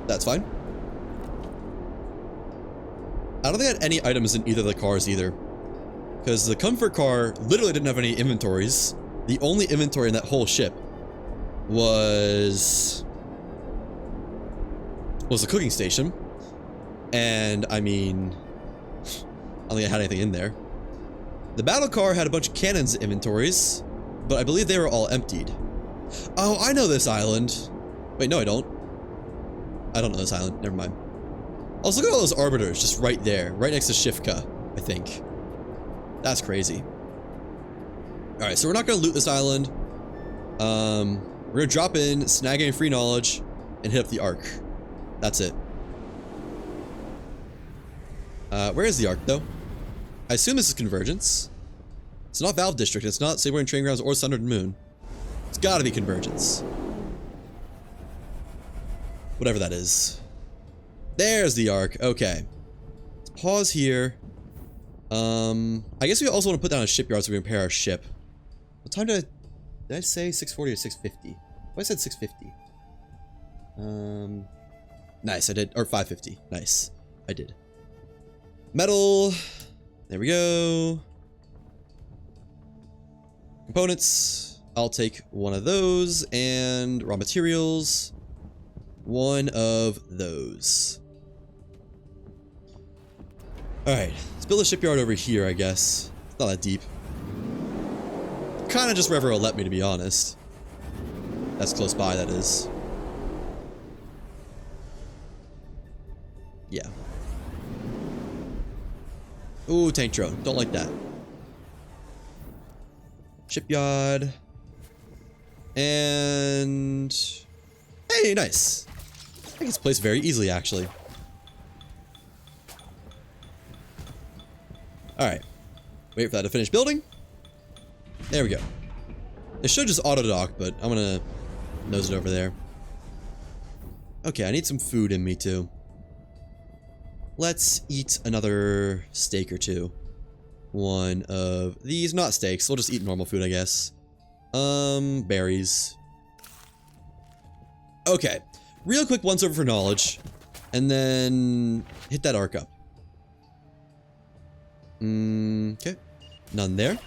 That's fine. I don't think I had any items in either of the cars either. Because the comfort car literally didn't have any inventories. The only inventory in that whole ship was the cooking station. And, I mean, I don't think I had anything in there. The battle car had a bunch of cannons inventories, but I believe they were all emptied. Oh, I know this island. Wait, no, I don't. I don't know this island. Never mind. Also, look at all those arbiters just right there, right next to Shifka, I think. That's crazy. Alright, so we're not going to loot this island. We're going to drop in, snag any free knowledge, and hit up the Ark. That's it. Where is the Ark, though? I assume this is Convergence. It's not Valve District, it's not Saberwing Training Grounds or Sundered Moon. It's gotta be Convergence. Whatever that is. There's the Ark. Okay. Let's pause here. I guess we also want to put down a shipyard so we can repair our ship. What time did I say 6:40 or 6:50? I said 6:50. Nice, I did. Or 5:50. Nice. I did. Metal. There we go. Components. I'll take one of those. And raw materials. One of those. Alright, let's build a shipyard over here, I guess. It's not that deep. Kinda just wherever it'll let me, to be honest. That's close by, that is. Yeah. Ooh, tank drone. Don't like that. Shipyard. And... hey, nice. I can get placed very easily, actually. Alright. Wait for that to finish building. There we go. It should just auto-dock, but I'm gonna nose it over there. Okay, I need some food in me, too. Let's eat another steak or two. One of these, not steaks. We'll just eat normal food, I guess. Berries. Okay. Real quick once over for knowledge. And then hit that arc up. Okay. None there.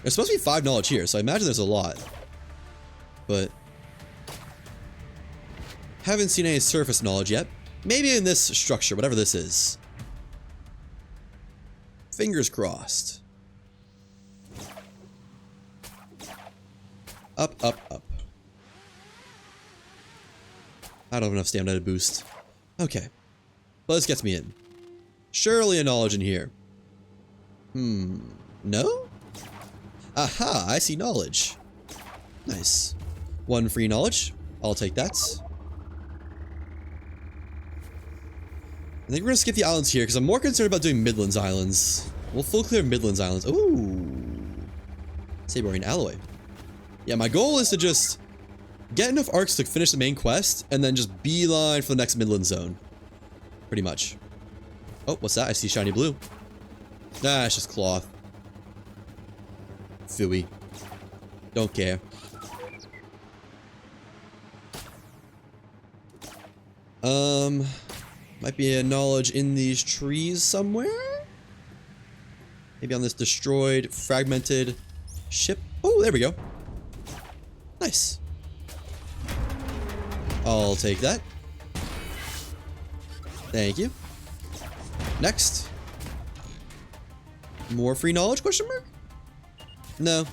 There's supposed to be 5 knowledge here, so I imagine there's a lot. But haven't seen any surface knowledge yet. Maybe in this structure, whatever this is. Fingers crossed. Up, up, up. I don't have enough stamina to boost. Okay. Well, this gets me in. Surely a knowledge in here. No? Aha, I see knowledge. Nice. 1 free knowledge. I'll take that. I think we're gonna skip the islands here because I'm more concerned about doing Midlands Islands. We'll full clear Midlands Islands. Ooh. Saberwing alloy. Yeah, my goal is to just get enough arcs to finish the main quest and then just beeline for the next Midland zone. Pretty much. Oh, what's that? I see shiny blue. Nah, it's just cloth. Phooey. Don't care. Might be a knowledge in these trees somewhere? Maybe on this destroyed, fragmented ship. Oh, there we go. Nice. I'll take that. Thank you. Next. More free knowledge, question mark? No.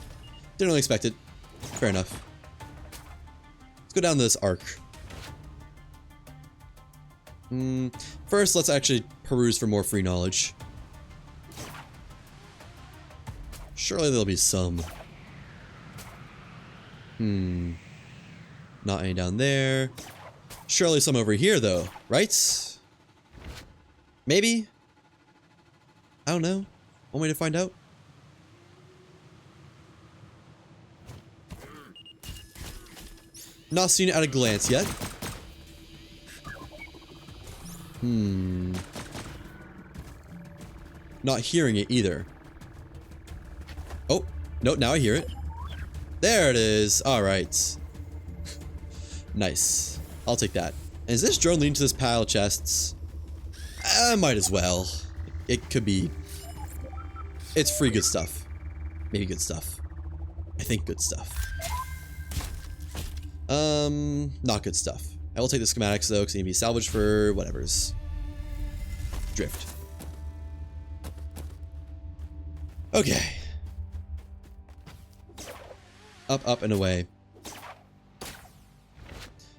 Didn't really expect it. Fair enough. Let's go down to this arc. First, let's actually peruse for more free knowledge. Surely there'll be some. Not any down there. Surely some over here, though, right? Maybe? I don't know. One way to find out. Not seen it at a glance yet. Not hearing it either. Oh, no, now I hear it. There it is. Alright. Nice. I'll take that. And is this drone leading to this pile of chests? Might as well. It could be. It's free good stuff. Maybe good stuff. I think good stuff. Not good stuff. I will take the schematics though, because they can be salvaged for whatever's. Drift. Okay. Up, up, and away.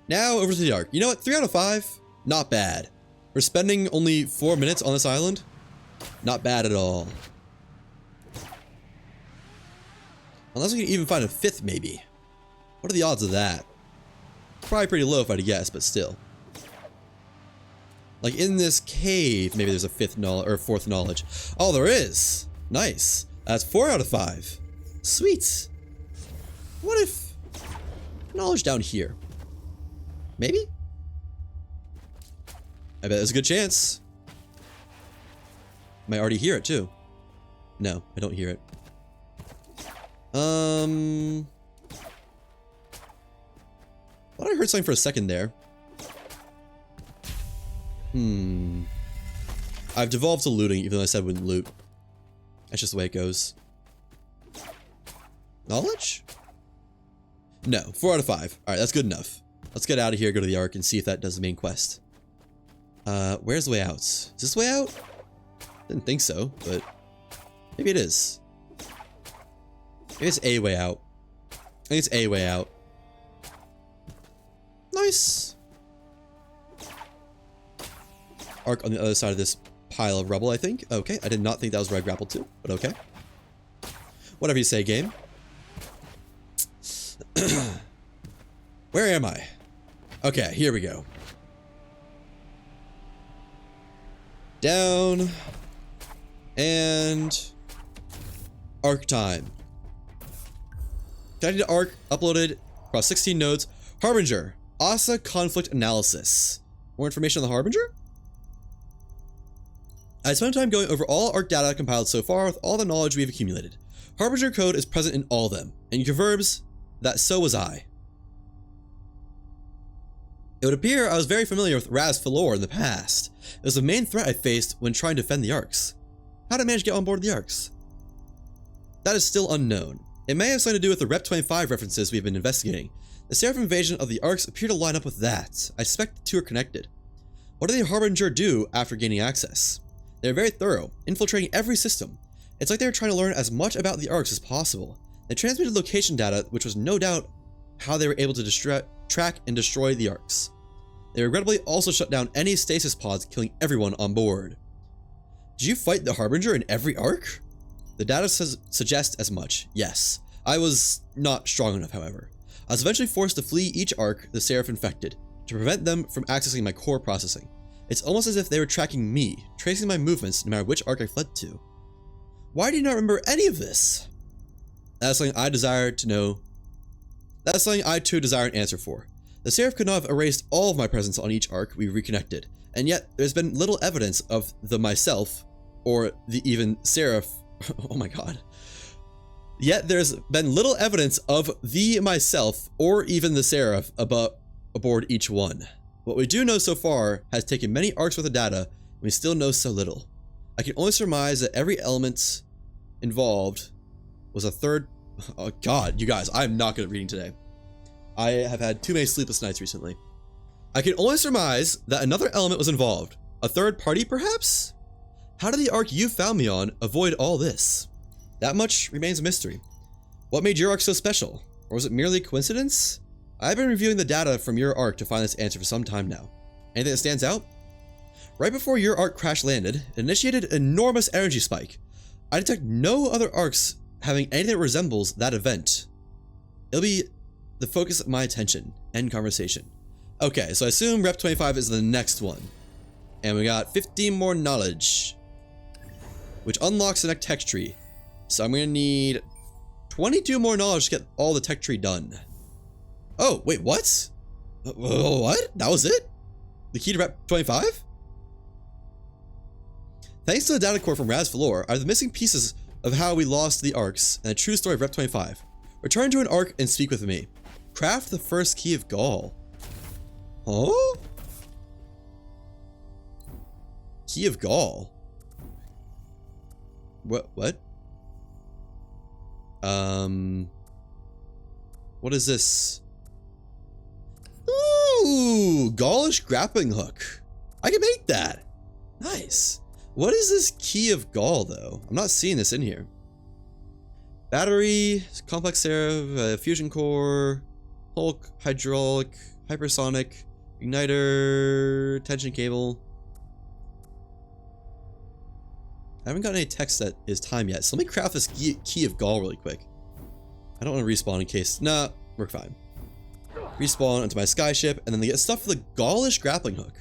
Now over to the Ark. You know what? 3 out of 5? Not bad. We're spending only 4 minutes on this island. Not bad at all. Unless we can even find a 5th, maybe. What are the odds of that? Probably pretty low if I had to guess, but still. Like in this cave, maybe there's a 5th knowledge or 4th knowledge. Oh, there is. Nice. That's 4 out of 5. Sweet. What if knowledge down here? Maybe? I bet there's a good chance. Might already hear it too. No, I don't hear it. Thought I heard something for a second there. I've devolved to looting, even though I said I wouldn't loot. That's just the way it goes. Knowledge? No, 4 out of 5. Alright, that's good enough. Let's get out of here, go to the Ark, and see if that does the main quest. Where's the way out? Is this the way out? Didn't think so, but maybe it is. Maybe it's a way out. I think it's a way out. Nice. Ark on the other side of this pile of rubble, I think. Okay, I did not think that was where I grappled to, but okay. Whatever you say, game. Where am I? Okay, here we go. Down. And Ark time. Connected to Ark, uploaded across 16 nodes. Harbinger. ASA conflict analysis. More information on the Harbinger? I spent time going over all Ark data compiled so far with all the knowledge we have accumulated. Harbinger code is present in all of them, and confirms that so was I. It would appear I was very familiar with Raz Falor in the past. It was the main threat I faced when trying to defend the Arks. How did I manage to get on board the Arks? That is still unknown. It may have something to do with the Rep 25 references we have been investigating. The Seraph invasion of the Arks appear to line up with that. I suspect the two are connected. What did the Harbinger do after gaining access? They are very thorough, infiltrating every system. It's like they were trying to learn as much about the Arks as possible. They transmitted location data, which was no doubt how they were able to track and destroy the Arks. They regrettably also shut down any stasis pods, killing everyone on board. Did you fight the Harbinger in every Ark? The data suggests as much, yes. I was not strong enough, however. I was eventually forced to flee each Ark the Seraph infected, to prevent them from accessing my core processing. It's almost as if they were tracking me, tracing my movements no matter which Ark I fled to. Why do you not remember any of this? That is something I desire to know. That is something I too desire an answer for. The Seraph could not have erased all of my presence on each Ark we reconnected, and yet there's been little evidence of the myself, or the even Seraph. Oh my god. Yet there's been little evidence of the myself, or even the Seraph, aboard each one. What we do know so far has taken many Arks worth of data, and we still know so little. I can only surmise that every element involved was a third. Oh god, you guys, I'm not good at reading today. I have had too many sleepless nights recently. I can only surmise that another element was involved. A third party, perhaps? How did the Ark you found me on avoid all this? That much remains a mystery. What made your Ark so special? Or was it merely a coincidence? I've been reviewing the data from your Ark to find this answer for some time now. Anything that stands out? Right before your Ark crash landed, it initiated an enormous energy spike. I detect no other Arks having anything that resembles that event. It'll be the focus of my attention. End conversation. Okay, so I assume Rep 25 is the next one. And we got 15 more knowledge, which unlocks the next tech tree. So I'm gonna need 22 more knowledge to get all the tech tree done. Oh, wait, what? What? That was it? The key to Rep 25? Thanks to the data core from Raz Falor, I have the missing pieces of how we lost the Arks and the true story of Rep 25. Return to an Ark and speak with me. Craft the first key of Gaul. Huh? Key of Gaul? What? What is this? Ooh, Gaulish grappling hook. I can make that. Nice. What is this key of Gaul, though? I'm not seeing this in here. Battery, complex serif, fusion core, Hulk, hydraulic, hypersonic, igniter, tension cable. I haven't got any text that is time yet, so let me craft this key of Gaul really quick. I don't want to respawn in case. Nah, we're fine. Respawn onto my skyship, and then they get stuff for the Gaulish grappling hook.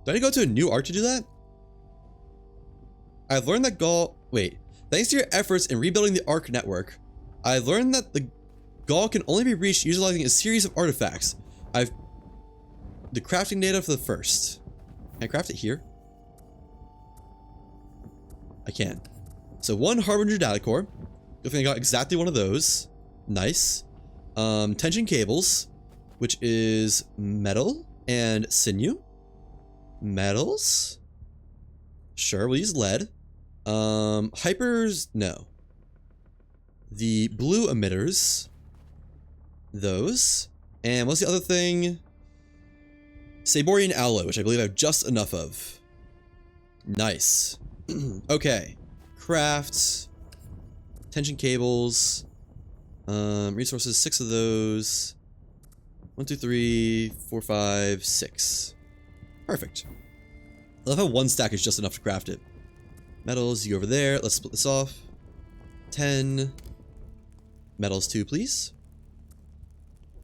Do I need to go to a new arc to do that? I've learned that Gaul. Wait. Thanks to your efforts in rebuilding the arc network, I've learned that the Gaul can only be reached utilizing a series of artifacts. I've the crafting data for the first. Can I craft it here? I can. So 1 Harbinger data core. I think I got exactly one of those. Nice. Tension cables, which is metal and sinew. Metals. Sure, we'll use lead. Hypers, no. The blue emitters. Those. And what's the other thing? Saborian alloy, which I believe I have just enough of. Nice. Okay. Crafts. Tension cables. Resources, 6 of those. 1, 2, 3, 4, 5, 6. Perfect. I love how 1 stack is just enough to craft it. Metals, you over there. Let's split this off. 10. Metals 2, please.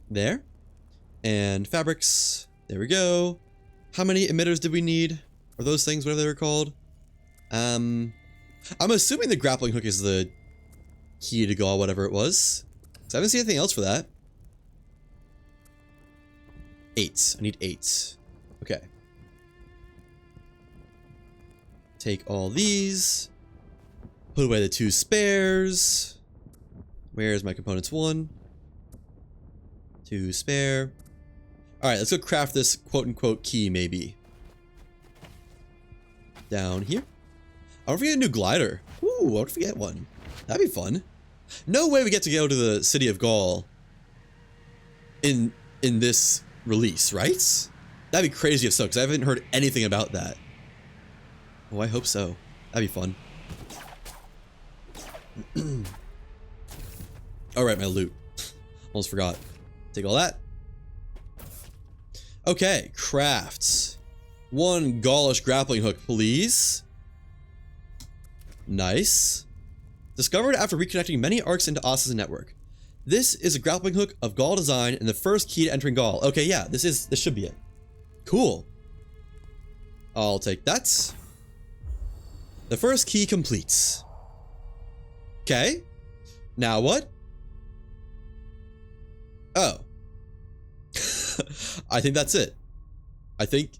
There. And fabrics. There we go. How many emitters did we need? Or those things, whatever they were called? I'm assuming the grappling hook is the key to Gaul, whatever it was. So I haven't seen anything else for that. 8. I need 8. Okay. Take all these. Put away the 2 spares. Where's my components? 1. 2 spare. Alright, let's go craft this quote-unquote key, maybe. Down here. I wonder if we get a new glider. Ooh, I wonder if we get one. That'd be fun. No way we get to go to the city of Gaul in this release, right? That'd be crazy if so, because I haven't heard anything about that. Oh, I hope so. That'd be fun. Alright, my loot. Almost forgot. Take all that. Okay, crafts. 1 Gaulish grappling hook, please. Nice. Discovered after reconnecting many arcs into Osa's network. This is a grappling hook of Gaul design and the first key to entering Gaul. Okay, yeah, this should be it. Cool. I'll take that. The first key completes. Okay. Now what? Oh. I think that's it. I think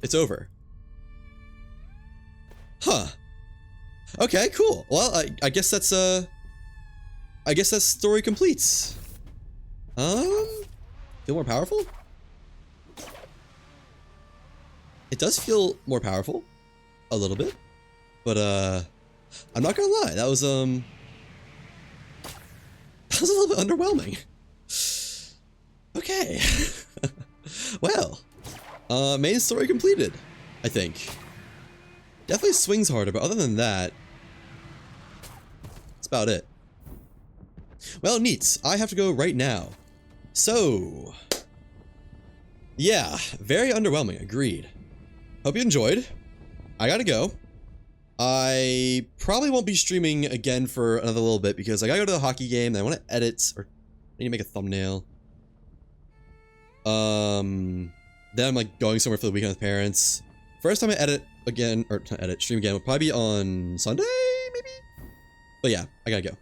it's over. Huh. Okay, cool. Well, I guess that's story completes. Feel more powerful? It does feel more powerful. A little bit. But I'm not gonna lie, that was a little bit underwhelming. Okay. Well, main story completed, I think. Definitely swings harder, but other than that, that's about it. Well, neat. I have to go right now. So, yeah, very underwhelming, agreed. Hope you enjoyed. I gotta go. I probably won't be streaming again for another little bit because I gotta go to the hockey game and I want to edit, or I need to make a thumbnail. Then I'm like going somewhere for the weekend with parents. First time I edit again, or not edit, stream again will probably be on Sunday, maybe? But yeah, I gotta go.